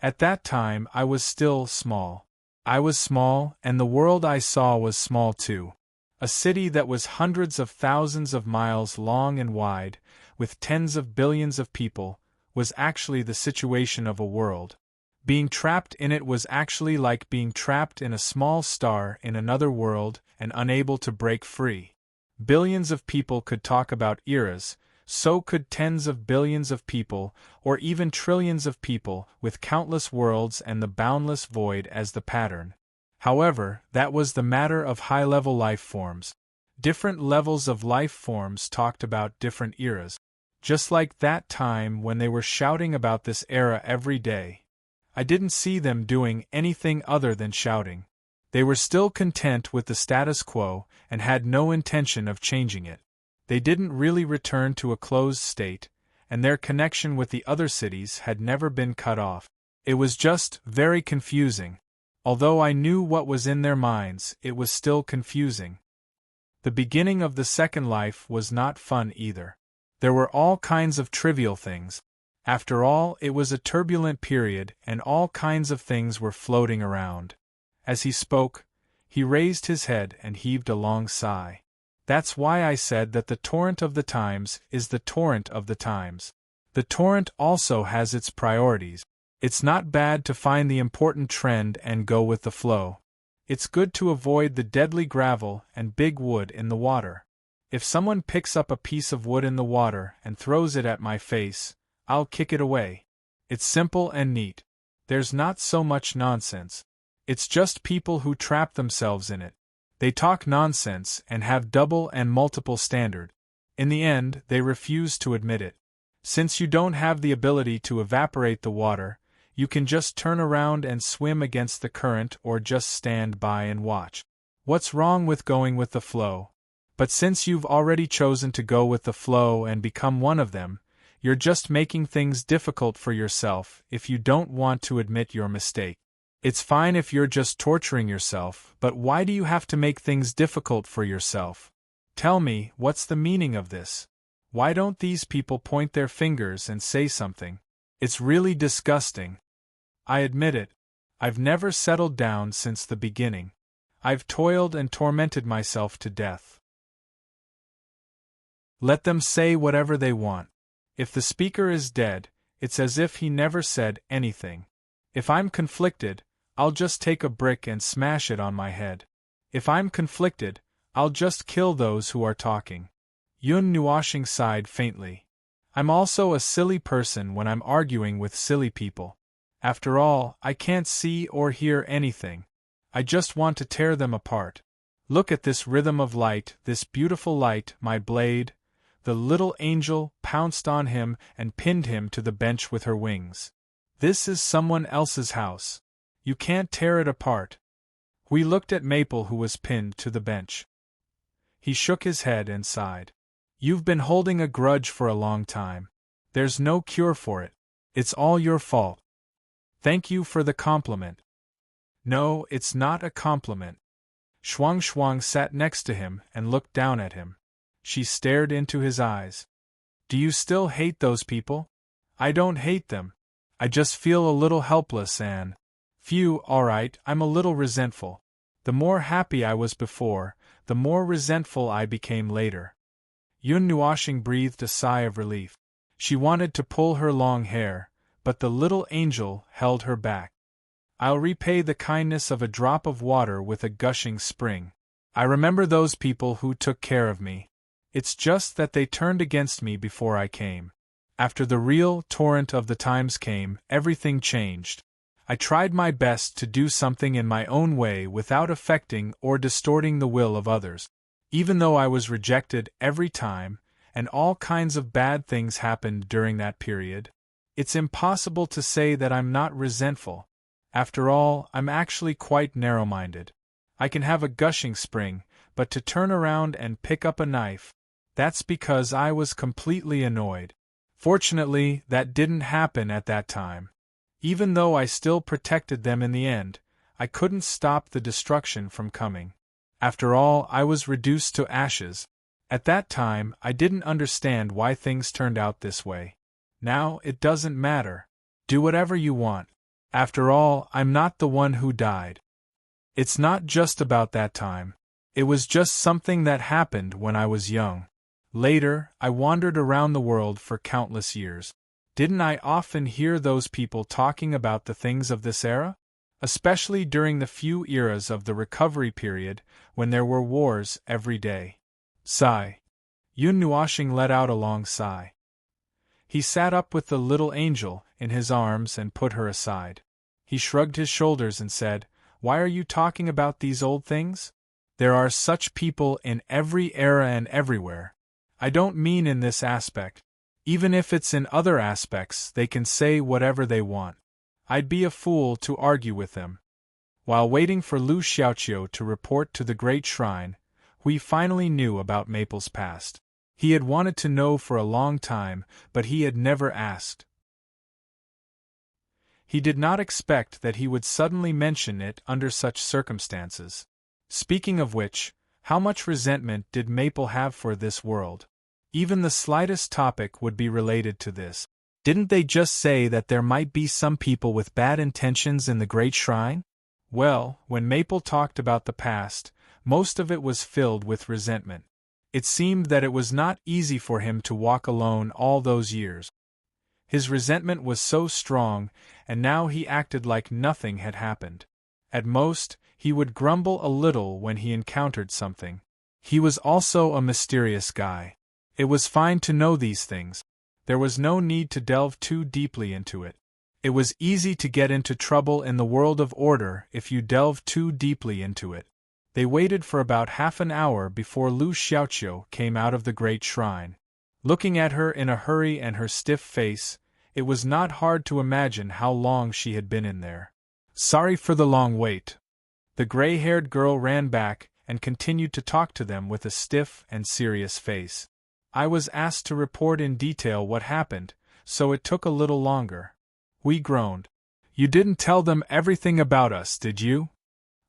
At that time I was still small. I was small, and the world I saw was small too. A city that was hundreds of thousands of miles long and wide, with tens of billions of people, was actually the situation of a world. Being trapped in it was actually like being trapped in a small star in another world and unable to break free. Billions of people could talk about eras, so could tens of billions of people, or even trillions of people, with countless worlds and the boundless void as the pattern. However, that was the matter of high-level life forms. Different levels of life forms talked about different eras. Just like that time when they were shouting about this era every day. I didn't see them doing anything other than shouting. They were still content with the status quo and had no intention of changing it. They didn't really return to a closed state, and their connection with the other cities had never been cut off. It was just very confusing. Although I knew what was in their minds, it was still confusing. The beginning of the second life was not fun either. There were all kinds of trivial things. After all, it was a turbulent period, and all kinds of things were floating around. As he spoke, he raised his head and heaved a long sigh. That's why I said that the torrent of the times is the torrent of the times. The torrent also has its priorities. It's not bad to find the important trend and go with the flow. It's good to avoid the deadly gravel and big wood in the water. If someone picks up a piece of wood in the water and throws it at my face, I'll kick it away. It's simple and neat. There's not so much nonsense. It's just people who trap themselves in it. They talk nonsense and have double and multiple standard. In the end, they refuse to admit it. Since you don't have the ability to evaporate the water, you can just turn around and swim against the current or just stand by and watch. What's wrong with going with the flow? But since you've already chosen to go with the flow and become one of them, you're just making things difficult for yourself if you don't want to admit your mistake. It's fine if you're just torturing yourself, but why do you have to make things difficult for yourself? Tell me, what's the meaning of this? Why don't these people point their fingers and say something? It's really disgusting. I admit it. I've never settled down since the beginning. I've toiled and tormented myself to death. Let them say whatever they want. If the speaker is dead, it's as if he never said anything. If I'm conflicted, I'll just take a brick and smash it on my head. If I'm conflicted, I'll just kill those who are talking. Yun Nuashing sighed faintly. I'm also a silly person when I'm arguing with silly people. After all, I can't see or hear anything. I just want to tear them apart. Look at this rhythm of light, this beautiful light, my blade. The little angel pounced on him and pinned him to the bench with her wings. This is someone else's house. You can't tear it apart. We looked at Maple, who was pinned to the bench. He shook his head and sighed. You've been holding a grudge for a long time. There's no cure for it. It's all your fault. Thank you for the compliment. No, it's not a compliment. Shuang Shuang sat next to him and looked down at him. She stared into his eyes. Do you still hate those people? I don't hate them. I just feel a little helpless and... Phew, alright, I'm a little resentful. The more happy I was before, the more resentful I became later. Yun Nuashing breathed a sigh of relief. She wanted to pull her long hair, but the little angel held her back. I'll repay the kindness of a drop of water with a gushing spring. I remember those people who took care of me. It's just that they turned against me before I came. After the real torrent of the times came, everything changed. I tried my best to do something in my own way without affecting or distorting the will of others. Even though I was rejected every time, and all kinds of bad things happened during that period. It's impossible to say that I'm not resentful. After all, I'm actually quite narrow-minded. I can have a gushing spring, but to turn around and pick up a knife, that's because I was completely annoyed. Fortunately, that didn't happen at that time. Even though I still protected them in the end, I couldn't stop the destruction from coming. After all, I was reduced to ashes. At that time, I didn't understand why things turned out this way. Now, it doesn't matter. Do whatever you want. After all, I'm not the one who died. It's not just about that time. It was just something that happened when I was young. Later, I wandered around the world for countless years. Didn't I often hear those people talking about the things of this era? Especially during the few eras of the recovery period, when there were wars every day. Sigh. Yun Nuoshing let out a long sigh. He sat up with the little angel in his arms and put her aside. He shrugged his shoulders and said, "Why are you talking about these old things? There are such people in every era and everywhere. I don't mean in this aspect. Even if it's in other aspects, they can say whatever they want. I'd be a fool to argue with them." While waiting for Lu Xiaoqiu to report to the Great Shrine, Hui finally knew about Maple's past. He had wanted to know for a long time, but he had never asked. He did not expect that he would suddenly mention it under such circumstances. Speaking of which, how much resentment did Maple have for this world? Even the slightest topic would be related to this. Didn't they just say that there might be some people with bad intentions in the Great Shrine? Well, when Maple talked about the past, most of it was filled with resentment. It seemed that it was not easy for him to walk alone all those years. His resentment was so strong, and now he acted like nothing had happened. At most, he would grumble a little when he encountered something. He was also a mysterious guy. It was fine to know these things. There was no need to delve too deeply into it. It was easy to get into trouble in the world of order if you delved too deeply into it. They waited for about half an hour before Lu Xiaoqiu came out of the Great Shrine. Looking at her in a hurry and her stiff face, it was not hard to imagine how long she had been in there. "Sorry for the long wait." The gray-haired girl ran back and continued to talk to them with a stiff and serious face. "I was asked to report in detail what happened, so it took a little longer." We groaned. "You didn't tell them everything about us, did you?"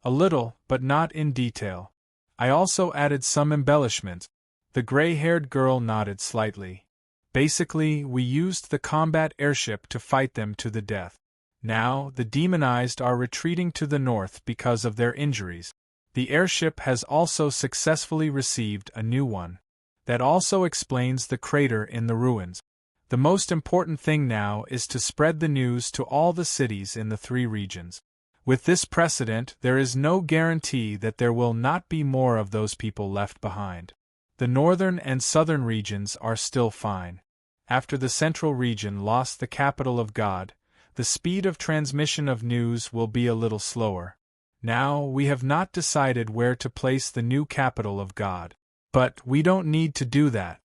"A little, but not in detail. I also added some embellishments." The gray-haired girl nodded slightly. "Basically, we used the combat airship to fight them to the death. Now, the demonized are retreating to the north because of their injuries. The airship has also successfully received a new one. That also explains the crater in the ruins. The most important thing now is to spread the news to all the cities in the 3 regions. With this precedent, there is no guarantee that there will not be more of those people left behind. The northern and southern regions are still fine. After the central region lost the capital of God, the speed of transmission of news will be a little slower. Now, we have not decided where to place the new capital of God. But we don't need to do that.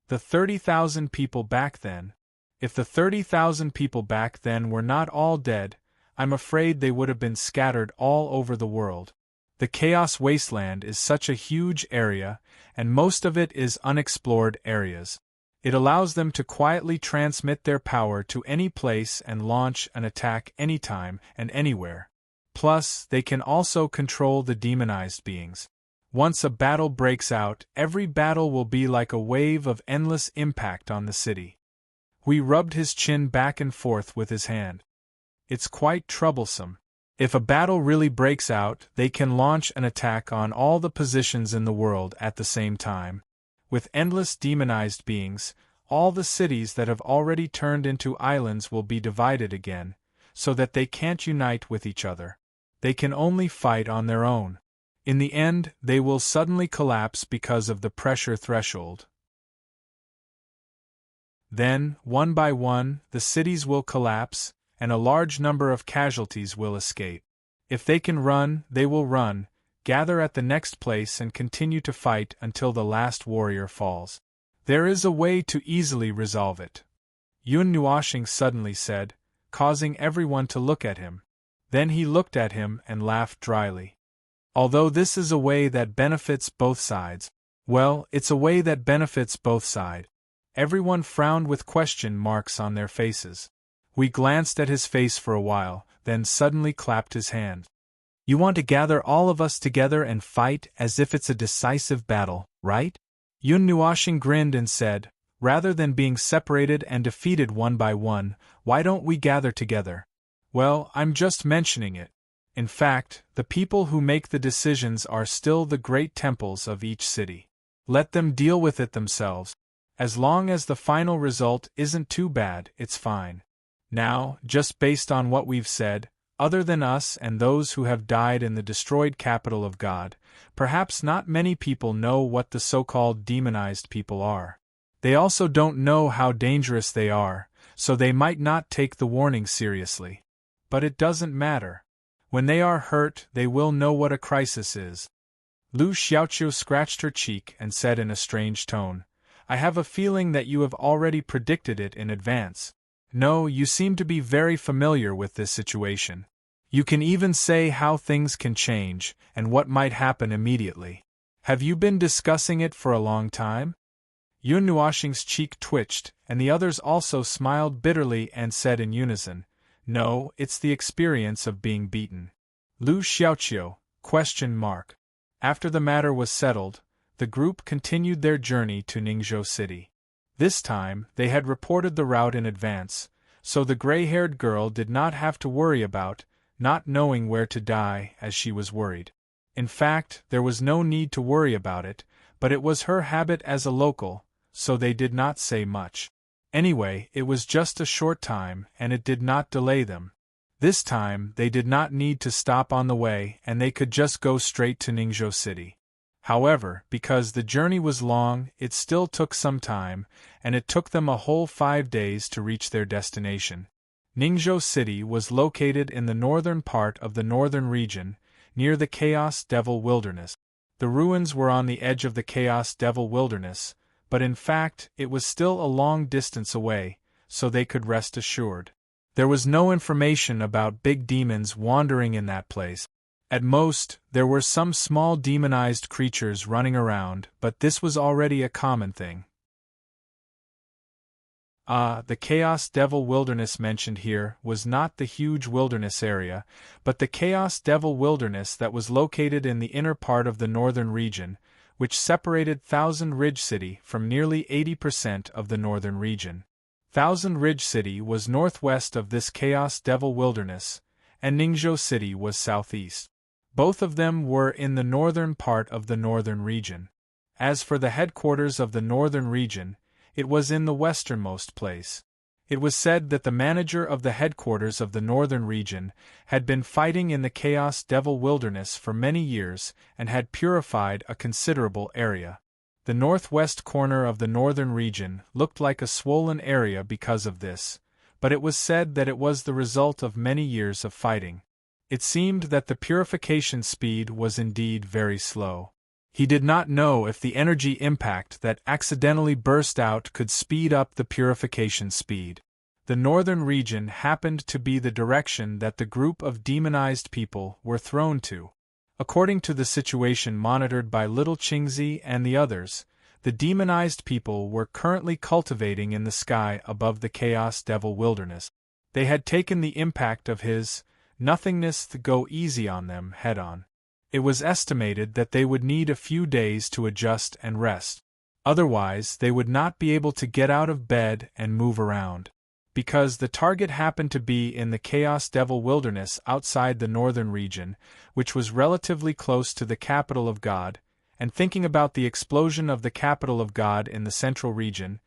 The 30,000 people back then, if the 30,000 people back then were not all dead, I'm afraid they would have been scattered all over the world. The Chaos Wasteland is such a huge area, and most of it is unexplored areas. It allows them to quietly transmit their power to any place and launch an attack anytime and anywhere. Plus, they can also control the demonized beings. Once a battle breaks out, every battle will be like a wave of endless impact on the city. Hui rubbed his chin back and forth with his hand. It's quite troublesome. If a battle really breaks out, they can launch an attack on all the positions in the world at the same time. With endless demonized beings, all the cities that have already turned into islands will be divided again, so that they can't unite with each other. They can only fight on their own. In the end, they will suddenly collapse because of the pressure threshold. Then, one by one, the cities will collapse, and a large number of casualties will escape. If they can run, they will run, gather at the next place and continue to fight until the last warrior falls. There is a way to easily resolve it, Yun Nuoshing suddenly said, causing everyone to look at him. Then he looked at him and laughed dryly. Although this is a way that benefits both sides, well, it's a way that benefits both sides. Everyone frowned with question marks on their faces. We glanced at his face for a while, then suddenly clapped his hands. You want to gather all of us together and fight as if it's a decisive battle, right? Yun Nuoshing grinned and said, rather than being separated and defeated one by one, why don't we gather together? Well, I'm just mentioning it. In fact, the people who make the decisions are still the great temples of each city. Let them deal with it themselves. As long as the final result isn't too bad, it's fine. Now, just based on what we've said, other than us and those who have died in the destroyed capital of God, perhaps not many people know what the so-called demonized people are. They also don't know how dangerous they are, so they might not take the warning seriously. But it doesn't matter. When they are hurt, they will know what a crisis is. Lu Xiaoqiu scratched her cheek and said in a strange tone, I have a feeling that you have already predicted it in advance. No, you seem to be very familiar with this situation. You can even say how things can change, and what might happen immediately. Have you been discussing it for a long time? Yun Nuoshing's cheek twitched, and the others also smiled bitterly and said in unison, No, it's the experience of being beaten. Lu Xiaoqiu, ? After the matter was settled, the group continued their journey to Ningzhou City. This time, they had reported the route in advance, so the gray-haired girl did not have to worry about not knowing where to die as she was worried. In fact, there was no need to worry about it, but it was her habit as a local, so they did not say much. Anyway, it was just a short time, and it did not delay them. This time, they did not need to stop on the way, and they could just go straight to Ningzhou City. However, because the journey was long, it still took some time, and it took them a whole 5 days to reach their destination. Ningzhou City was located in the northern part of the northern region, near the Chaos Devil Wilderness. The ruins were on the edge of the Chaos Devil Wilderness, but in fact, it was still a long distance away, so they could rest assured. There was no information about big demons wandering in that place. At most, there were some small demonized creatures running around, but this was already a common thing. The Chaos Devil Wilderness mentioned here was not the huge wilderness area, but the Chaos Devil Wilderness that was located in the inner part of the northern region, which separated Thousand Ridge City from nearly 80% of the northern region. Thousand Ridge City was northwest of this Chaos Devil Wilderness, and Ningzhou City was southeast. Both of them were in the northern part of the northern region. As for the headquarters of the northern region, it was in the westernmost place. It was said that the manager of the headquarters of the northern region had been fighting in the Chaos Devil Wilderness for many years and had purified a considerable area. The northwest corner of the northern region looked like a swollen area because of this, but it was said that it was the result of many years of fighting. It seemed that the purification speed was indeed very slow. He did not know if the energy impact that accidentally burst out could speed up the purification speed. The northern region happened to be the direction that the group of demonized people were thrown to. According to the situation monitored by Little Qingzi and the others, the demonized people were currently cultivating in the sky above the Chaos Devil Wilderness. They had taken the impact of his nothingness to go easy on them head-on. It was estimated that they would need a few days to adjust and rest. Otherwise, they would not be able to get out of bed and move around. Because the target happened to be in the Chaos Devil Wilderness outside the northern region, which was relatively close to the capital of God, and thinking about the explosion of the capital of God in the central region,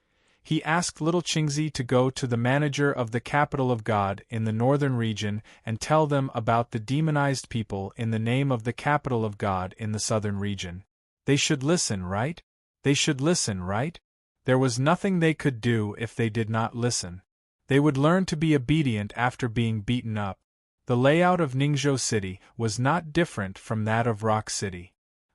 he asked Little Qingzi to go to the manager of the capital of God in the northern region and tell them about the demonized people in the name of the capital of God in the southern region. They should listen, right? They should listen, right? There was nothing they could do if they did not listen. They would learn to be obedient after being beaten up. The layout of Ningzhou City was not different from that of Rock City.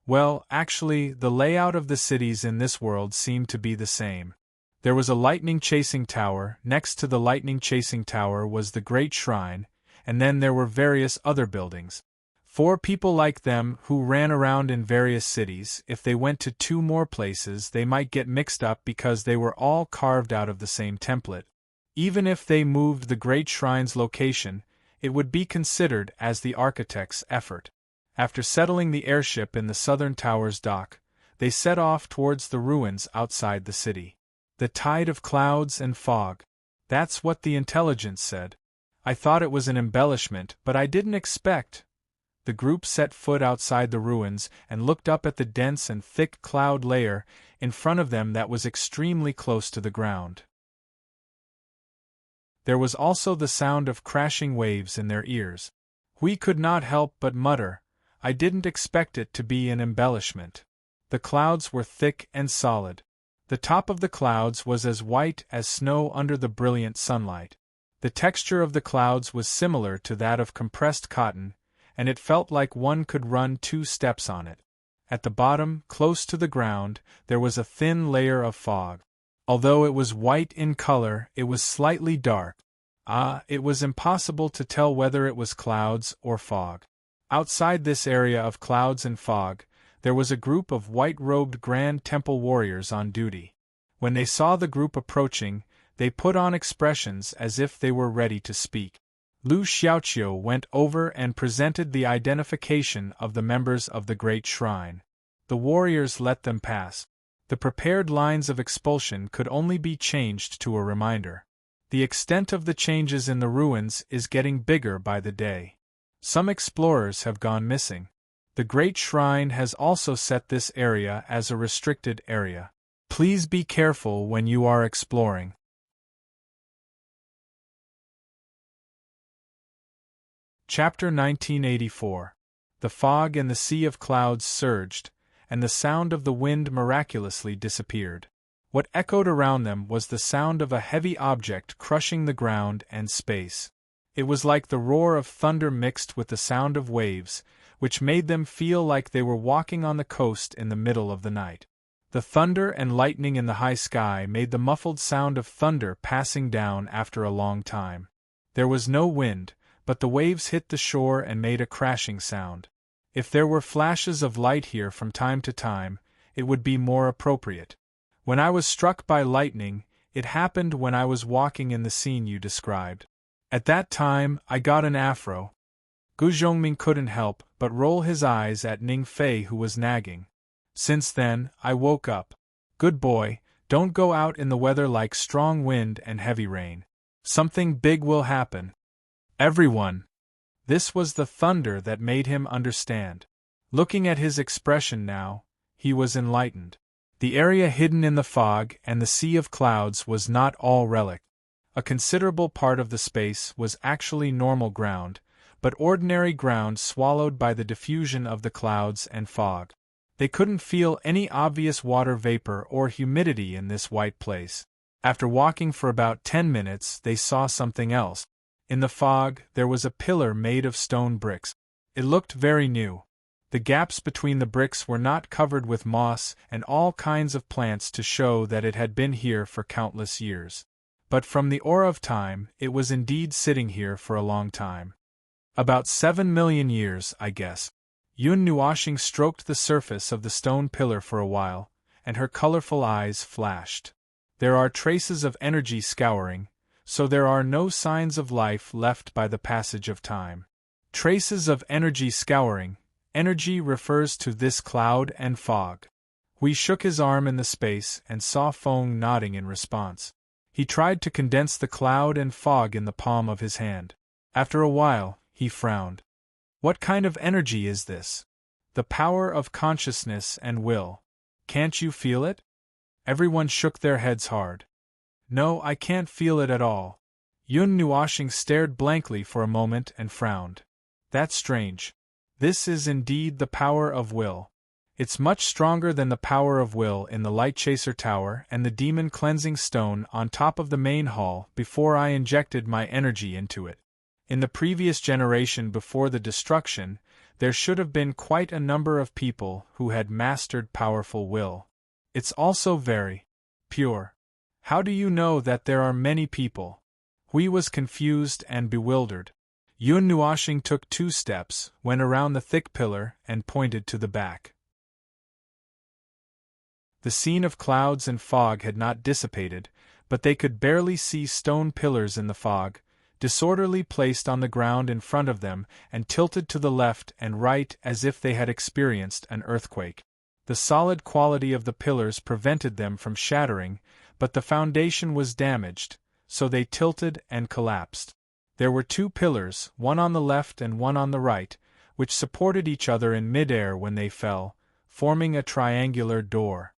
Well, actually, the layout of the cities in this world seemed to be the same. There was a lightning-chasing tower, next to the lightning-chasing tower was the Great Shrine, and then there were various other buildings. For people like them who ran around in various cities, if they went to 2 more places they might get mixed up because they were all carved out of the same template. Even if they moved the Great Shrine's location, it would be considered as the architect's effort. After settling the airship in the southern tower's dock, they set off towards the ruins outside the city. The tide of clouds and fog. That's what the intelligence said. I thought it was an embellishment, but I didn't expect. The group set foot outside the ruins and looked up at the dense and thick cloud layer in front of them that was extremely close to the ground. There was also the sound of crashing waves in their ears. We could not help but mutter, I didn't expect it to be an embellishment. The clouds were thick and solid. The top of the clouds was as white as snow under the brilliant sunlight. The texture of the clouds was similar to that of compressed cotton, and it felt like one could run 2 steps on it. At the bottom, close to the ground, there was a thin layer of fog. Although it was white in color, it was slightly dark. It was impossible to tell whether it was clouds or fog. Outside this area of clouds and fog, there was a group of white-robed Grand Temple warriors on duty. When they saw the group approaching, they put on expressions as if they were ready to speak. Lu Xiaoqiu went over and presented the identification of the members of the Great Shrine. The warriors let them pass. The prepared lines of expulsion could only be changed to a reminder. The extent of the changes in the ruins is getting bigger by the day. Some explorers have gone missing. The Great Shrine has also set this area as a restricted area. Please be careful when you are exploring. Chapter 1984. The fog and the sea of clouds surged, and the sound of the wind miraculously disappeared. What echoed around them was the sound of a heavy object crushing the ground and space. It was like the roar of thunder mixed with the sound of waves, which made them feel like they were walking on the coast in the middle of the night. The thunder and lightning in the high sky made the muffled sound of thunder passing down after a long time. There was no wind, but the waves hit the shore and made a crashing sound. If there were flashes of light here from time to time, it would be more appropriate. When I was struck by lightning, it happened when I was walking in the scene you described. At that time, I got an afro. Gu Zhongming couldn't help but roll his eyes at Ning Fei, who was nagging. Since then, I woke up. Good boy, don't go out in the weather like strong wind and heavy rain. Something big will happen. Everyone. This was the thunder that made him understand. Looking at his expression now, he was enlightened. The area hidden in the fog and the sea of clouds was not all relic. A considerable part of the space was actually normal ground, but ordinary ground swallowed by the diffusion of the clouds and fog. They couldn't feel any obvious water vapor or humidity in this white place. After walking for about 10 minutes, they saw something else. In the fog, there was a pillar made of stone bricks. It looked very new. The gaps between the bricks were not covered with moss and all kinds of plants to show that it had been here for countless years. But from the aura of time, it was indeed sitting here for a long time. About 7 million years, I guess. Yun Nuoxing stroked the surface of the stone pillar for a while, and her colorful eyes flashed. There are traces of energy scouring, so there are no signs of life left by the passage of time. Traces of energy scouring. Energy refers to this cloud and fog. Hui shook his arm in the space and saw Feng nodding in response. He tried to condense the cloud and fog in the palm of his hand. After a while, he frowned. What kind of energy is this? The power of consciousness and will. Can't you feel it? Everyone shook their heads hard. No, I can't feel it at all. Yun Nuoxing stared blankly for a moment and frowned. That's strange. This is indeed the power of will. It's much stronger than the power of will in the Light Chaser Tower and the Demon Cleansing Stone on top of the main hall before I injected my energy into it. In the previous generation before the destruction, There should have been quite a number of people who had mastered powerful will. It's also very pure. How do you know that there are many people? Hui was confused and bewildered. Yun Nuoxing took 2 steps, went around the thick pillar, and pointed to the back. The scene of clouds and fog had not dissipated, but they could barely see stone pillars in the fog, disorderly placed on the ground in front of them and tilted to the left and right as if they had experienced an earthquake. The solid quality of the pillars prevented them from shattering, but the foundation was damaged, so they tilted and collapsed. There were 2 pillars, one on the left and one on the right, which supported each other in midair when they fell, forming a triangular door.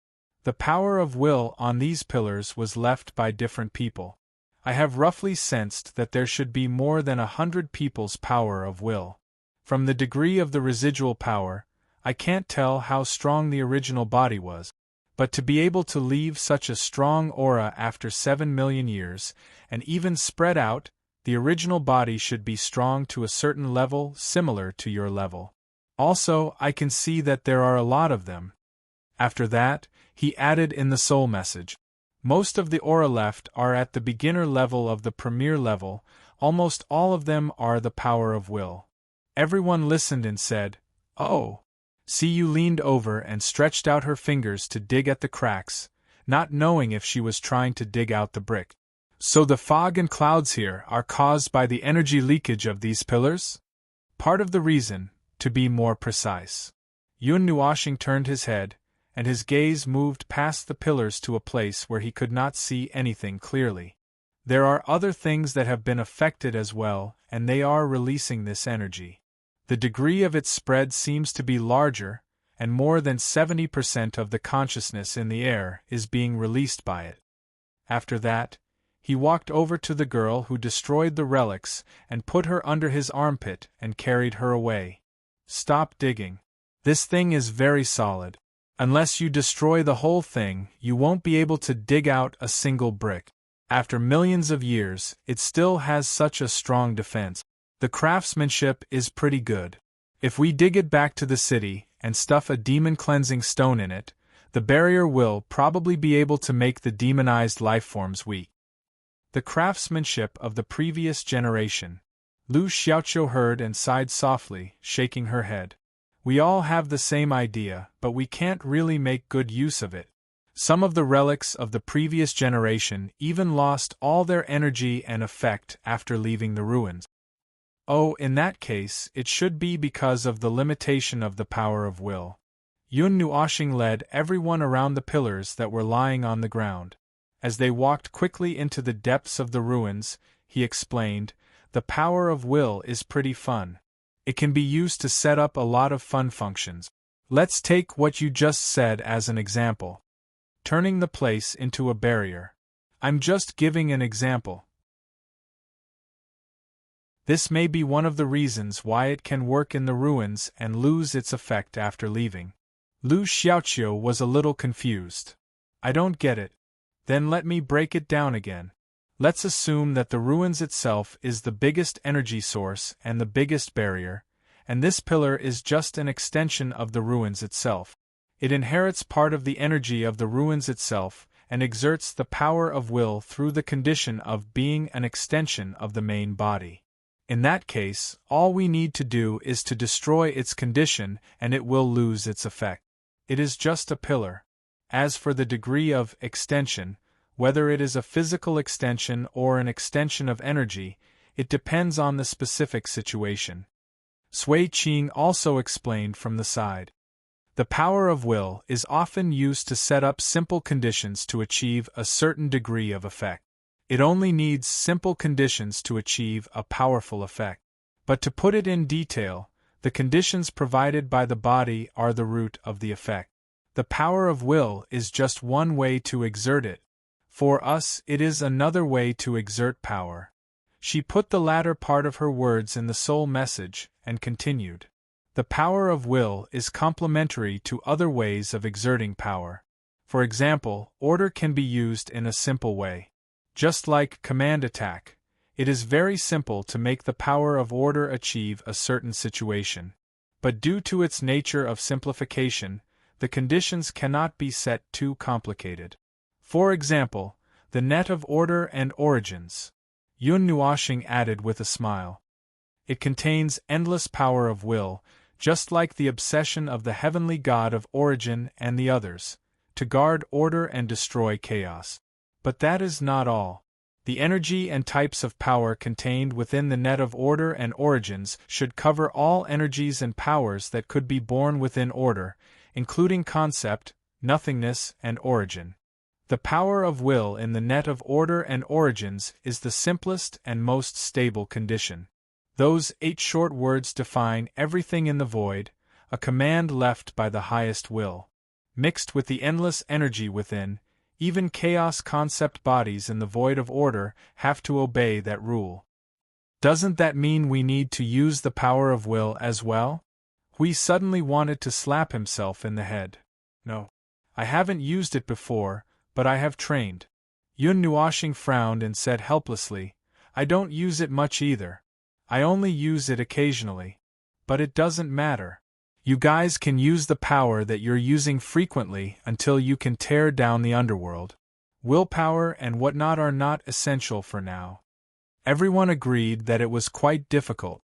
The power of will on these pillars was left by different people. I have roughly sensed that there should be more than 100 people's power of will. From the degree of the residual power, I can't tell how strong the original body was. But to be able to leave such a strong aura after 7 million years, and even spread out, the original body should be strong to a certain level similar to your level. Also, I can see that there are a lot of them. After that, he added in the soul message. Most of the aura left are at the beginner level of the premier level, almost all of them are the power of will. Everyone listened and said, "Oh." Siyu leaned over and stretched out her fingers to dig at the cracks, not knowing if she was trying to dig out the brick. So the fog and clouds here are caused by the energy leakage of these pillars? Part of the reason, to be more precise. Yun Nuoxing turned his head, and his gaze moved past the pillars to a place where he could not see anything clearly. There are other things that have been affected as well, and they are releasing this energy. The degree of its spread seems to be larger, and more than 70% of the consciousness in the air is being released by it. After that, he walked over to the girl who destroyed the relics and put her under his armpit and carried her away. "Stop digging. This thing is very solid. Unless you destroy the whole thing, you won't be able to dig out a single brick. After millions of years, it still has such a strong defense. The craftsmanship is pretty good. If we dig it back to the city and stuff a demon-cleansing stone in it, the barrier will probably be able to make the demonized lifeforms weak." The craftsmanship of the previous generation. Lu Xiaoqiu heard and sighed softly, shaking her head. "We all have the same idea, but we can't really make good use of it. Some of the relics of the previous generation even lost all their energy and effect after leaving the ruins." "Oh, in that case, it should be because of the limitation of the power of will." Yun Nuoxing led everyone around the pillars that were lying on the ground. As they walked quickly into the depths of the ruins, he explained, "The power of will is pretty fun. It can be used to set up a lot of fun functions. Let's take what you just said as an example. Turning the place into a barrier. I'm just giving an example. This may be one of the reasons why it can work in the ruins and lose its effect after leaving." Lu Xiaoqiu was a little confused. "I don't get it." "Then let me break it down again. Let's assume that the ruins itself is the biggest energy source and the biggest barrier, and this pillar is just an extension of the ruins itself. It inherits part of the energy of the ruins itself and exerts the power of will through the condition of being an extension of the main body. In that case, all we need to do is to destroy its condition and it will lose its effect. It is just a pillar. As for the degree of extension, whether it is a physical extension or an extension of energy, it depends on the specific situation." Sui Qing also explained from the side. The power of will is often used to set up simple conditions to achieve a certain degree of effect. It only needs simple conditions to achieve a powerful effect. But to put it in detail, the conditions provided by the body are the root of the effect. The power of will is just one way to exert it. For us, it is another way to exert power. She put the latter part of her words in the soul message, and continued. The power of will is complementary to other ways of exerting power. For example, order can be used in a simple way. Just like command attack, it is very simple to make the power of order achieve a certain situation. But due to its nature of simplification, the conditions cannot be set too complicated. For example, the net of order and origins. Yun Nuashing added with a smile. It contains endless power of will, just like the obsession of the heavenly god of origin and the others, to guard order and destroy chaos. But that is not all. The energy and types of power contained within the net of order and origins should cover all energies and powers that could be born within order, including concept, nothingness, and origin. The power of will in the net of order and origins is the simplest and most stable condition. Those 8 short words define everything in the void, a command left by the highest will. Mixed with the endless energy within, even chaos concept bodies in the void of order have to obey that rule. Doesn't that mean we need to use the power of will as well? Hui suddenly wanted to slap himself in the head. No. I haven't used it before, but I have trained. Yun Nuashing frowned and said helplessly, I don't use it much either. I only use it occasionally. But it doesn't matter. You guys can use the power that you're using frequently until you can tear down the underworld. Willpower and whatnot are not essential for now. Everyone agreed that it was quite difficult.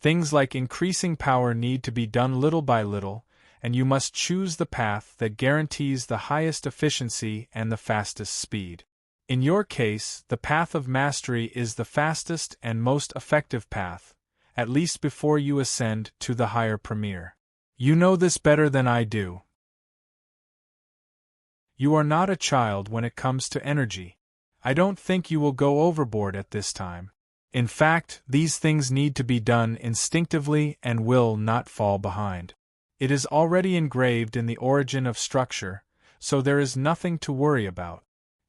Things like increasing power need to be done little by little, and you must choose the path that guarantees the highest efficiency and the fastest speed. In your case, the path of mastery is the fastest and most effective path, at least before you ascend to the higher premier. You know this better than I do. You are not a child when it comes to energy. I don't think you will go overboard at this time. In fact, these things need to be done instinctively and will not fall behind. It is already engraved in the origin of structure, so there is nothing to worry about.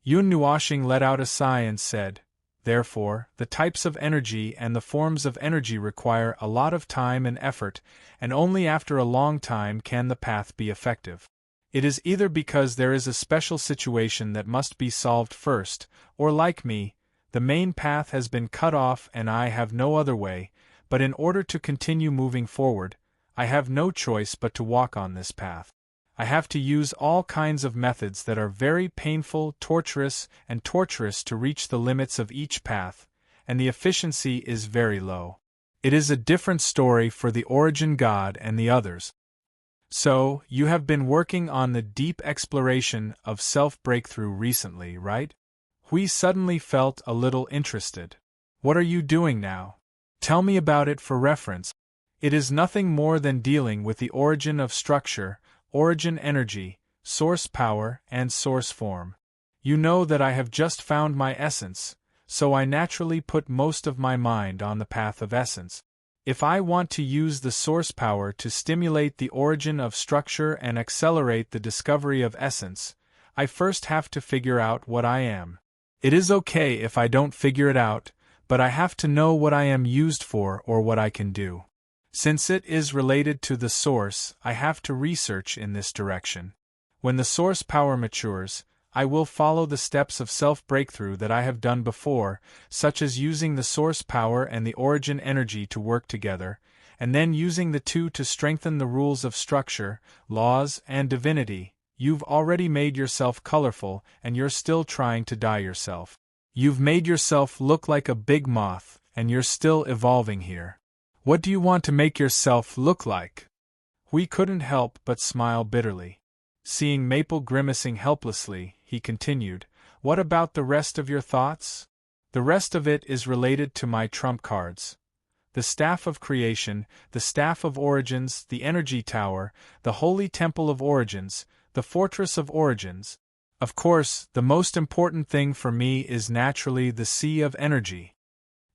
Yun Nuashing let out a sigh and said, therefore, the types of energy and the forms of energy require a lot of time and effort, and only after a long time can the path be effective. It is either because there is a special situation that must be solved first, or like me, the main path has been cut off and I have no other way, but in order to continue moving forward, I have no choice but to walk on this path. I have to use all kinds of methods that are very painful, torturous to reach the limits of each path, and the efficiency is very low. It is a different story for the origin god and the others. So, you have been working on the deep exploration of self-breakthrough recently, right? Hui suddenly felt a little interested. What are you doing now? Tell me about it for reference. It is nothing more than dealing with the origin of structure, origin energy, source power, and source form. You know that I have just found my essence, so I naturally put most of my mind on the path of essence. If I want to use the source power to stimulate the origin of structure and accelerate the discovery of essence, I first have to figure out what I am. It is okay if I don't figure it out, but I have to know what I am used for or what I can do. Since it is related to the source, I have to research in this direction. When the source power matures, I will follow the steps of self-breakthrough that I have done before, such as using the source power and the origin energy to work together, and then using the two to strengthen the rules of structure, laws, and divinity. You've already made yourself colorful, and you're still trying to dye yourself. You've made yourself look like a big moth, and you're still evolving here. What do you want to make yourself look like? We couldn't help but smile bitterly. Seeing Maple grimacing helplessly, he continued, what about the rest of your thoughts? The rest of it is related to my trump cards. The Staff of Creation, the Staff of Origins, the Energy Tower, the Holy Temple of Origins, the Fortress of Origins. Of course, the most important thing for me is naturally the Sea of Energy.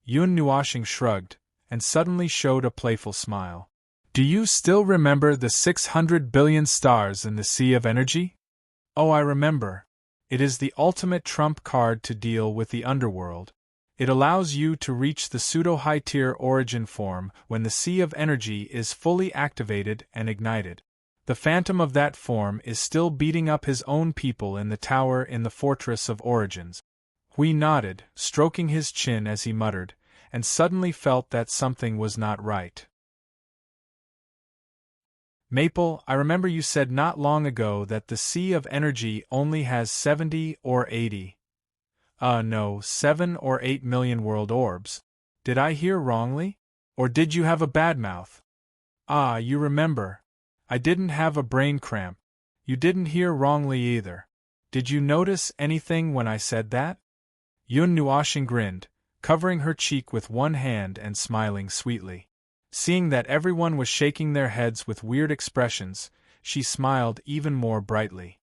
Yun Nuashing shrugged, and suddenly showed a playful smile. Do you still remember the 600 billion stars in the Sea of Energy? Oh, I remember. It is the ultimate trump card to deal with the underworld. It allows you to reach the pseudo-high-tier origin form when the Sea of Energy is fully activated and ignited. The phantom of that form is still beating up his own people in the tower in the Fortress of Origins. Hui nodded, stroking his chin as he muttered, and suddenly felt that something was not right. Maple, I remember you said not long ago that the sea of energy only has 70 or 80. No, 7 or 8 million world orbs. Did I hear wrongly? Or did you have a bad mouth? Ah, you remember. I didn't have a brain cramp. You didn't hear wrongly either. Did you notice anything when I said that? Yun Nuashing grinned, covering her cheek with one hand and smiling sweetly. Seeing that everyone was shaking their heads with weird expressions, she smiled even more brightly.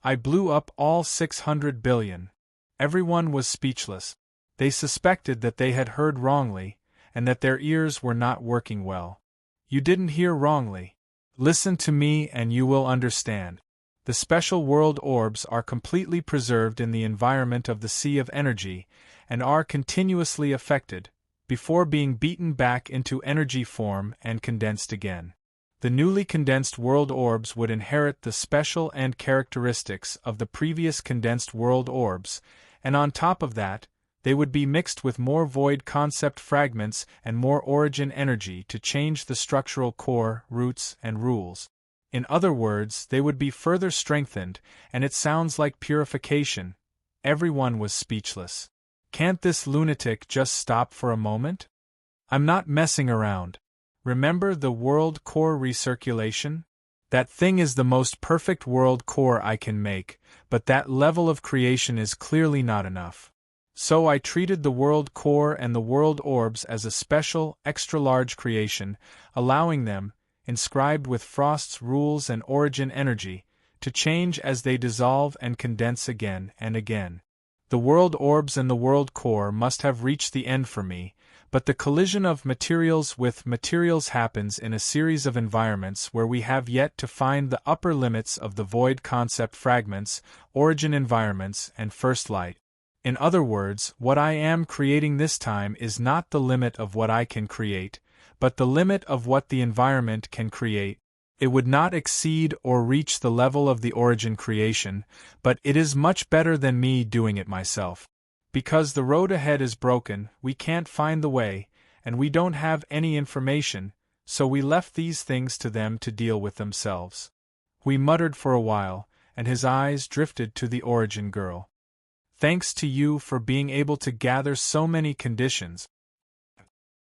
I blew up all 600 billion. Everyone was speechless. They suspected that they had heard wrongly, and that their ears were not working well. You didn't hear wrongly. Listen to me and you will understand. The special world orbs are completely preserved in the environment of the sea of energy, and are continuously affected, before being beaten back into energy form and condensed again. The newly condensed world orbs would inherit the special and characteristics of the previous condensed world orbs, and on top of that, they would be mixed with more void concept fragments and more origin energy to change the structural core, roots, and rules. In other words, they would be further strengthened, and it sounds like purification. Everyone was speechless. Can't this lunatic just stop for a moment? I'm not messing around. Remember the world core recirculation? That thing is the most perfect world core I can make, but that level of creation is clearly not enough. So I treated the world core and the world orbs as a special, extra-large creation, allowing them, inscribed with Frost's rules and origin energy, to change as they dissolve and condense again and again. The world orbs and the world core must have reached the end for me, but the collision of materials with materials happens in a series of environments where we have yet to find the upper limits of the void concept fragments, origin environments, and first light. In other words, what I am creating this time is not the limit of what I can create, but the limit of what the environment can create. It would not exceed or reach the level of the origin creation, but it is much better than me doing it myself. Because the road ahead is broken, we can't find the way, and we don't have any information, so we left these things to them to deal with themselves. We muttered for a while, and his eyes drifted to the origin girl. Thanks to you for being able to gather so many conditions.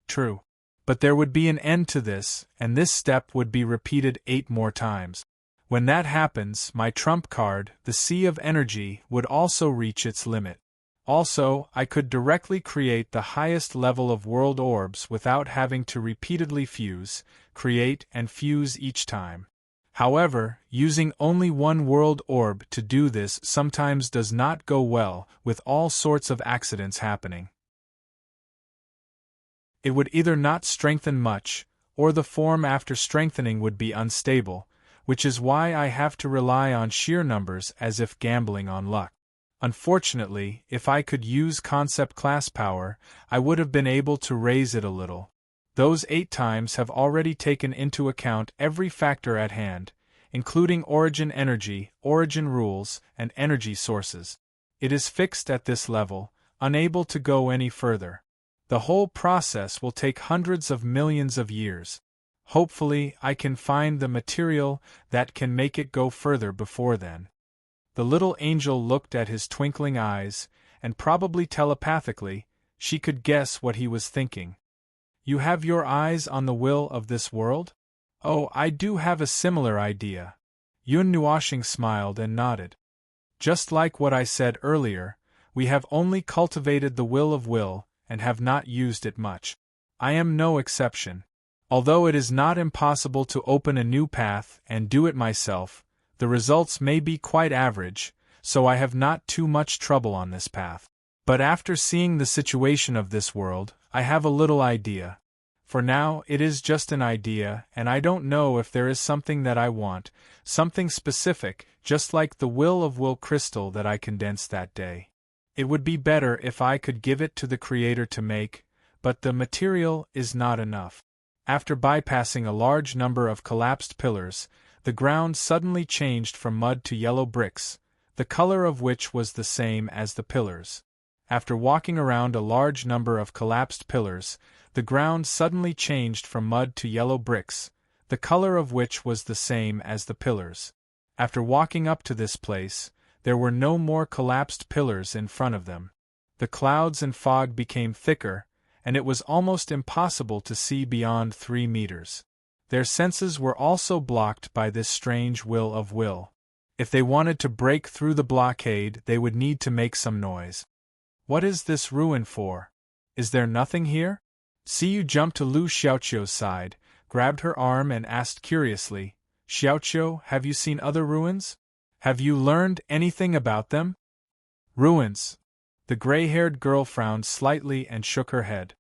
True. But there would be an end to this, and this step would be repeated 8 more times. When that happens, my trump card, the sea of energy, would also reach its limit. Also, I could directly create the highest level of world orbs without having to repeatedly fuse, create, and fuse each time. However, using only one world orb to do this sometimes does not go well, with all sorts of accidents happening. It would either not strengthen much, or the form after strengthening would be unstable, which is why I have to rely on sheer numbers as if gambling on luck. Unfortunately, if I could use concept class power, I would have been able to raise it a little. Those 8 times have already taken into account every factor at hand, including origin energy, origin rules, and energy sources. It is fixed at this level, unable to go any further. The whole process will take hundreds of millions of years. Hopefully, I can find the material that can make it go further before then. The little angel looked at his twinkling eyes, and probably telepathically, she could guess what he was thinking. You have your eyes on the will of this world? Oh, I do have a similar idea. Yun Nuashing smiled and nodded. Just like what I said earlier, we have only cultivated the will of will, and have not used it much. I am no exception. Although it is not impossible to open a new path and do it myself, the results may be quite average, so I have not too much trouble on this path. But after seeing the situation of this world, I have a little idea. For now, it is just an idea, and I don't know if there is something that I want, something specific, just like the will of will crystal that I condensed that day. It would be better if I could give it to the Creator to make, but the material is not enough. After bypassing a large number of collapsed pillars, the ground suddenly changed from mud to yellow bricks, the color of which was the same as the pillars. After walking around a large number of collapsed pillars, the ground suddenly changed from mud to yellow bricks, the color of which was the same as the pillars. After walking up to this place, there were no more collapsed pillars in front of them. The clouds and fog became thicker, and it was almost impossible to see beyond 3 meters. Their senses were also blocked by this strange will. If they wanted to break through the blockade, they would need to make some noise. What is this ruin for? Is there nothing here? Siyu jumped to Lu Xiaoqiu's side, grabbed her arm and asked curiously, Xiaoqiu, have you seen other ruins? Have you learned anything about them? Ruins. The gray-haired girl frowned slightly and shook her head.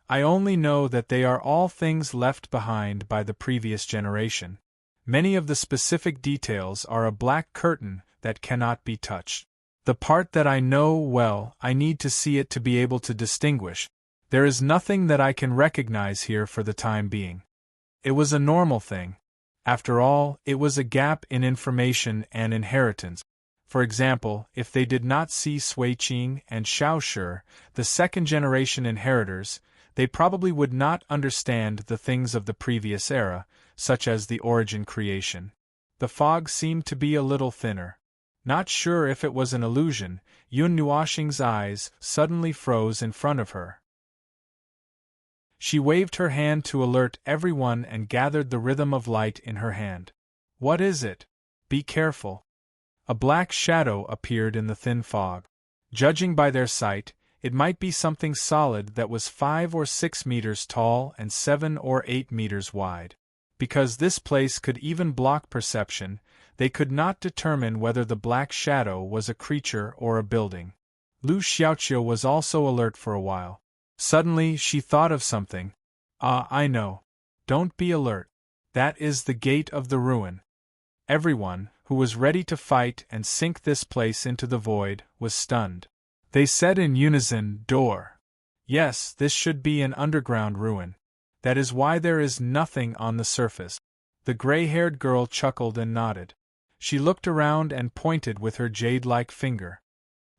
I only know that they are all things left behind by the previous generation. Many of the specific details are a black curtain that cannot be touched. The part that I know well, I need to see it to be able to distinguish. There is nothing that I can recognize here for the time being. It was a normal thing. After all, it was a gap in information and inheritance. For example, if they did not see Sui Qing and Xiao Shi, the second-generation inheritors, they probably would not understand the things of the previous era, such as the origin creation. The fog seemed to be a little thinner. Not sure if it was an illusion, Yun Nuoxing's eyes suddenly froze in front of her. She waved her hand to alert everyone and gathered the rhythm of light in her hand. What is it? Be careful. A black shadow appeared in the thin fog. Judging by their sight, it might be something solid that was 5 or 6 meters tall and 7 or 8 meters wide. Because this place could even block perception, they could not determine whether the black shadow was a creature or a building. Lu Xiaoqiu was also alert for a while. Suddenly she thought of something. Ah, I know. Don't be alert. That is the gate of the ruin. Everyone, who was ready to fight and sink this place into the void, was stunned. They said in unison, door. Yes, this should be an underground ruin. That is why there is nothing on the surface. The gray-haired girl chuckled and nodded. She looked around and pointed with her jade-like finger.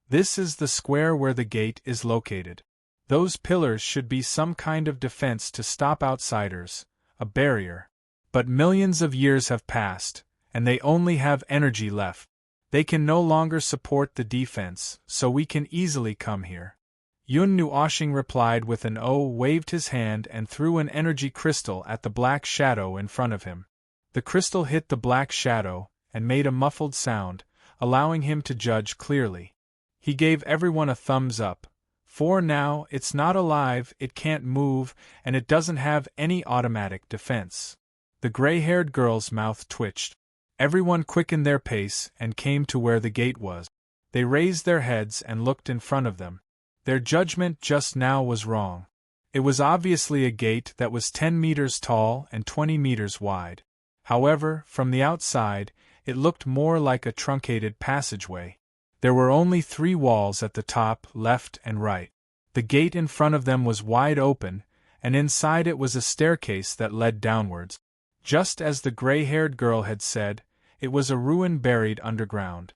This is the square where the gate is located. Those pillars should be some kind of defense to stop outsiders, a barrier. But millions of years have passed, and they only have energy left. They can no longer support the defense, so we can easily come here. Yun Nuoxing replied with an O, waved his hand and threw an energy crystal at the black shadow in front of him. The crystal hit the black shadow and made a muffled sound, allowing him to judge clearly. He gave everyone a thumbs up. For now, it's not alive, it can't move, and it doesn't have any automatic defense. The gray-haired girl's mouth twitched. Everyone quickened their pace and came to where the gate was. They raised their heads and looked in front of them. Their judgment just now was wrong. It was obviously a gate that was 10 meters tall and 20 meters wide. However, from the outside, it looked more like a truncated passageway. There were only 3 walls at the top, left and right. The gate in front of them was wide open, and inside it was a staircase that led downwards. Just as the gray-haired girl had said, it was a ruin buried underground.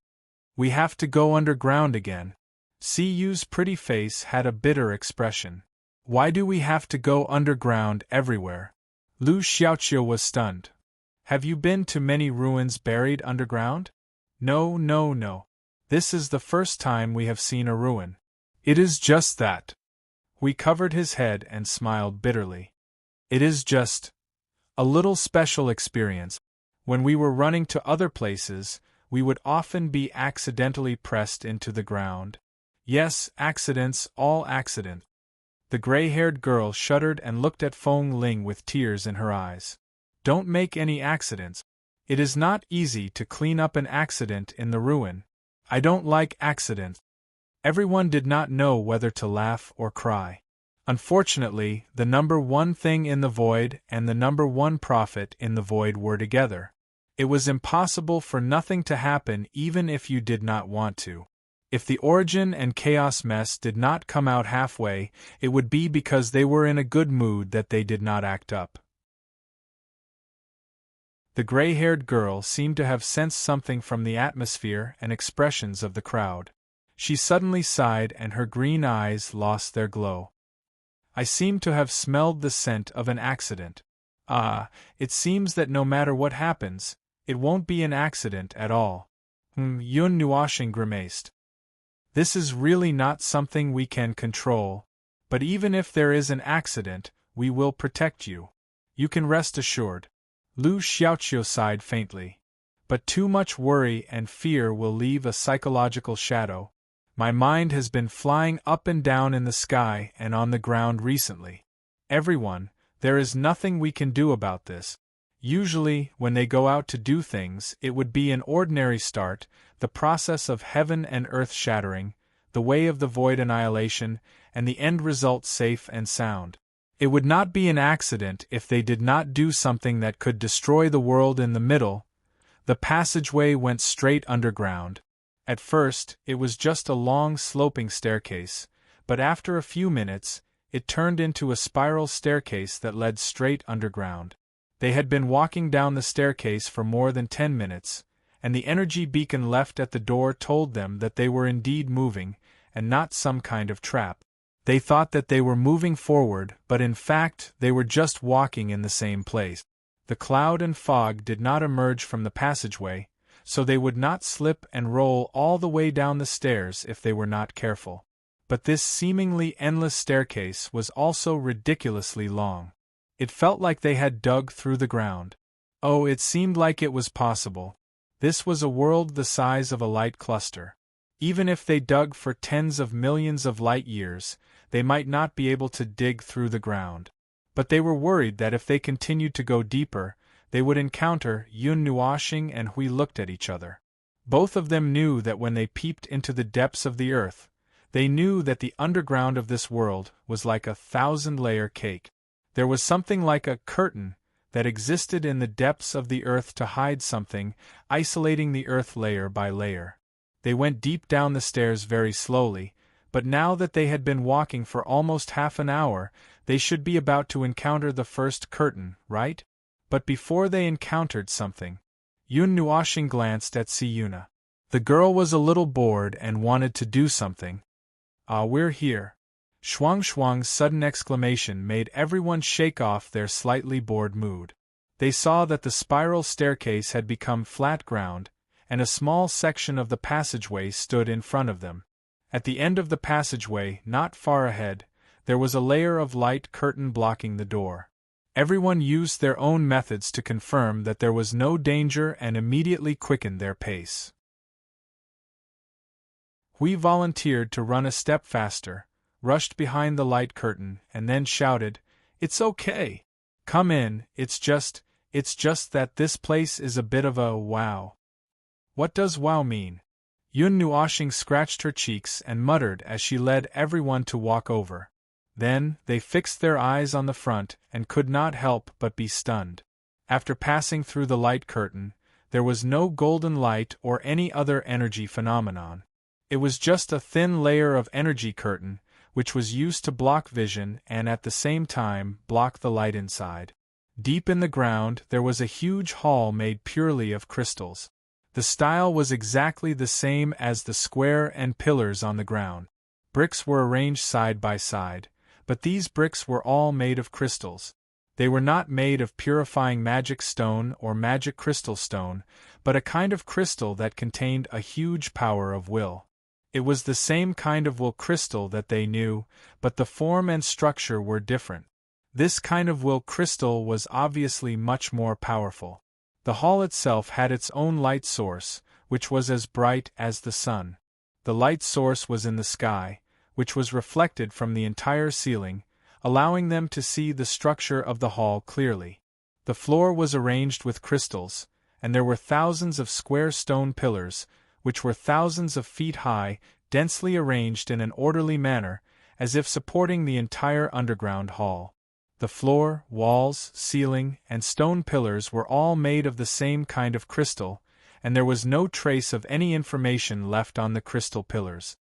We have to go underground again. Siyu's pretty face had a bitter expression. Why do we have to go underground everywhere? Lu Xiaoqiu was stunned. Have you been to many ruins buried underground? No. This is the first time we have seen a ruin. It is just that. We covered his head and smiled bitterly. It is just a little special experience. When we were running to other places, we would often be accidentally pressed into the ground. Yes, accidents, all accidents. The gray-haired girl shuddered and looked at Feng Ling with tears in her eyes. Don't make any accidents. It is not easy to clean up an accident in the ruin. I don't like accidents. Everyone did not know whether to laugh or cry. Unfortunately, the number one thing in the void and the number one prophet in the void were together. It was impossible for nothing to happen even if you did not want to. If the origin and chaos mess did not come out halfway, it would be because they were in a good mood that they did not act up. The gray-haired girl seemed to have sensed something from the atmosphere and expressions of the crowd. She suddenly sighed and her green eyes lost their glow. I seem to have smelled the scent of an accident. Ah, it seems that no matter what happens, it won't be an accident at all. Yun Nuashing grimaced. This is really not something we can control, but even if there is an accident, we will protect you. You can rest assured. Lu Xiaoqiu sighed faintly. But too much worry and fear will leave a psychological shadow. My mind has been flying up and down in the sky and on the ground recently. Everyone, there is nothing we can do about this. Usually, when they go out to do things, it would be an ordinary start, the process of heaven and earth shattering, the way of the void annihilation, and the end result safe and sound. It would not be an accident if they did not do something that could destroy the world in the middle. The passageway went straight underground. At first, it was just a long sloping staircase, but after a few minutes, it turned into a spiral staircase that led straight underground. They had been walking down the staircase for more than 10 minutes, and the energy beacon left at the door told them that they were indeed moving, and not some kind of trap. They thought that they were moving forward, but in fact they were just walking in the same place. The cloud and fog did not emerge from the passageway, so they would not slip and roll all the way down the stairs if they were not careful. But this seemingly endless staircase was also ridiculously long. It felt like they had dug through the ground. Oh, it seemed like it was possible. This was a world the size of a light cluster. Even if they dug for tens of millions of light years, they might not be able to dig through the ground. But they were worried that if they continued to go deeper, they would encounter Yun Nuashing and Hui looked at each other. Both of them knew that when they peeped into the depths of the earth, they knew that the underground of this world was like a 1,000-layer cake. There was something like a curtain that existed in the depths of the earth to hide something, isolating the earth layer by layer. They went deep down the stairs very slowly, but now that they had been walking for almost half an hour, they should be about to encounter the first curtain, right? But before they encountered something, Yun Nuashing glanced at Siyuna. The girl was a little bored and wanted to do something. Ah, we're here. Shuang's sudden exclamation made everyone shake off their slightly bored mood. They saw that the spiral staircase had become flat ground, and a small section of the passageway stood in front of them. At the end of the passageway, not far ahead, there was a layer of light curtain blocking the door. Everyone used their own methods to confirm that there was no danger and immediately quickened their pace. Hui volunteered to run a step faster, rushed behind the light curtain, and then shouted, "It's okay. Come in, it's just that this place is a bit of a wow." What does wow mean? Yun Nuashing scratched her cheeks and muttered as she led everyone to walk over. Then, they fixed their eyes on the front and could not help but be stunned. After passing through the light curtain, there was no golden light or any other energy phenomenon. It was just a thin layer of energy curtain, which was used to block vision and at the same time block the light inside. Deep in the ground there was a huge hall made purely of crystals. The style was exactly the same as the square and pillars on the ground. Bricks were arranged side by side, but these bricks were all made of crystals. They were not made of purifying magic stone or magic crystal stone, but a kind of crystal that contained a huge power of will. It was the same kind of will crystal that they knew, but the form and structure were different. This kind of will crystal was obviously much more powerful. The hall itself had its own light source, which was as bright as the sun. The light source was in the sky, which was reflected from the entire ceiling, allowing them to see the structure of the hall clearly. The floor was arranged with crystals, and there were thousands of square stone pillars, which were thousands of feet high, densely arranged in an orderly manner, as if supporting the entire underground hall. The floor, walls, ceiling, and stone pillars were all made of the same kind of crystal, and there was no trace of any information left on the crystal pillars.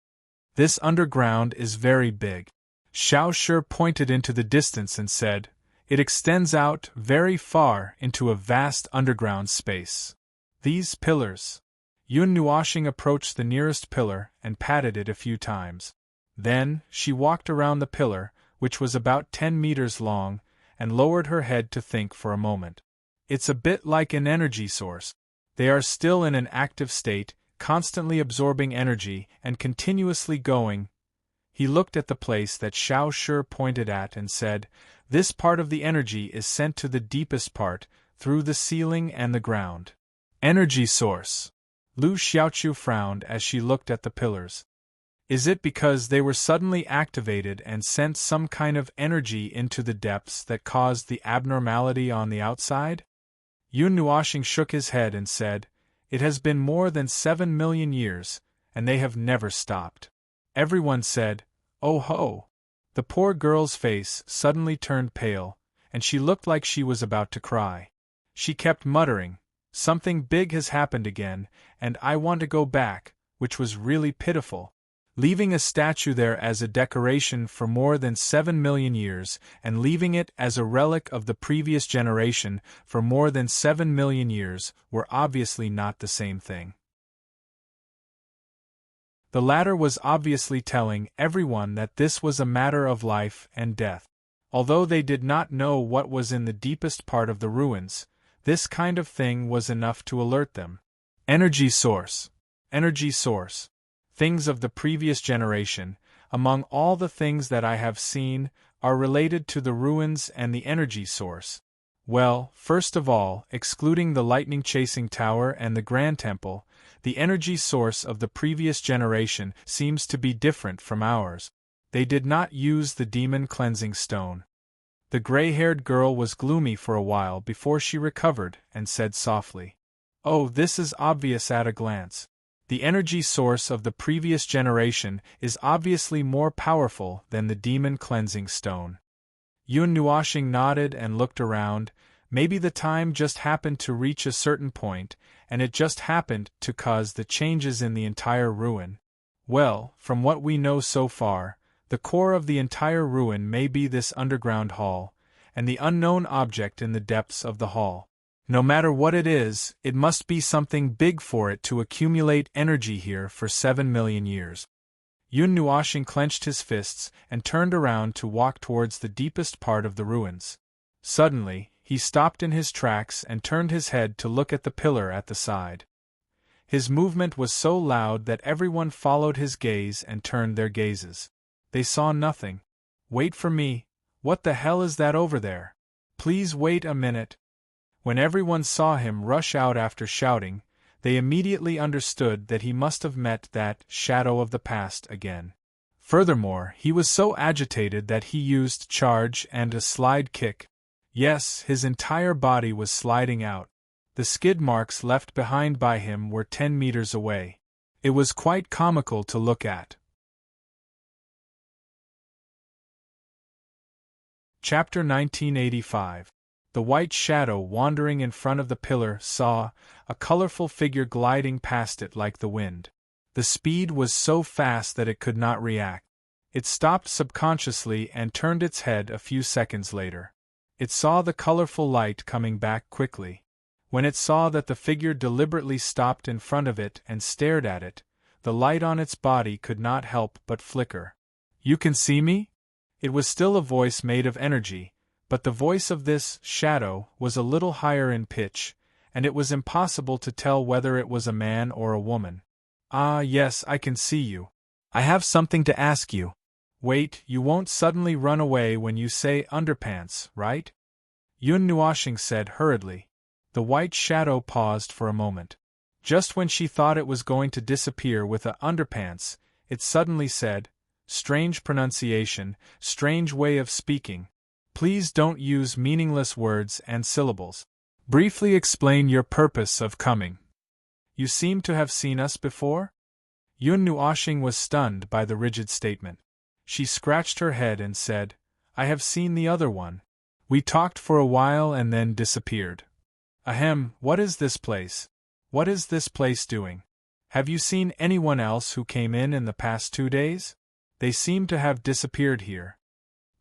This underground is very big. Xiao Shi pointed into the distance and said, "It extends out very far into a vast underground space." These pillars. Yun Nuashing approached the nearest pillar and patted it a few times. Then, she walked around the pillar, which was about 10 meters long, and lowered her head to think for a moment. It's a bit like an energy source. They are still in an active state, constantly absorbing energy and continuously going. He looked at the place that Xiao Shi pointed at and said, "This part of the energy is sent to the deepest part, through the ceiling and the ground." Energy source. Lu Xiaochu frowned as she looked at the pillars. Is it because they were suddenly activated and sent some kind of energy into the depths that caused the abnormality on the outside? Yun Nuoxing shook his head and said, "It has been more than 7 million years, and they have never stopped." Everyone said, "Oh ho!" The poor girl's face suddenly turned pale, and she looked like she was about to cry. She kept muttering, "Something big has happened again, and I want to go back," which was really pitiful. Leaving a statue there as a decoration for more than 7 million years, and leaving it as a relic of the previous generation for more than 7 million years, were obviously not the same thing. The latter was obviously telling everyone that this was a matter of life and death. Although they did not know what was in the deepest part of the ruins, this kind of thing was enough to alert them. Energy source. Energy source. Things of the previous generation, among all the things that I have seen, are related to the ruins and the energy source. Well, first of all, excluding the lightning-chasing tower and the Grand Temple, the energy source of the previous generation seems to be different from ours. They did not use the demon-cleansing stone. The gray-haired girl was gloomy for a while before she recovered and said softly, "Oh, this is obvious at a glance. The energy source of the previous generation is obviously more powerful than the demon-cleansing stone." Yun Nuoxing nodded and looked around. Maybe the time just happened to reach a certain point, and it just happened to cause the changes in the entire ruin. Well, from what we know so far, the core of the entire ruin may be this underground hall, and the unknown object in the depths of the hall. No matter what it is, it must be something big for it to accumulate energy here for 7 million years. Yun Nuoxing clenched his fists and turned around to walk towards the deepest part of the ruins. Suddenly, he stopped in his tracks and turned his head to look at the pillar at the side. His movement was so loud that everyone followed his gaze and turned their gazes. They saw nothing. "Wait for me. What the hell is that over there? Please wait a minute." When everyone saw him rush out after shouting, they immediately understood that he must have met that shadow of the past again. Furthermore, he was so agitated that he used charge and a slide kick. Yes, his entire body was sliding out. The skid marks left behind by him were 10 meters away. It was quite comical to look at. Chapter 1985. The white shadow wandering in front of the pillar saw a colorful figure gliding past it like the wind. The speed was so fast that it could not react. It stopped subconsciously and turned its head a few seconds later. It saw the colorful light coming back quickly. When it saw that the figure deliberately stopped in front of it and stared at it, the light on its body could not help but flicker. "You can see me?" It was still a voice made of energy, but the voice of this shadow was a little higher in pitch, and it was impossible to tell whether it was a man or a woman. "Ah, yes, I can see you. I have something to ask you. Wait, you won't suddenly run away when you say underpants, right?" Yun Nuoxing said hurriedly. The white shadow paused for a moment. Just when she thought it was going to disappear with a underpants, it suddenly said, "Strange pronunciation, strange way of speaking. Please don't use meaningless words and syllables. Briefly explain your purpose of coming. You seem to have seen us before?" Yun Nuoxing was stunned by the rigid statement. She scratched her head and said, "I have seen the other one. We talked for a while and then disappeared." "Ahem, what is this place? What is this place doing? Have you seen anyone else who came in the past 2 days? They seem to have disappeared here."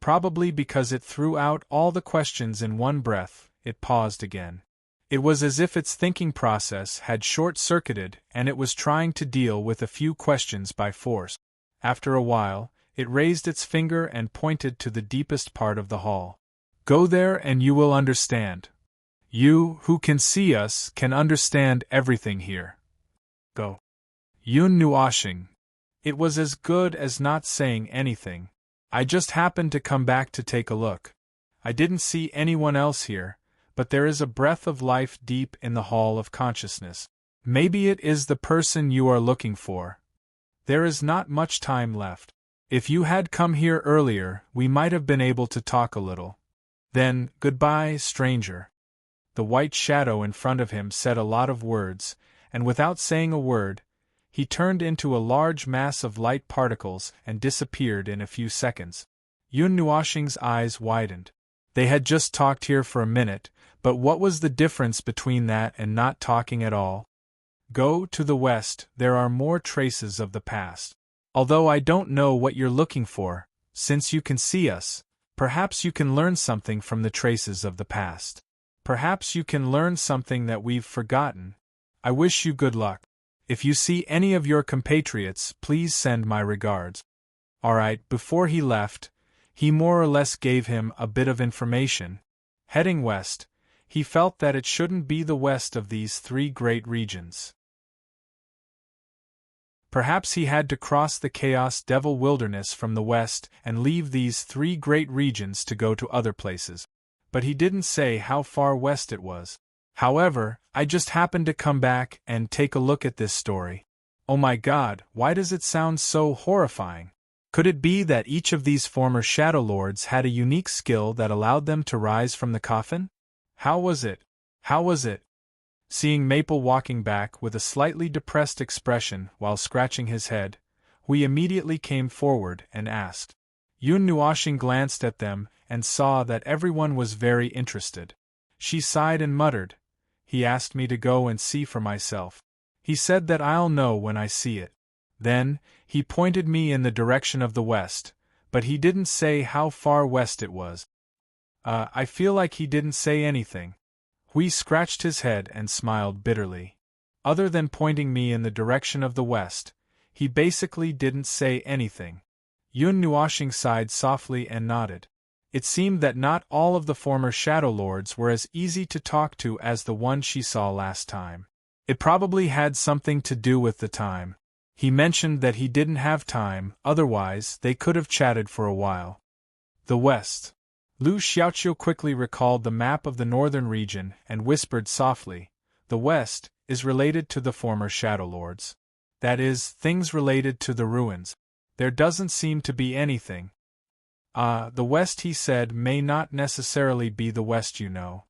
Probably because it threw out all the questions in one breath, it paused again. It was as if its thinking process had short-circuited and it was trying to deal with a few questions by force. After a while, it raised its finger and pointed to the deepest part of the hall. Go there and you will understand. You, who can see us, can understand everything here. Go. Yun Nuashing. It was as good as not saying anything. I just happened to come back to take a look. I didn't see anyone else here, but there is a breath of life deep in the hall of consciousness. Maybe it is the person you are looking for. There is not much time left. If you had come here earlier, we might have been able to talk a little. Then, goodbye, stranger. The white shadow in front of him said a lot of words, and without saying a word, he turned into a large mass of light particles and disappeared in a few seconds. Yun Nuashing's eyes widened. They had just talked here for a minute, but what was the difference between that and not talking at all? Go to the west, there are more traces of the past. Although I don't know what you're looking for, since you can see us, perhaps you can learn something from the traces of the past. Perhaps you can learn something that we've forgotten. I wish you good luck. If you see any of your compatriots, please send my regards. Alright, before he left, he more or less gave him a bit of information. Heading west, he felt that it shouldn't be the west of these three great regions. Perhaps he had to cross the Chaos Devil Wilderness from the west and leave these three great regions to go to other places. But he didn't say how far west it was. However, I just happened to come back and take a look at this story. Oh my God, why does it sound so horrifying? Could it be that each of these former Shadow Lords had a unique skill that allowed them to rise from the coffin? How was it? How was it? Seeing Maple walking back with a slightly depressed expression while scratching his head, we immediately came forward and asked. Yun Nuashing glanced at them and saw that everyone was very interested. She sighed and muttered, "He asked me to go and see for myself. He said that I'll know when I see it." Then, he pointed me in the direction of the west, but he didn't say how far west it was. I feel like he didn't say anything. Hui scratched his head and smiled bitterly. Other than pointing me in the direction of the west, he basically didn't say anything. Yun Nuashing sighed softly and nodded. It seemed that not all of the former Shadow Lords were as easy to talk to as the one she saw last time. It probably had something to do with the time. He mentioned that he didn't have time, otherwise they could have chatted for a while. The west. Lu Xiaoqiu quickly recalled the map of the northern region and whispered softly, "The west is related to the former Shadow Lords. That is, things related to the ruins. There doesn't seem to be anything." The west, he said, may not necessarily be the west you know.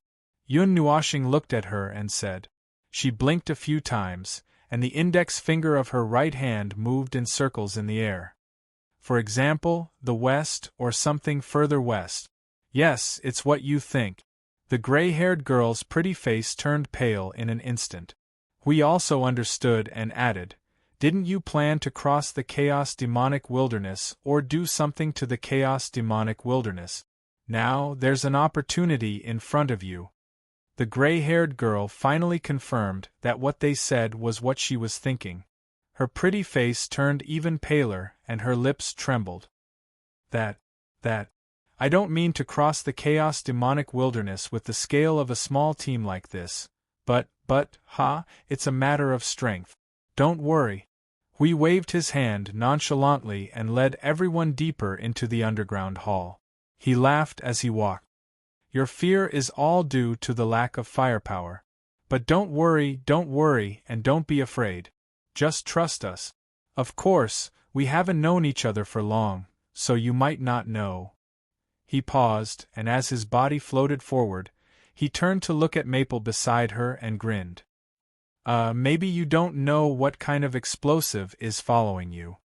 Yun Nuashing looked at her and said. She blinked a few times, and the index finger of her right hand moved in circles in the air. For example, the west, or something further west. Yes, it's what you think. The gray-haired girl's pretty face turned pale in an instant. We also understood and added, "Didn't you plan to cross the Chaos Demonic Wilderness or do something to the Chaos Demonic Wilderness? Now, there's an opportunity in front of you." The gray-haired girl finally confirmed that what they said was what she was thinking. Her pretty face turned even paler and her lips trembled. That. I don't mean to cross the Chaos Demonic Wilderness with the scale of a small team like this, but, it's a matter of strength. Don't worry. Hui waved his hand nonchalantly and led everyone deeper into the underground hall. He laughed as he walked. Your fear is all due to the lack of firepower. But don't worry, and don't be afraid. Just trust us. Of course, we haven't known each other for long, so you might not know. He paused, and as his body floated forward, he turned to look at Maple beside her and grinned. Maybe you don't know what kind of explosive is following you."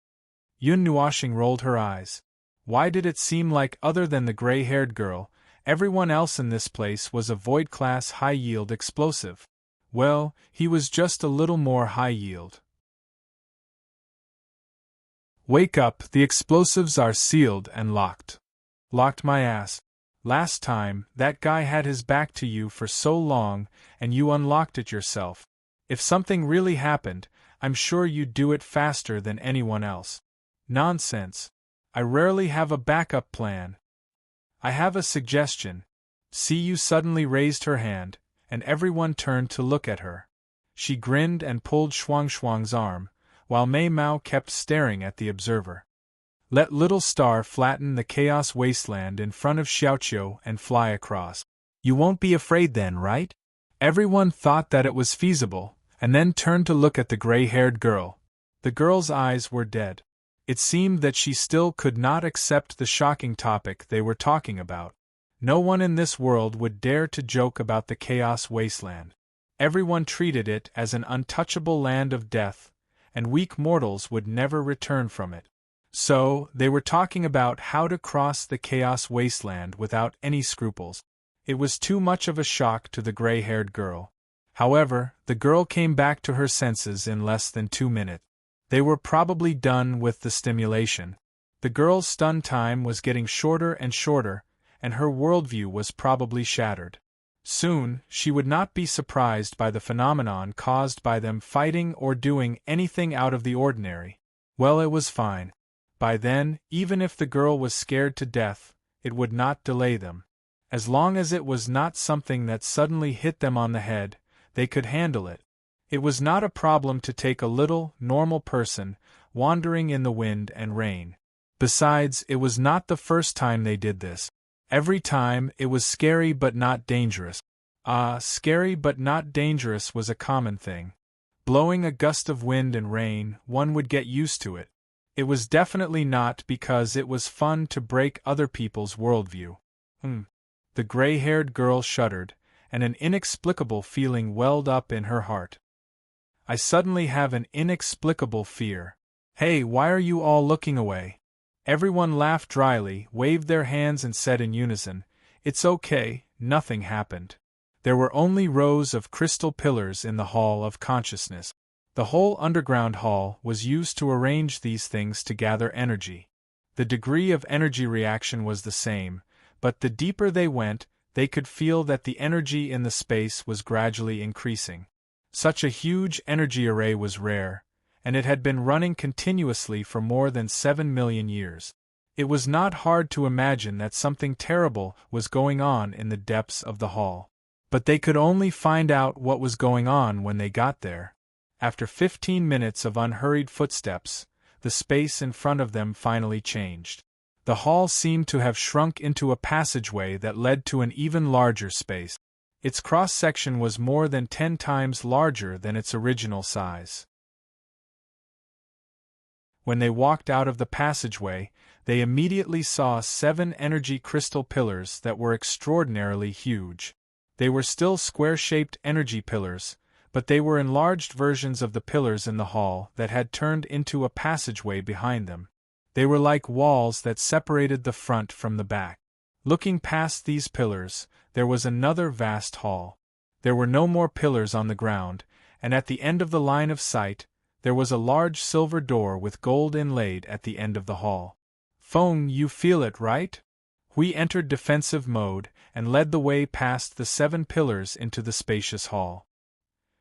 Yun Nuashing rolled her eyes. Why did it seem like other than the gray-haired girl, everyone else in this place was a Void-class high-yield explosive? Well, he was just a little more high-yield. Wake up, the explosives are sealed and locked. Locked my ass. Last time, that guy had his back to you for so long, and you unlocked it yourself. If something really happened, I'm sure you'd do it faster than anyone else. Nonsense. I rarely have a backup plan. I have a suggestion. See You suddenly raised her hand, and everyone turned to look at her. She grinned and pulled Shuang's arm, while Mei Mao kept staring at the observer. Let Little Star flatten the chaos wasteland in front of Xiaoqiu and fly across. You won't be afraid then, right? Everyone thought that it was feasible, and then turned to look at the gray-haired girl. The girl's eyes were dead. It seemed that she still could not accept the shocking topic they were talking about. No one in this world would dare to joke about the chaos wasteland. Everyone treated it as an untouchable land of death, and weak mortals would never return from it. So, they were talking about how to cross the chaos wasteland without any scruples. It was too much of a shock to the gray-haired girl. However, the girl came back to her senses in less than 2 minutes. They were probably done with the stimulation. The girl's stun time was getting shorter and shorter, and her worldview was probably shattered. Soon, she would not be surprised by the phenomenon caused by them fighting or doing anything out of the ordinary. Well, it was fine. By then, even if the girl was scared to death, it would not delay them. As long as it was not something that suddenly hit them on the head, they could handle it. It was not a problem to take a little, normal person, wandering in the wind and rain. Besides, it was not the first time they did this. Every time, it was scary but not dangerous. Scary but not dangerous was a common thing. Blowing a gust of wind and rain, one would get used to it. It was definitely not because it was fun to break other people's worldview. The gray-haired girl shuddered, and an inexplicable feeling welled up in her heart. I suddenly have an inexplicable fear. Hey, why are you all looking away? Everyone laughed dryly, waved their hands and said in unison, It's okay, nothing happened. There were only rows of crystal pillars in the Hall of Consciousness. The whole underground hall was used to arrange these things to gather energy. The degree of energy reaction was the same, but the deeper they went, they could feel that the energy in the space was gradually increasing. Such a huge energy array was rare, and it had been running continuously for more than 7 million years. It was not hard to imagine that something terrible was going on in the depths of the hall. But they could only find out what was going on when they got there. After 15 minutes of unhurried footsteps, the space in front of them finally changed. The hall seemed to have shrunk into a passageway that led to an even larger space. Its cross-section was more than 10 times larger than its original size. When they walked out of the passageway, they immediately saw 7 energy crystal pillars that were extraordinarily huge. They were still square-shaped energy pillars, but they were enlarged versions of the pillars in the hall that had turned into a passageway behind them. They were like walls that separated the front from the back. Looking past these pillars, there was another vast hall. There were no more pillars on the ground, and at the end of the line of sight, there was a large silver door with gold inlaid at the end of the hall. Feng, you feel it, right? We entered defensive mode and led the way past the 7 pillars into the spacious hall.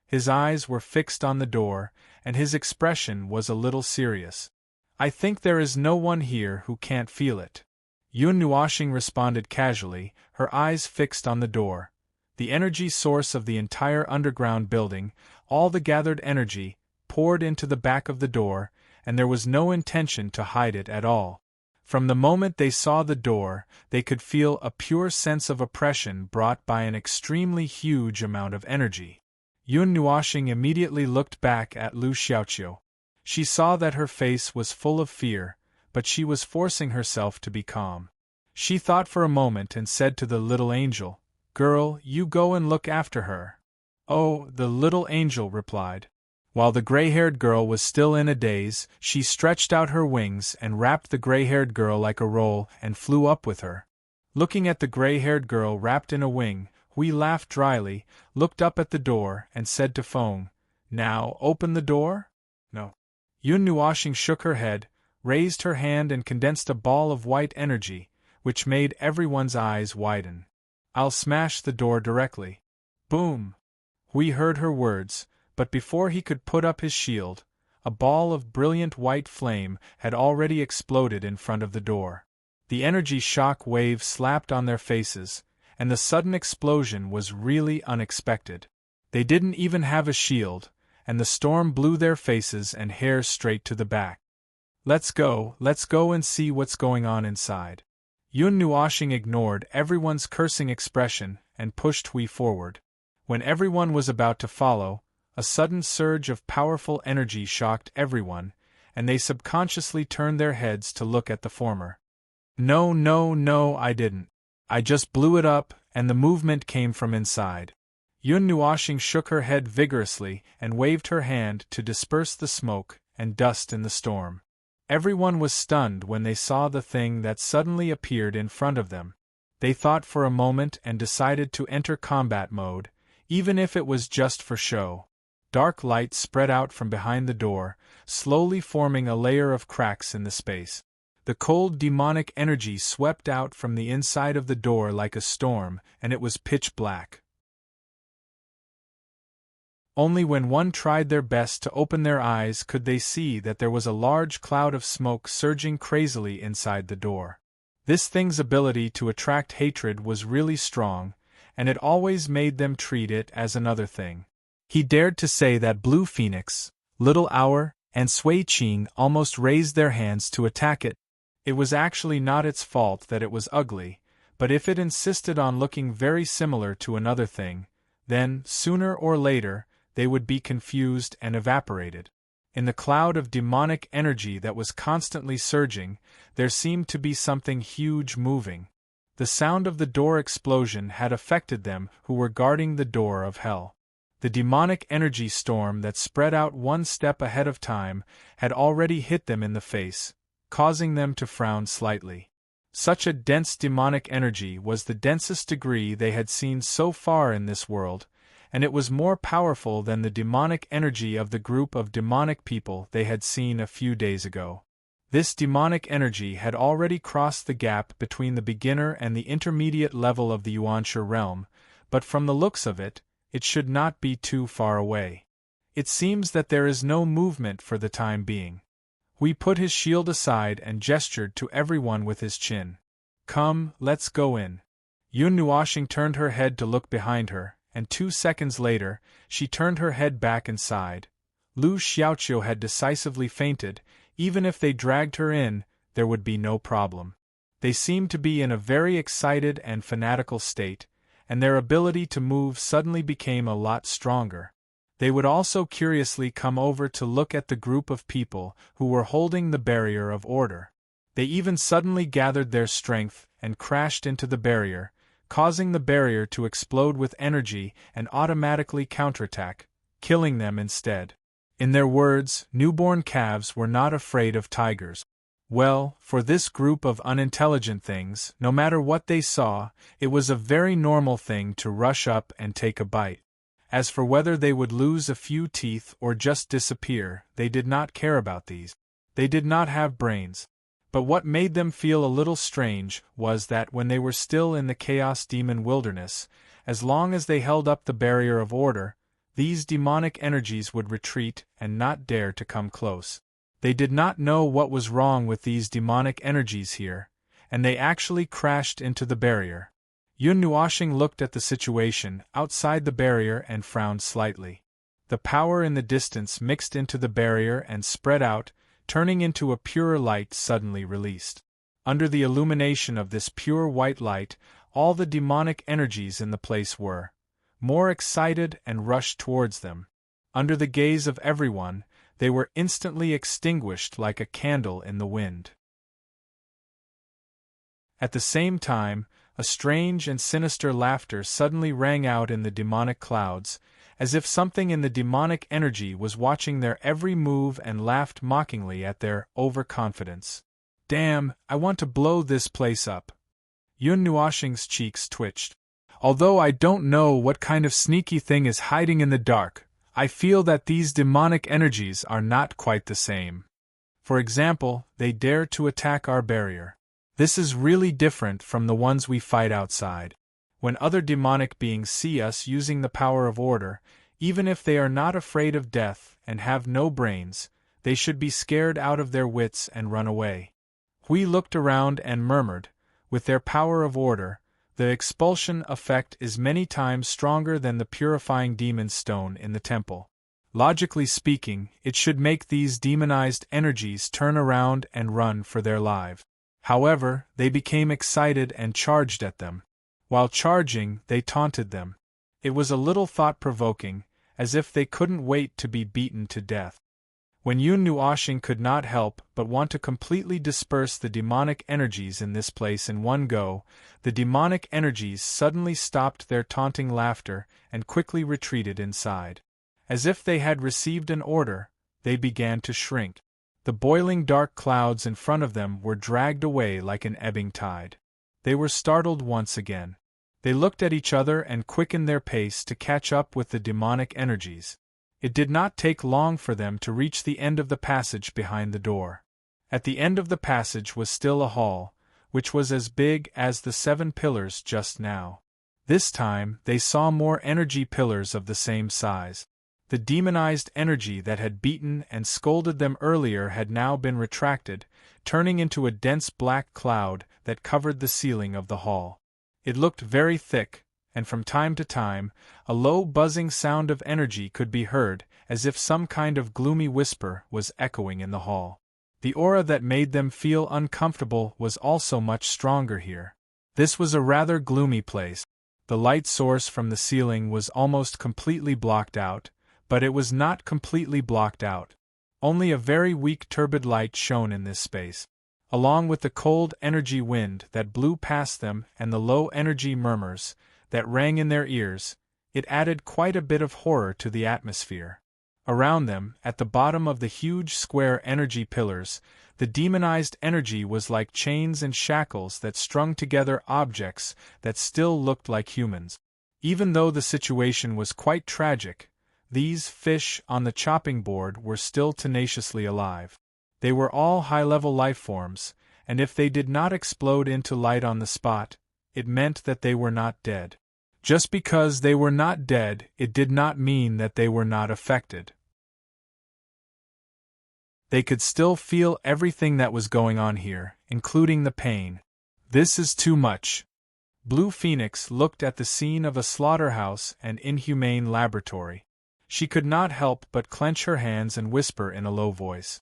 His eyes were fixed on the door, and his expression was a little serious. I think there is no one here who can't feel it. Yun Nuoxing responded casually, her eyes fixed on the door. The energy source of the entire underground building, all the gathered energy, poured into the back of the door, and there was no intention to hide it at all. From the moment they saw the door, they could feel a pure sense of oppression brought by an extremely huge amount of energy. Yun Nuoxing immediately looked back at Lu Xiaoqiu. She saw that her face was full of fear, but she was forcing herself to be calm. She thought for a moment and said to the little angel, Girl, you go and look after her. Oh, the little angel replied. While the gray-haired girl was still in a daze, she stretched out her wings and wrapped the gray-haired girl like a roll and flew up with her. Looking at the gray-haired girl wrapped in a wing, Hui laughed dryly, looked up at the door, and said to Feng, Now, open the door? No. Yun Nuoxing shook her head, raised her hand and condensed a ball of white energy, which made everyone's eyes widen. I'll smash the door directly. Boom! Hui heard her words, but before he could put up his shield, a ball of brilliant white flame had already exploded in front of the door. The energy shock wave slapped on their faces, and the sudden explosion was really unexpected. They didn't even have a shield, and the storm blew their faces and hair straight to the back. Let's go and see what's going on inside. Yun Nuoshing ignored everyone's cursing expression and pushed Hui forward. When everyone was about to follow, a sudden surge of powerful energy shocked everyone, and they subconsciously turned their heads to look at the former. No, I didn't. I just blew it up, and the movement came from inside. Yun Nuoshing shook her head vigorously and waved her hand to disperse the smoke and dust in the storm. Everyone was stunned when they saw the thing that suddenly appeared in front of them. They thought for a moment and decided to enter combat mode, even if it was just for show. Dark light spread out from behind the door, slowly forming a layer of cracks in the space. The cold demonic energy swept out from the inside of the door like a storm, and it was pitch black. Only when one tried their best to open their eyes could they see that there was a large cloud of smoke surging crazily inside the door. This thing's ability to attract hatred was really strong, and it always made them treat it as another thing. He dared to say that Blue Phoenix, Little Hour, and Sui Qing almost raised their hands to attack it. It was actually not its fault that it was ugly, but if it insisted on looking very similar to another thing, then, sooner or later, they would be confused and evaporated. In the cloud of demonic energy that was constantly surging, there seemed to be something huge moving. The sound of the door explosion had affected them who were guarding the door of hell. The demonic energy storm that spread out one step ahead of time had already hit them in the face, causing them to frown slightly. Such a dense demonic energy was the densest degree they had seen so far in this world, and it was more powerful than the demonic energy of the group of demonic people they had seen a few days ago. This demonic energy had already crossed the gap between the beginner and the intermediate level of the Yuanshi realm, but from the looks of it, it should not be too far away. It seems that there is no movement for the time being. Hui put his shield aside and gestured to everyone with his chin. Come, let's go in. Yun Nuoshing turned her head to look behind her, and 2 seconds later, she turned her head back and sighed. Lu Xiaoqiu had decisively fainted. Even if they dragged her in, there would be no problem. They seemed to be in a very excited and fanatical state, and their ability to move suddenly became a lot stronger. They would also curiously come over to look at the group of people who were holding the barrier of order. They even suddenly gathered their strength and crashed into the barrier, causing the barrier to explode with energy and automatically counterattack, killing them instead. In their words, newborn calves were not afraid of tigers. Well, for this group of unintelligent things, no matter what they saw, it was a very normal thing to rush up and take a bite. As for whether they would lose a few teeth or just disappear, they did not care about these. They did not have brains. But what made them feel a little strange was that when they were still in the Chaos Demon Wilderness, as long as they held up the barrier of order, these demonic energies would retreat and not dare to come close. They did not know what was wrong with these demonic energies here, and they actually crashed into the barrier. Yun Nuoshing looked at the situation outside the barrier and frowned slightly. The power in the distance mixed into the barrier and spread out, turning into a pure light suddenly released. Under the illumination of this pure white light, all the demonic energies in the place were more excited and rushed towards them. Under the gaze of everyone, they were instantly extinguished like a candle in the wind. At the same time, a strange and sinister laughter suddenly rang out in the demonic clouds, as if something in the demonic energy was watching their every move and laughed mockingly at their overconfidence. Damn, I want to blow this place up. Yun Nuoshing's cheeks twitched. Although I don't know what kind of sneaky thing is hiding in the dark, I feel that these demonic energies are not quite the same. For example, they dare to attack our barrier. This is really different from the ones we fight outside. When other demonic beings see us using the power of order, even if they are not afraid of death and have no brains, they should be scared out of their wits and run away. Hui looked around and murmured, with their power of order, The expulsion effect is many times stronger than the purifying demon stone in the temple. Logically speaking, it should make these demonized energies turn around and run for their lives. However, they became excited and charged at them. While charging, they taunted them. It was a little thought-provoking, as if they couldn't wait to be beaten to death. When Yun Nuoshing could not help but want to completely disperse the demonic energies in this place in one go, the demonic energies suddenly stopped their taunting laughter and quickly retreated inside. As if they had received an order, they began to shrink. The boiling dark clouds in front of them were dragged away like an ebbing tide. They were startled once again. They looked at each other and quickened their pace to catch up with the demonic energies. It did not take long for them to reach the end of the passage behind the door. At the end of the passage was still a hall, which was as big as the 7 pillars just now. This time they saw more energy pillars of the same size. The demonized energy that had beaten and scolded them earlier had now been retracted, turning into a dense black cloud that covered the ceiling of the hall. It looked very thick, and from time to time, a low buzzing sound of energy could be heard, as if some kind of gloomy whisper was echoing in the hall. The aura that made them feel uncomfortable was also much stronger here. This was a rather gloomy place. The light source from the ceiling was almost completely blocked out, but it was not completely blocked out. Only a very weak turbid light shone in this space. Along with the cold energy wind that blew past them and the low energy murmurs that rang in their ears, it added quite a bit of horror to the atmosphere. Around them, at the bottom of the huge square energy pillars, the demonized energy was like chains and shackles that strung together objects that still looked like humans. Even though the situation was quite tragic, these fish on the chopping board were still tenaciously alive. They were all high-level life forms, and if they did not explode into light on the spot, it meant that they were not dead. Just because they were not dead, it did not mean that they were not affected. They could still feel everything that was going on here, including the pain. This is too much. Blue Phoenix looked at the scene of a slaughterhouse and inhumane laboratory. She could not help but clench her hands and whisper in a low voice.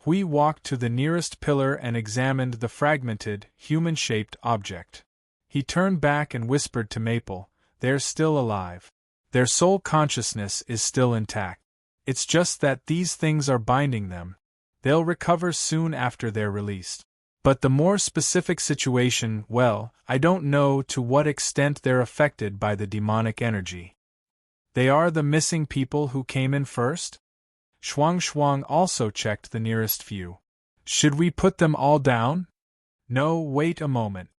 Hui walked to the nearest pillar and examined the fragmented, human-shaped object. He turned back and whispered to Maple, "They're still alive. Their soul consciousness is still intact. It's just that these things are binding them. They'll recover soon after they're released. But the more specific situation, well, I don't know to what extent they're affected by the demonic energy." "They are the missing people who came in first?" Shuang also checked the nearest few. "Should we put them all down?" "No, wait a moment."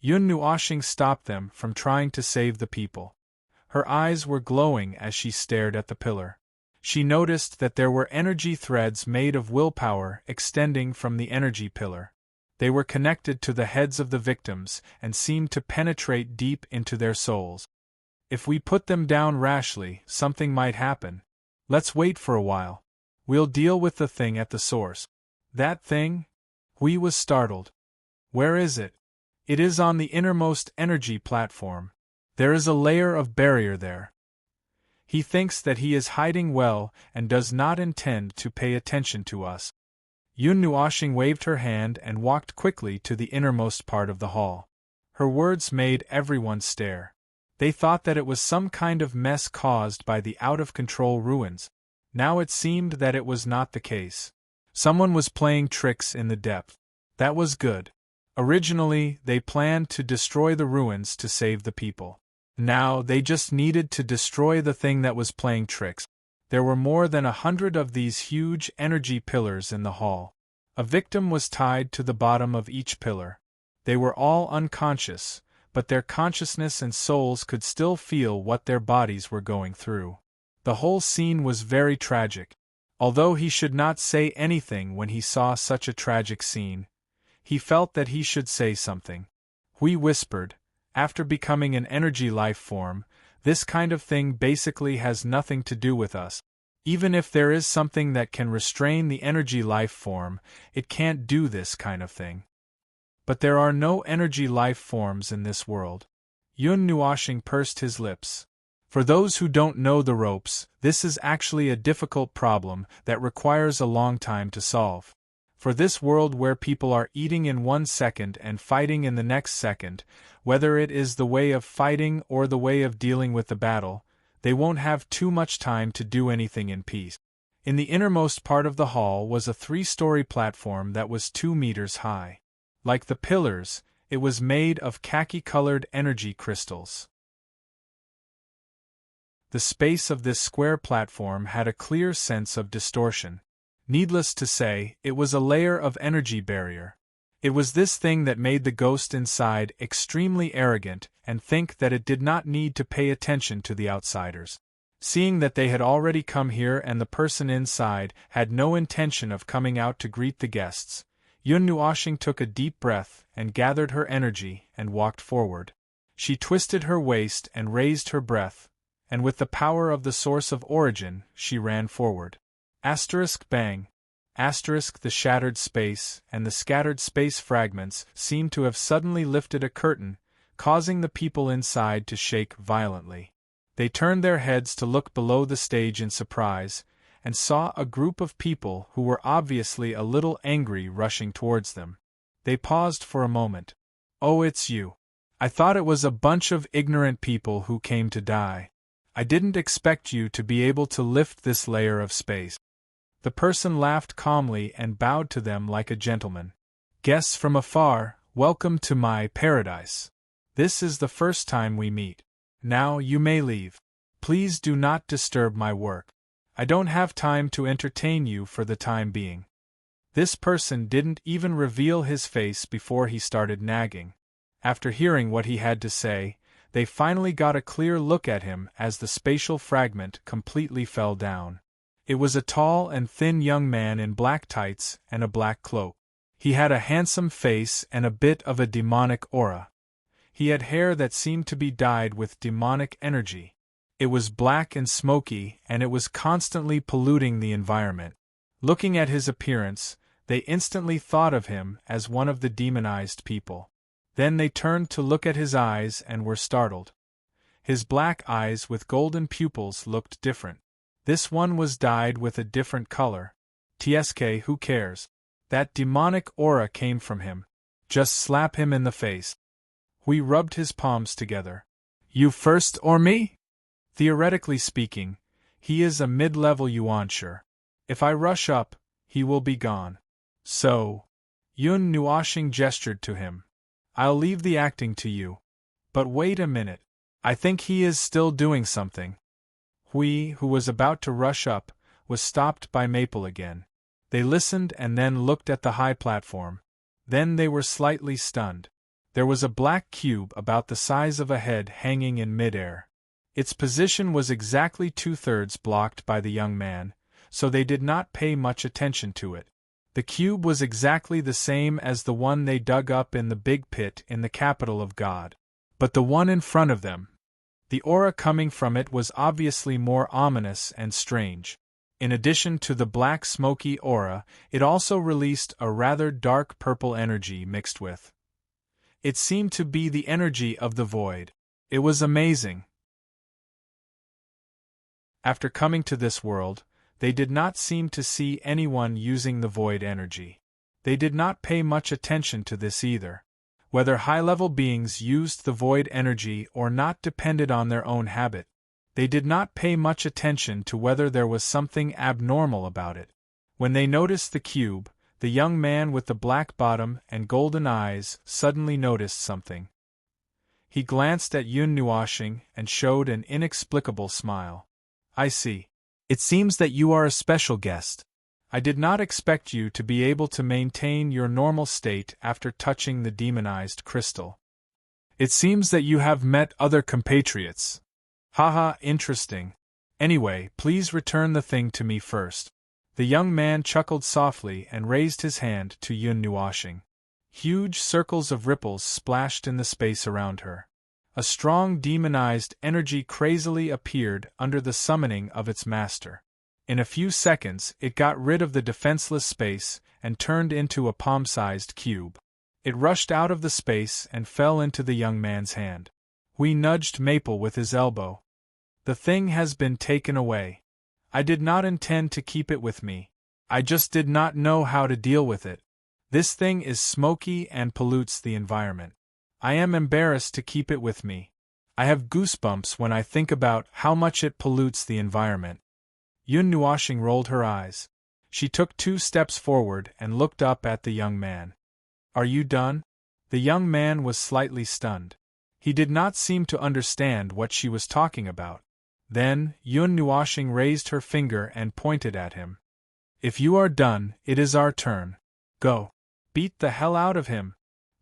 Yun Nuoshing stopped them from trying to save the people. Her eyes were glowing as she stared at the pillar. She noticed that there were energy threads made of willpower extending from the energy pillar. They were connected to the heads of the victims and seemed to penetrate deep into their souls. "If we put them down rashly, something might happen. Let's wait for a while. We'll deal with the thing at the source." "That thing?" Hui was startled. "Where is it?" "It is on the innermost energy platform. There is a layer of barrier there. He thinks that he is hiding well and does not intend to pay attention to us." Yun Nuoshing waved her hand and walked quickly to the innermost part of the hall. Her words made everyone stare. They thought that it was some kind of mess caused by the out-of-control ruins. Now it seemed that it was not the case. Someone was playing tricks in the depth. That was good. Originally, they planned to destroy the ruins to save the people. Now, they just needed to destroy the thing that was playing tricks. There were more than 100 of these huge energy pillars in the hall. A victim was tied to the bottom of each pillar. They were all unconscious, but their consciousness and souls could still feel what their bodies were going through. The whole scene was very tragic. Although he should not say anything when he saw such a tragic scene, he felt that he should say something. Hui whispered, "After becoming an energy life form, this kind of thing basically has nothing to do with us. Even if there is something that can restrain the energy life form, it can't do this kind of thing. But there are no energy life forms in this world. Yun Nuashing pursed his lips. For those who don't know the ropes, this is actually a difficult problem that requires a long time to solve. For this world where people are eating in 1 second and fighting in the next second, whether it is the way of fighting or the way of dealing with the battle, they won't have too much time to do anything in peace. In the innermost part of the hall was a 3-story platform that was 2 meters high. Like the pillars, it was made of khaki-colored energy crystals. The space of this square platform had a clear sense of distortion. Needless to say, it was a layer of energy barrier. It was this thing that made the ghost inside extremely arrogant and think that it did not need to pay attention to the outsiders. Seeing that they had already come here and the person inside had no intention of coming out to greet the guests, Yun Nuashing took a deep breath and gathered her energy and walked forward. She twisted her waist and raised her breath, and with the power of the source of origin, she ran forward. Bang. The shattered space and the scattered space fragments seemed to have suddenly lifted a curtain, causing the people inside to shake violently. They turned their heads to look below the stage in surprise, and saw a group of people who were obviously a little angry rushing towards them. They paused for a moment. "Oh, it's you. I thought it was a bunch of ignorant people who came to die. I didn't expect you to be able to lift this layer of space." The person laughed calmly and bowed to them like a gentleman. "Guests from afar, welcome to my paradise. This is the first time we meet. Now you may leave. Please do not disturb my work. I don't have time to entertain you for the time being." This person didn't even reveal his face before he started nagging. After hearing what he had to say, they finally got a clear look at him as the spatial fragment completely fell down. It was a tall and thin young man in black tights and a black cloak. He had a handsome face and a bit of a demonic aura. He had hair that seemed to be dyed with demonic energy. It was black and smoky, and it was constantly polluting the environment. Looking at his appearance, they instantly thought of him as one of the demonized people. Then they turned to look at his eyes and were startled. His black eyes with golden pupils looked different. This one was dyed with a different color. TSK, who cares? That demonic aura came from him. Just slap him in the face. We rubbed his palms together. "You first or me?" Theoretically speaking, he is a mid-level yuansher. If I rush up, he will be gone. So, Yun Nuashing gestured to him. "I'll leave the acting to you. But wait a minute. I think he is still doing something." Hui, who was about to rush up, was stopped by Maple again. They listened and then looked at the high platform. Then they were slightly stunned. There was a black cube about the size of a head hanging in midair. Its position was exactly 2/3 blocked by the young man, so they did not pay much attention to it. The cube was exactly the same as the one they dug up in the big pit in the capital of God. But the one in front of them, the aura coming from it was obviously more ominous and strange. In addition to the black smoky aura, it also released a rather dark purple energy mixed with. It seemed to be the energy of the void. It was amazing. After coming to this world, they did not seem to see anyone using the void energy. They did not pay much attention to this either. Whether high-level beings used the void energy or not depended on their own habit. They did not pay much attention to whether there was something abnormal about it. When they noticed the cube, the young man with the black bottom and golden eyes suddenly noticed something. He glanced at Yun Nuashing and showed an inexplicable smile. "I see. It seems that you are a special guest. I did not expect you to be able to maintain your normal state after touching the demonized crystal. It seems that you have met other compatriots. Haha, interesting. Anyway, please return the thing to me first." The young man chuckled softly and raised his hand to Yun Nuashing. Huge circles of ripples splashed in the space around her. A strong demonized energy crazily appeared under the summoning of its master. In a few seconds, it got rid of the defenseless space and turned into a palm-sized cube. It rushed out of the space and fell into the young man's hand. Hui nudged Maple with his elbow. The thing has been taken away. I did not intend to keep it with me. I just did not know how to deal with it. This thing is smoky and pollutes the environment. I am embarrassed to keep it with me. I have goosebumps when I think about how much it pollutes the environment. Yun Nuoshing rolled her eyes. She took 2 steps forward and looked up at the young man. Are you done? The young man was slightly stunned. He did not seem to understand what she was talking about. Then, Yun Nuoshing raised her finger and pointed at him. If you are done, it is our turn. Go. Beat the hell out of him.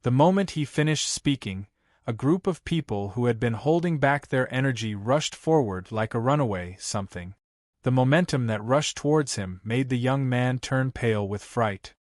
The moment he finished speaking, a group of people who had been holding back their energy rushed forward like a runaway something. The momentum that rushed towards him made the young man turn pale with fright.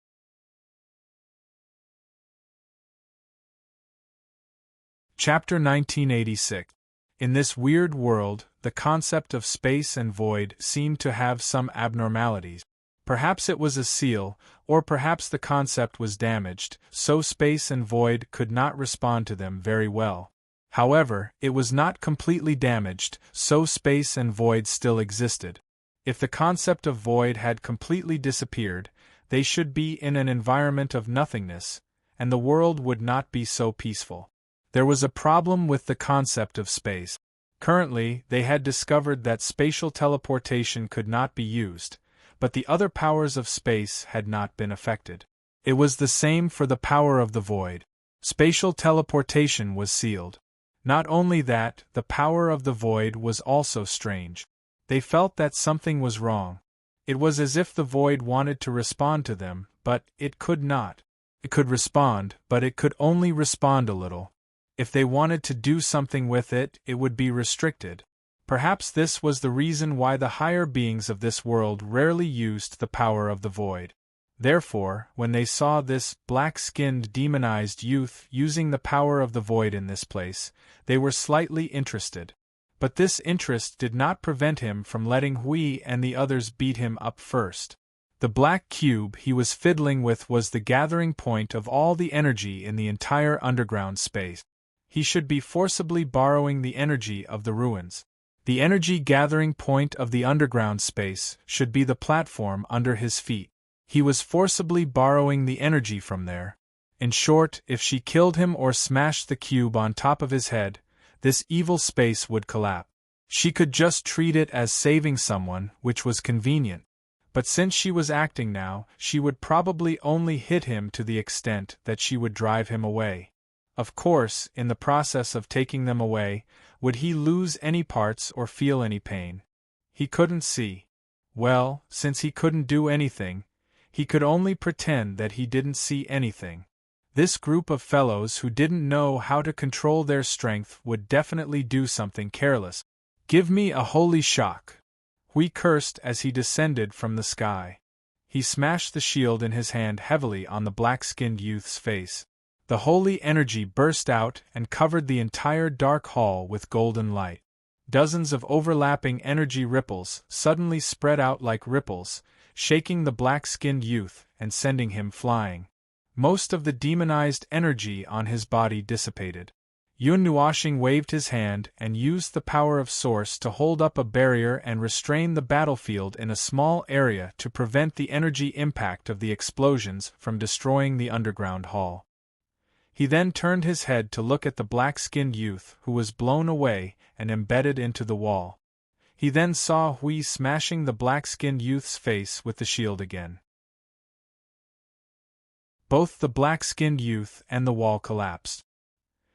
Chapter 1986. In this weird world, the concept of space and void seemed to have some abnormalities. Perhaps it was a seal, or perhaps the concept was damaged, so space and void could not respond to them very well. However, it was not completely damaged, so space and void still existed. If the concept of void had completely disappeared, they should be in an environment of nothingness, and the world would not be so peaceful. There was a problem with the concept of space. Currently, they had discovered that spatial teleportation could not be used, but the other powers of space had not been affected. It was the same for the power of the void. Spatial teleportation was sealed. Not only that, the power of the void was also strange. They felt that something was wrong. It was as if the void wanted to respond to them, but it could not. It could respond, but it could only respond a little. If they wanted to do something with it, it would be restricted. Perhaps this was the reason why the higher beings of this world rarely used the power of the void. Therefore, when they saw this black-skinned demonized youth using the power of the void in this place, they were slightly interested. But this interest did not prevent him from letting Hui and the others beat him up first. The black cube he was fiddling with was the gathering point of all the energy in the entire underground space. He should be forcibly borrowing the energy of the ruins. The energy gathering point of the underground space should be the platform under his feet. He was forcibly borrowing the energy from there. In short, if she killed him or smashed the cube on top of his head, this evil space would collapse. She could just treat it as saving someone, which was convenient. But since she was acting now, she would probably only hit him to the extent that she would drive him away. Of course, in the process of taking them away, would he lose any parts or feel any pain? He couldn't see. Well, since he couldn't do anything, he could only pretend that he didn't see anything. This group of fellows who didn't know how to control their strength would definitely do something careless. Give me a holy shock! Hui cursed as he descended from the sky. He smashed the shield in his hand heavily on the black-skinned youth's face. The holy energy burst out and covered the entire dark hall with golden light. Dozens of overlapping energy ripples suddenly spread out like ripples, shaking the black-skinned youth and sending him flying. Most of the demonized energy on his body dissipated. Yun Nuoshing waved his hand and used the power of Source to hold up a barrier and restrain the battlefield in a small area to prevent the energy impact of the explosions from destroying the underground hall. He then turned his head to look at the black-skinned youth who was blown away and embedded into the wall. He then saw Hui smashing the black-skinned youth's face with the shield again. Both the black-skinned youth and the wall collapsed.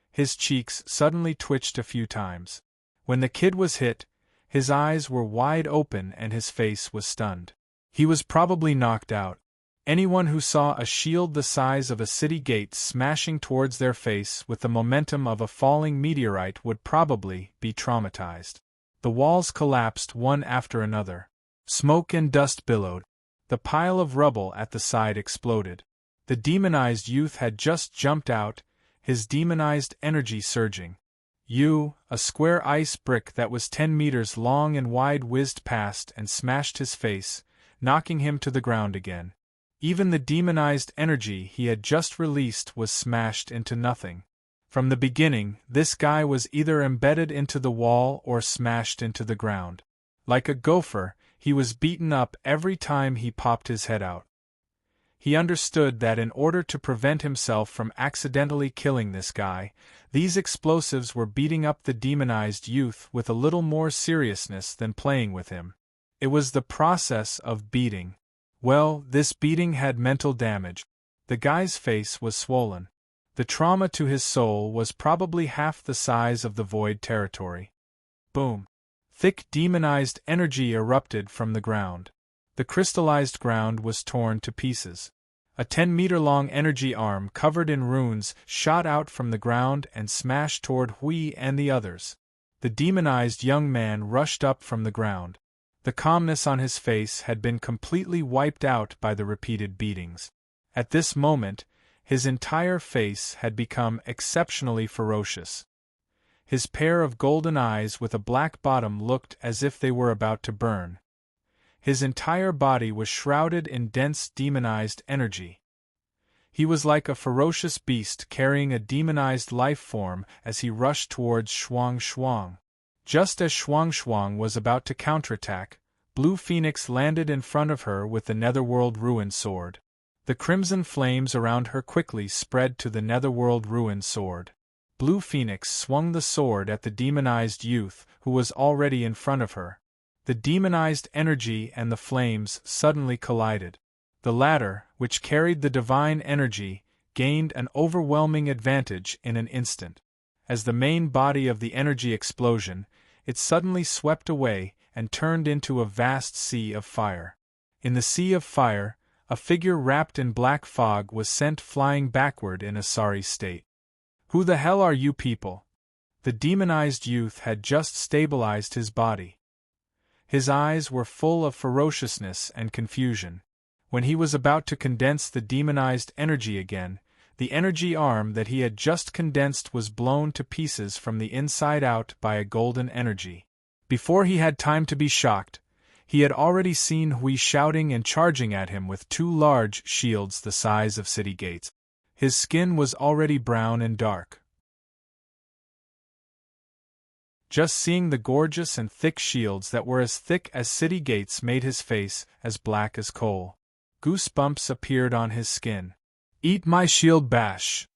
His cheeks suddenly twitched a few times. When the kid was hit, his eyes were wide open and his face was stunned. He was probably knocked out. Anyone who saw a shield the size of a city gate smashing towards their face with the momentum of a falling meteorite would probably be traumatized. The walls collapsed one after another. Smoke and dust billowed. The pile of rubble at the side exploded. The demonized youth had just jumped out, his demonized energy surging. A square ice brick that was 10 meters long and wide whizzed past and smashed his face, knocking him to the ground again. Even the demonized energy he had just released was smashed into nothing. From the beginning, this guy was either embedded into the wall or smashed into the ground. Like a gopher, he was beaten up every time he popped his head out. He understood that in order to prevent himself from accidentally killing this guy, these explosives were beating up the demonized youth with a little more seriousness than playing with him. It was the process of beating. Well, this beating had mental damage. The guy's face was swollen. The trauma to his soul was probably half the size of the void territory. Boom! Thick demonized energy erupted from the ground. The crystallized ground was torn to pieces. A 10-meter-long energy arm covered in runes shot out from the ground and smashed toward Hui and the others. The demonized young man rushed up from the ground. The calmness on his face had been completely wiped out by the repeated beatings. At this moment, his entire face had become exceptionally ferocious. His pair of golden eyes with a black bottom looked as if they were about to burn. His entire body was shrouded in dense demonized energy. He was like a ferocious beast carrying a demonized life form as he rushed towards Shuang Shuang. Just as Shuang Shuang was about to counterattack, Blue Phoenix landed in front of her with the Netherworld Ruin Sword. The crimson flames around her quickly spread to the Netherworld Ruin Sword. Blue Phoenix swung the sword at the demonized youth who was already in front of her. The demonized energy and the flames suddenly collided. The latter, which carried the divine energy, gained an overwhelming advantage in an instant. As the main body of the energy explosion, it suddenly swept away and turned into a vast sea of fire. In the sea of fire, a figure wrapped in black fog was sent flying backward in a sorry state. "Who the hell are you people?" The demonized youth had just stabilized his body. His eyes were full of ferociousness and confusion. When he was about to condense the demonized energy again, the energy arm that he had just condensed was blown to pieces from the inside out by a golden energy. Before he had time to be shocked, he had already seen Hui shouting and charging at him with two large shields the size of city gates. His skin was already brown and dark. Just seeing the gorgeous and thick shields that were as thick as city gates made his face as black as coal. Goosebumps appeared on his skin. "Eat my shield bash!"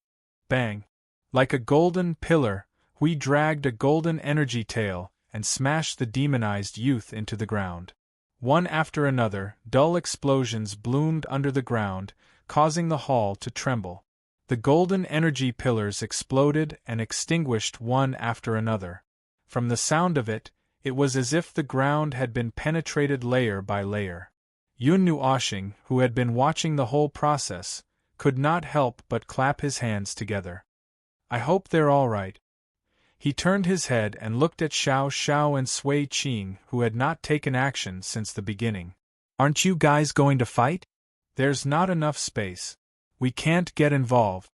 Bang! Like a golden pillar, Hui dragged a golden energy tail and smashed the demonized youth into the ground. One after another, dull explosions bloomed under the ground, causing the hall to tremble. The golden energy pillars exploded and extinguished one after another. From the sound of it, it was as if the ground had been penetrated layer by layer. Yun Nuoshing, who had been watching the whole process, could not help but clap his hands together. "I hope they're all right." He turned his head and looked at Xiao Xiao and Sui Qing, who had not taken action since the beginning. "Aren't you guys going to fight?" "There's not enough space. We can't get involved,"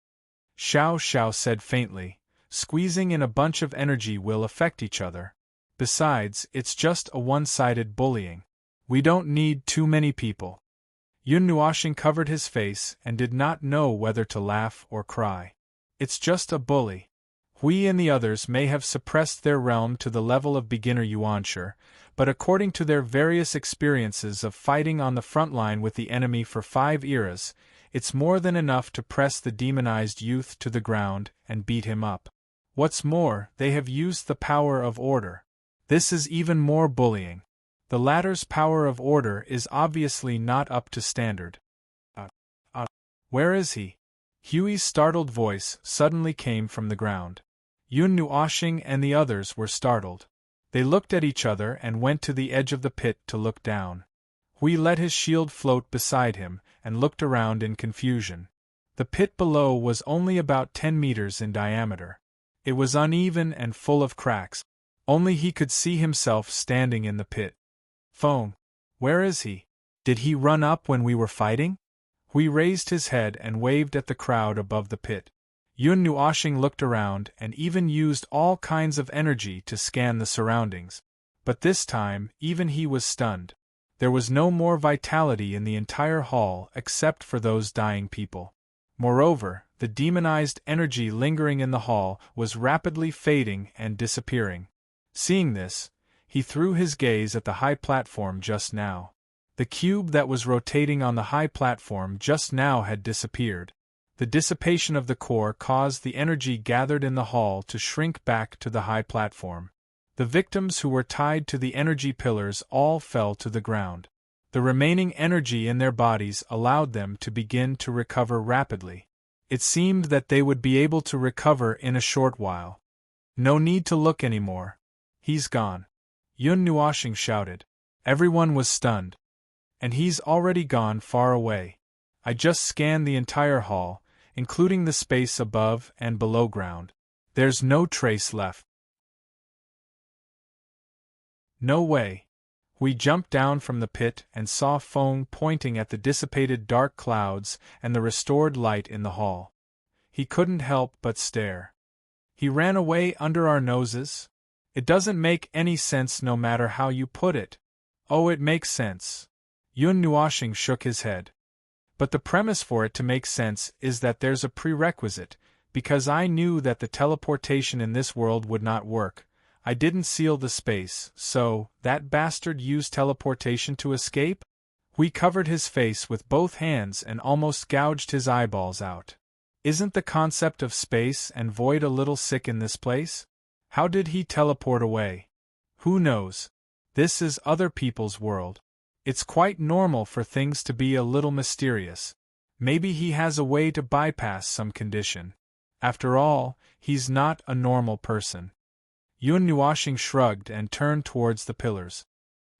Xiao Xiao said faintly. "Squeezing in a bunch of energy will affect each other. Besides, it's just a one-sided bullying. We don't need too many people." Yun Nuoshing covered his face and did not know whether to laugh or cry. "It's just a bully. Hui and the others may have suppressed their realm to the level of beginner yuanshi, but according to their various experiences of fighting on the front line with the enemy for 5 eras, it's more than enough to press the demonized youth to the ground and beat him up. What's more, they have used the power of order. This is even more bullying. The latter's power of order is obviously not up to standard." Where is he?" Huey's startled voice suddenly came from the ground. Yun Nuoshing and the others were startled. They looked at each other and went to the edge of the pit to look down. Hui let his shield float beside him and looked around in confusion. The pit below was only about 10 meters in diameter. It was uneven and full of cracks. Only he could see himself standing in the pit. "Phone. Where is he? Did he run up when we were fighting?" Hui raised his head and waved at the crowd above the pit. Yun Nuoshing looked around and even used all kinds of energy to scan the surroundings. But this time, even he was stunned. There was no more vitality in the entire hall except for those dying people. Moreover, The demonized energy lingering in the hall was rapidly fading and disappearing. Seeing this, he threw his gaze at the high platform just now. The cube that was rotating on the high platform just now had disappeared. The dissipation of the core caused the energy gathered in the hall to shrink back to the high platform. The victims who were tied to the energy pillars all fell to the ground. The remaining energy in their bodies allowed them to begin to recover rapidly. It seemed that they would be able to recover in a short while. No need to look anymore. He's gone. Yun Nuoshing shouted. Everyone was stunned. And he's already gone far away. I just scanned the entire hall, including the space above and below ground. There's no trace left. No way. We jumped down from the pit and saw Feng pointing at the dissipated dark clouds and the restored light in the hall. He couldn't help but stare. He ran away under our noses? It doesn't make any sense no matter how you put it. Oh, it makes sense. Yun Nuoshing shook his head. But the premise for it to make sense is that there's a prerequisite, because I knew that the teleportation in this world would not work. I didn't seal the space, so, that bastard used teleportation to escape? We covered his face with both hands and almost gouged his eyeballs out. Isn't the concept of space and void a little sick in this place? How did he teleport away? Who knows? This is other people's world. It's quite normal for things to be a little mysterious. Maybe he has a way to bypass some condition. After all, he's not a normal person. Yun Nuoshing shrugged and turned towards the pillars.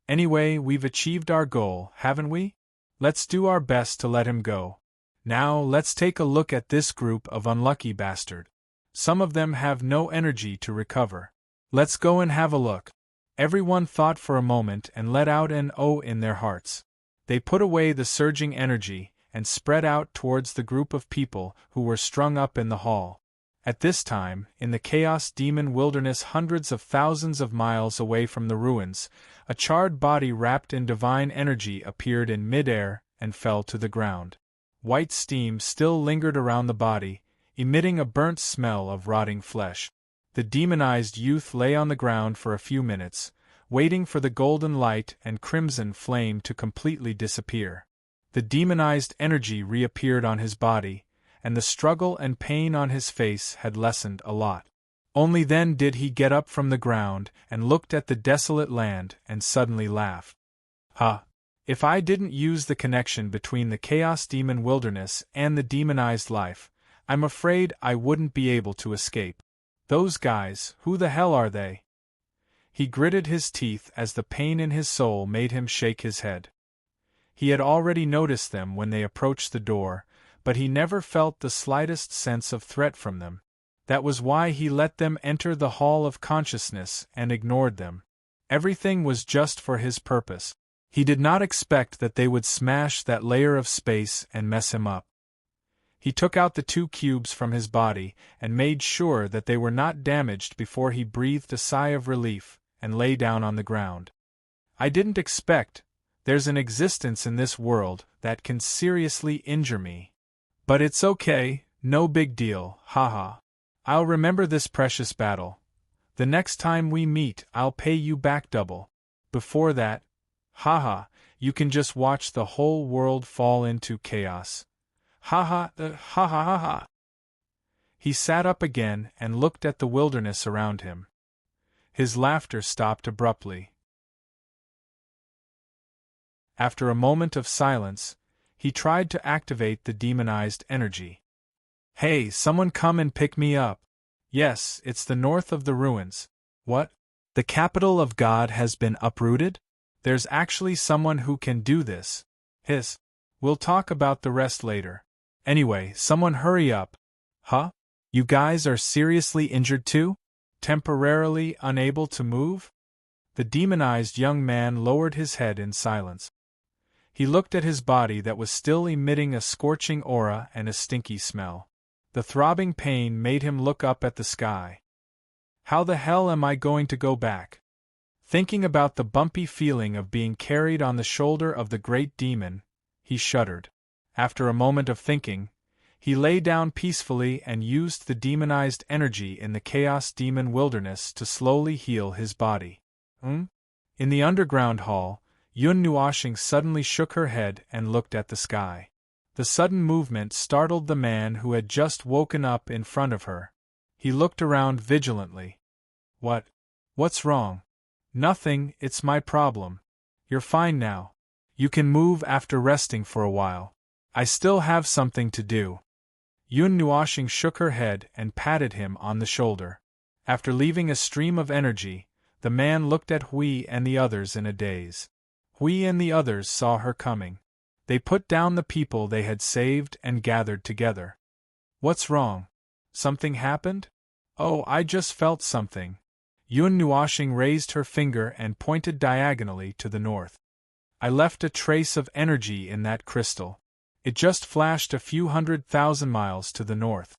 Anyway, we've achieved our goal, haven't we? Let's do our best to let him go. Now let's take a look at this group of unlucky bastard. Some of them have no energy to recover. Let's go and have a look. Everyone thought for a moment and let out an "oh" in their hearts. They put away the surging energy and spread out towards the group of people who were strung up in the hall. At this time, in the Chaos Demon wilderness hundreds of thousands of miles away from the ruins, a charred body wrapped in divine energy appeared in mid-air and fell to the ground. White steam still lingered around the body, emitting a burnt smell of rotting flesh. The demonized youth lay on the ground for a few minutes, waiting for the golden light and crimson flame to completely disappear. The demonized energy reappeared on his body, and the struggle and pain on his face had lessened a lot. Only then did he get up from the ground and looked at the desolate land and suddenly laughed. Ha! If I didn't use the connection between the Chaos Demon wilderness and the demonized life, I'm afraid I wouldn't be able to escape. Those guys, who the hell are they? He gritted his teeth as the pain in his soul made him shake his head. He had already noticed them when they approached the door, but he never felt the slightest sense of threat from them. That was why he let them enter the Hall of Consciousness and ignored them. Everything was just for his purpose. He did not expect that they would smash that layer of space and mess him up. He took out the 2 cubes from his body and made sure that they were not damaged before he breathed a sigh of relief and lay down on the ground. I didn't expect. There's an existence in this world that can seriously injure me. But it's okay, no big deal, haha. I'll remember this precious battle. The next time we meet, I'll pay you back double. Before that, haha, you can just watch the whole world fall into chaos. Ha ha. He sat up again and looked at the wilderness around him. His laughter stopped abruptly. After a moment of silence, he tried to activate the demonized energy. Hey, someone come and pick me up. Yes, it's the north of the ruins. What? The capital of God has been uprooted? There's actually someone who can do this. Hiss. We'll talk about the rest later. Anyway, someone hurry up. Huh? You guys are seriously injured too? Temporarily unable to move? The demonized young man lowered his head in silence. He looked at his body that was still emitting a scorching aura and a stinky smell. The throbbing pain made him look up at the sky. How the hell am I going to go back? Thinking about the bumpy feeling of being carried on the shoulder of the great demon, he shuddered. After a moment of thinking, He lay down peacefully and used the demonized energy in the chaos demon wilderness to slowly heal his body. In the underground hall, Yun Nuoshing suddenly shook her head and looked at the sky. The sudden movement startled the man who had just woken up in front of her. He looked around vigilantly. What's wrong? Nothing, it's my problem. You're fine now. You can move after resting for a while. I still have something to do. Yun Nuoshing shook her head and patted him on the shoulder. After leaving a stream of energy, the man looked at Hui and the others in a daze. Hui and the others saw her coming. They put down the people they had saved and gathered together. What's wrong? Something happened? Oh, I just felt something. Yun Nuoshing raised her finger and pointed diagonally to the north. I left a trace of energy in that crystal. It just flashed a few 100,000 miles to the north.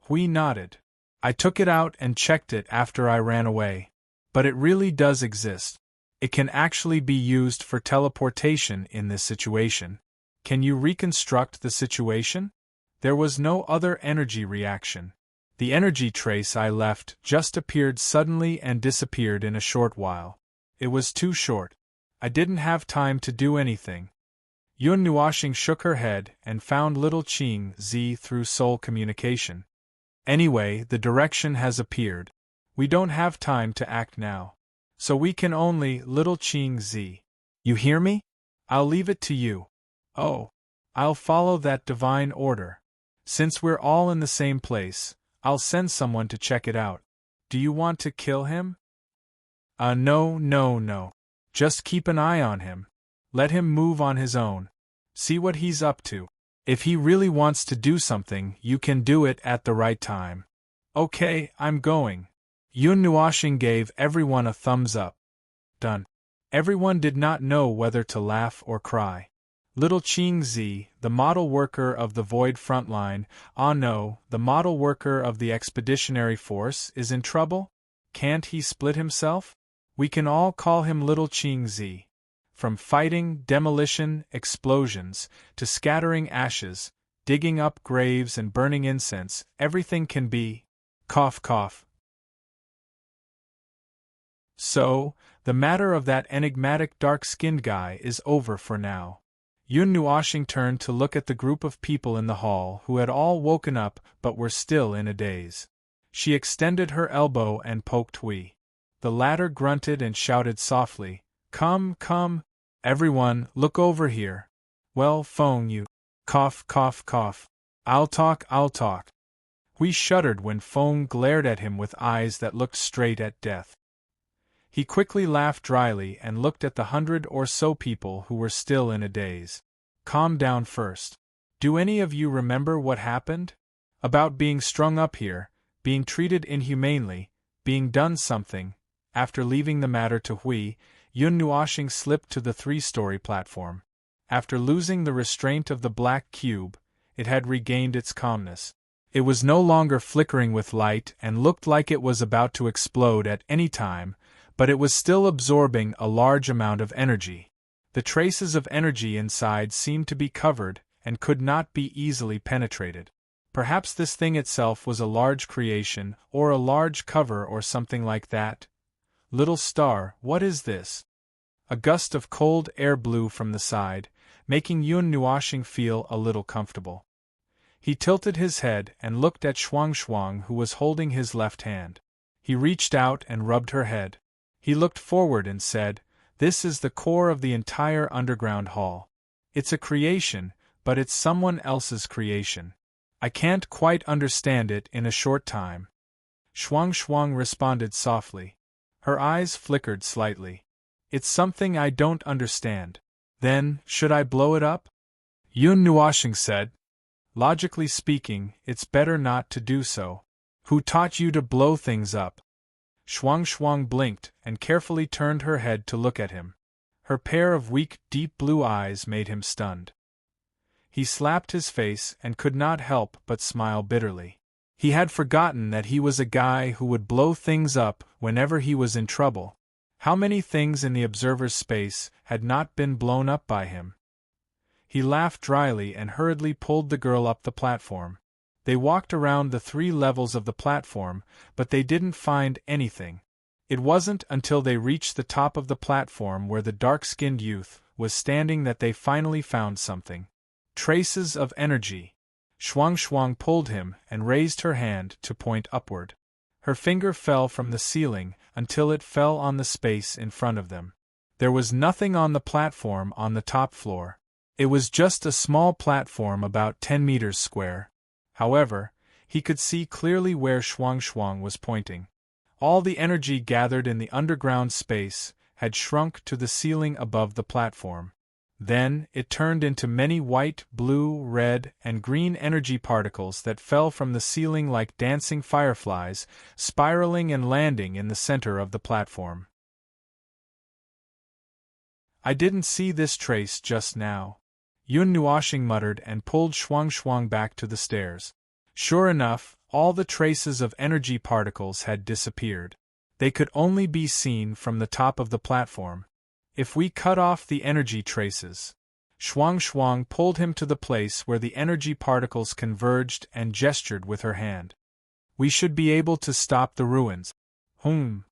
Hui nodded. I took it out and checked it after I ran away. But it really does exist. It can actually be used for teleportation in this situation. Can you reconstruct the situation? There was no other energy reaction. The energy trace I left just appeared suddenly and disappeared in a short while. It was too short. I didn't have time to do anything. Yun Nuoshing shook her head and found little Qing Zi through soul communication. Anyway, the direction has appeared. We don't have time to act now. So we can only, little Qing Zi. You hear me? I'll leave it to you. Oh. I'll follow that divine order. Since we're all in the same place, I'll send someone to check it out. Do you want to kill him? No. Just keep an eye on him. Let him move on his own. See what he's up to. If he really wants to do something, you can do it at the right time. Okay, I'm going. Yun Nuoshing gave everyone a thumbs up. Done. Everyone did not know whether to laugh or cry. Little Qing Zi, the model worker of the Void Frontline, no, the model worker of the Expeditionary Force, is in trouble? Can't he split himself? We can all call him Little Qing Zi. From fighting, demolition, explosions, to scattering ashes, digging up graves and burning incense, everything can be. Cough cough. So, the matter of that enigmatic dark-skinned guy is over for now. Yun Nuoshing turned to look at the group of people in the hall who had all woken up but were still in a daze. She extended her elbow and poked Hui. The latter grunted and shouted softly, Come, everyone, look over here. Well, Feng you. Cough. I'll talk. Hui shuddered when Feng glared at him with eyes that looked straight at death. He quickly laughed dryly and looked at the 100 or so people who were still in a daze. Calm down first. Do any of you remember what happened? About being strung up here, being treated inhumanely, being done something. After leaving the matter to Hui, Yun Nuoshing slipped to the 3-story platform. After losing the restraint of the black cube, it had regained its calmness. It was no longer flickering with light and looked like it was about to explode at any time, but it was still absorbing a large amount of energy. The traces of energy inside seemed to be covered and could not be easily penetrated. Perhaps this thing itself was a large creation, or a large cover or something like that. Little star, what is this? A gust of cold air blew from the side, making Yun Nuoshing feel a little comfortable. He tilted his head and looked at Shuang, who was holding his left hand. He reached out and rubbed her head. He looked forward and said, This is the core of the entire underground hall. It's a creation, but it's someone else's creation. I can't quite understand it in a short time. Shuang responded softly. Her eyes flickered slightly. It's something I don't understand. Then, should I blow it up? Yun Nuoshing said. Logically speaking, it's better not to do so. Who taught you to blow things up? Shuang blinked and carefully turned her head to look at him. Her pair of weak, deep blue eyes made him stunned. He slapped his face and could not help but smile bitterly. He had forgotten that he was a guy who would blow things up whenever he was in trouble. How many things in the observer's space had not been blown up by him? He laughed dryly and hurriedly pulled the girl up the platform. They walked around the 3 levels of the platform, but they didn't find anything. It wasn't until they reached the top of the platform where the dark-skinned youth was standing that they finally found something. Traces of energy. Shuang Shuang pulled him and raised her hand to point upward. Her finger fell from the ceiling until it fell on the space in front of them. There was nothing on the platform on the top floor. It was just a small platform about 10 meters square. However, he could see clearly where Shuang Shuang was pointing. All the energy gathered in the underground space had shrunk to the ceiling above the platform. Then, it turned into many white, blue, red, and green energy particles that fell from the ceiling like dancing fireflies, spiraling and landing in the center of the platform. I didn't see this trace just now. Yun Nuoxing muttered and pulled Shuang Shuang back to the stairs. Sure enough, all the traces of energy particles had disappeared. They could only be seen from the top of the platform. If we cut off the energy traces. Shuang Shuang pulled him to the place where the energy particles converged and gestured with her hand. We should be able to stop the ruins. Yun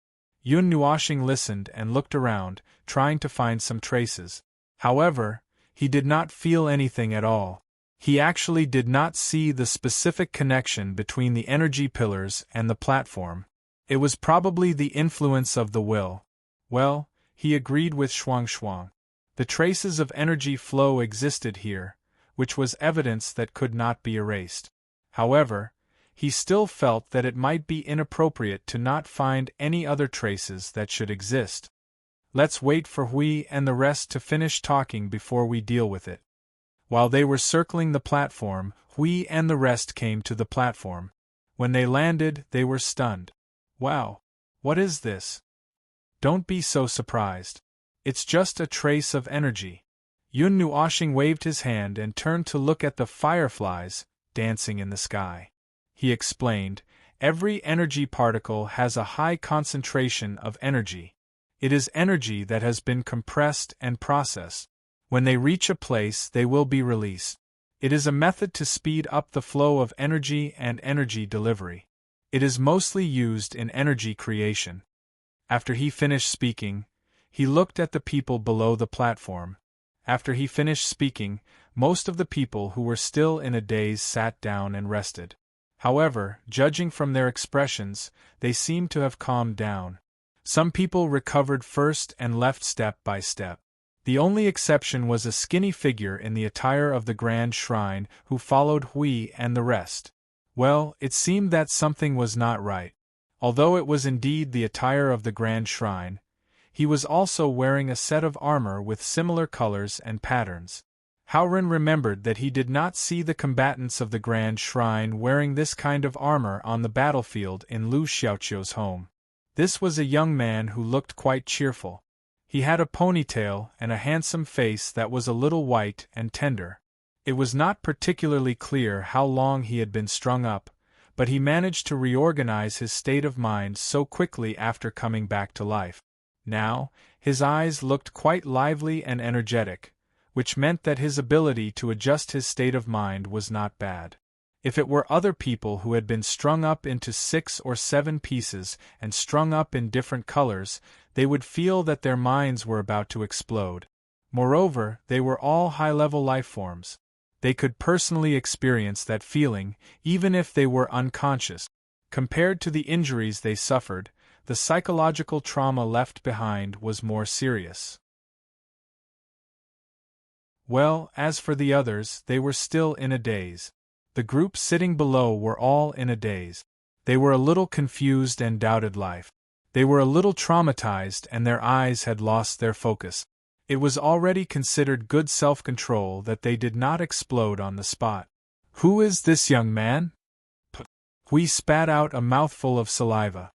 Nuoxing listened and looked around, trying to find some traces. However, he did not feel anything at all. He actually did not see the specific connection between the energy pillars and the platform. It was probably the influence of the will. Well, he agreed with Shuang Shuang. The traces of energy flow existed here, which was evidence that could not be erased. However, he still felt that it might be inappropriate to not find any other traces that should exist. Let's wait for Hui and the rest to finish talking before we deal with it. While they were circling the platform, Hui and the rest came to the platform. When they landed, they were stunned. Wow! What is this? Don't be so surprised. It's just a trace of energy. Yun Nuoxing waved his hand and turned to look at the fireflies dancing in the sky. He explained, every energy particle has a high concentration of energy. It is energy that has been compressed and processed. When they reach a place, they will be released. It is a method to speed up the flow of energy and energy delivery. It is mostly used in energy creation. After he finished speaking, he looked at the people below the platform. After he finished speaking, most of the people who were still in a daze sat down and rested. However, judging from their expressions, they seemed to have calmed down. Some people recovered first and left step by step. The only exception was a skinny figure in the attire of the Grand Shrine who followed Hui and the rest. Well, it seemed that something was not right. Although it was indeed the attire of the Grand Shrine, he was also wearing a set of armor with similar colors and patterns. Haoren remembered that he did not see the combatants of the Grand Shrine wearing this kind of armor on the battlefield in Lu Xiaoqiu's home. This was a young man who looked quite cheerful. He had a ponytail and a handsome face that was a little white and tender. It was not particularly clear how long he had been strung up, but he managed to reorganize his state of mind so quickly after coming back to life. Now, his eyes looked quite lively and energetic, which meant that his ability to adjust his state of mind was not bad. If it were other people who had been strung up into 6 or 7 pieces and strung up in different colors, they would feel that their minds were about to explode. Moreover, they were all high-level life forms. They could personally experience that feeling, even if they were unconscious. Compared to the injuries they suffered, the psychological trauma left behind was more serious. Well, as for the others, they were still in a daze. The group sitting below were all in a daze. They were a little confused and doubted life. They were a little traumatized and their eyes had lost their focus. It was already considered good self-control that they did not explode on the spot. Who is this young man? Hui spat out a mouthful of saliva.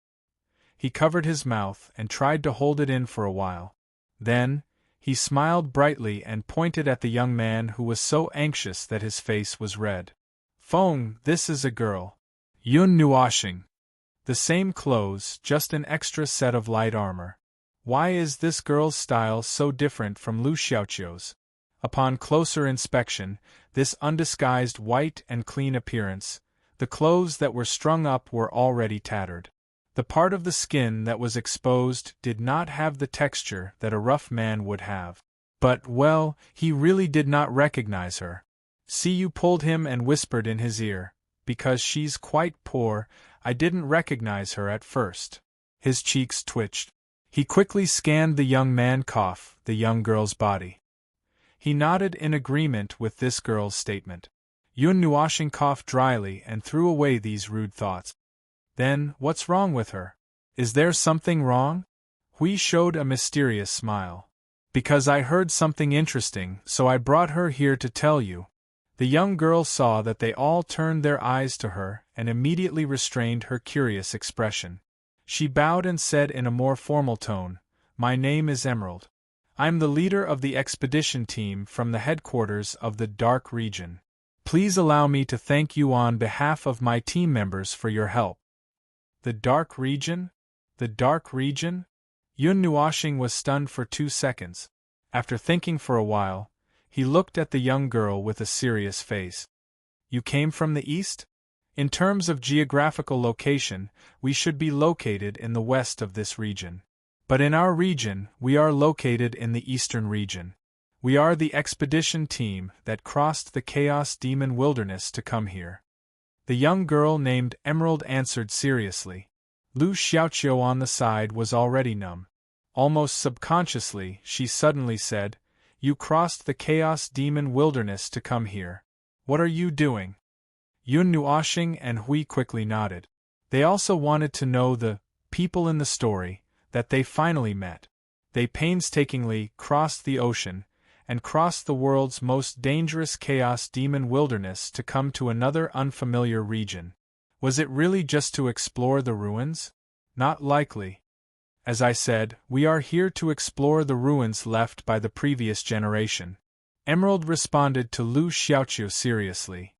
He covered his mouth and tried to hold it in for a while. Then, he smiled brightly and pointed at the young man who was so anxious that his face was red. Feng, this is a girl. Yun Nuoxing. The same clothes, just an extra set of light armor. Why is this girl's style so different from Lu Xiaoqiu's? Upon closer inspection, this undisguised white and clean appearance, The clothes that were strung up were already tattered. The part of the skin that was exposed did not have the texture that a rough man would have. But, well, he really did not recognize her. You pulled him and whispered in his ear, "Because she's quite poor, I didn't recognize her at first." His cheeks twitched. He quickly scanned the young man the young girl's body. He nodded in agreement with this girl's statement. Yun Nuashing coughed dryly and threw away these rude thoughts. Then, what's wrong with her? Is there something wrong? Hui showed a mysterious smile. Because I heard something interesting, so I brought her here to tell you. The young girl saw that they all turned their eyes to her and immediately restrained her curious expression. She bowed and said in a more formal tone, "My name is Emerald. I'm the leader of the expedition team from the headquarters of the Dark Region. Please allow me to thank you on behalf of my team members for your help." The Dark Region? The Dark Region? Yun Nuashing was stunned for 2 seconds. After thinking for a while, he looked at the young girl with a serious face. "You came from the east? In terms of geographical location, we should be located in the west of this region. But in our region, we are located in the eastern region. We are the expedition team that crossed the Chaos Demon Wilderness to come here." The young girl named Emerald answered seriously. Lu Xiaoqiu on the side was already numb. Almost subconsciously, she suddenly said, "You crossed the Chaos Demon Wilderness to come here. What are you doing?" Yun Nuashing and Hui quickly nodded. They also wanted to know the people in the story that they finally met. They painstakingly crossed the ocean and crossed the world's most dangerous Chaos Demon Wilderness to come to another unfamiliar region. Was it really just to explore the ruins? Not likely. As I said, we are here to explore the ruins left by the previous generation. Emerald responded to Lu Xiaoqiu seriously.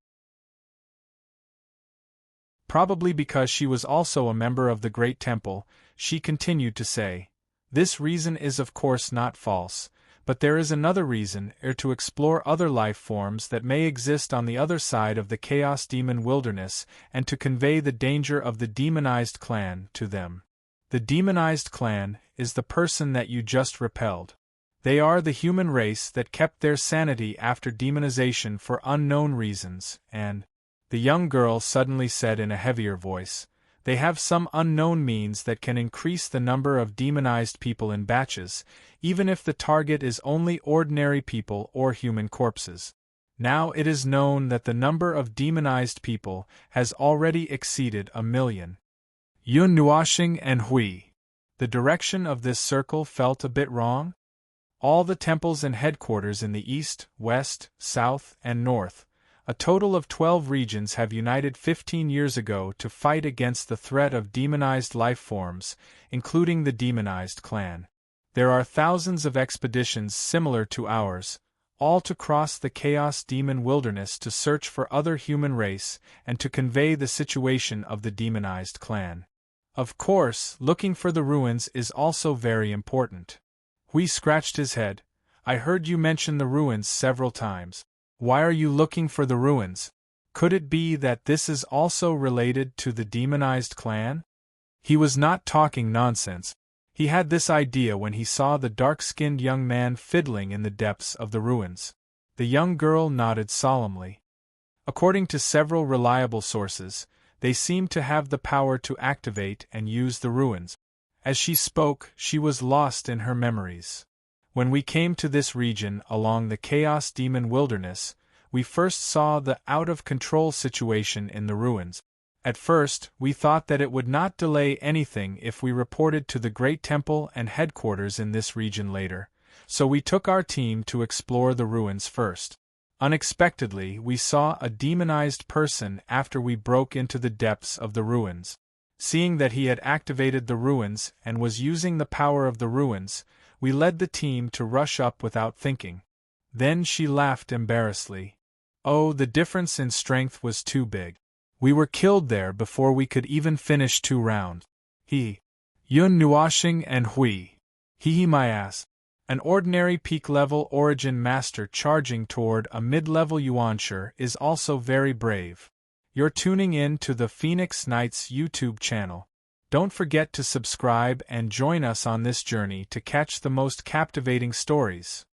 Probably because she was also a member of the Great Temple, she continued to say, "This reason is of course not false, but there is another reason, to explore other life forms that may exist on the other side of the Chaos Demon Wilderness and to convey the danger of the demonized clan to them. The demonized clan is the person that you just repelled. They are the human race that kept their sanity after demonization for unknown reasons, and," the young girl suddenly said in a heavier voice, "they have some unknown means that can increase the number of demonized people in batches, even if the target is only ordinary people or human corpses. Now it is known that the number of demonized people has already exceeded 1 million. Yun Nuashing and Hui. The direction of this circle felt a bit wrong? All the temples and headquarters in the east, west, south, and north, a total of 12 regions have united 15 years ago to fight against the threat of demonized life forms, including the demonized clan. There are thousands of expeditions similar to ours, all to cross the Chaos Demon Wilderness to search for other human race and to convey the situation of the demonized clan. Of course, looking for the ruins is also very important." Hui scratched his head. "I heard you mention the ruins several times. Why are you looking for the ruins? Could it be that this is also related to the demonized clan?" He was not talking nonsense. He had this idea when he saw the dark-skinned young man fiddling in the depths of the ruins. The young girl nodded solemnly. According to several reliable sources, they seemed to have the power to activate and use the ruins. As she spoke, she was lost in her memories. "When we came to this region along the Chaos Demon Wilderness, we first saw the out-of-control situation in the ruins. At first, we thought that it would not delay anything if we reported to the Great Temple and headquarters in this region later, so we took our team to explore the ruins first. Unexpectedly, we saw a demonized person after we broke into the depths of the ruins. Seeing that he had activated the ruins and was using the power of the ruins, we led the team to rush up without thinking." Then she laughed embarrassedly. "Oh, the difference in strength was too big. We were killed there before we could even finish 2 rounds. Yun Nuashing and Hui. My ass. An ordinary peak-level origin master charging toward a mid-level yuanshi is also very brave. You're tuning in to the Phoenix Nights YouTube channel. Don't forget to subscribe and join us on this journey to catch the most captivating stories.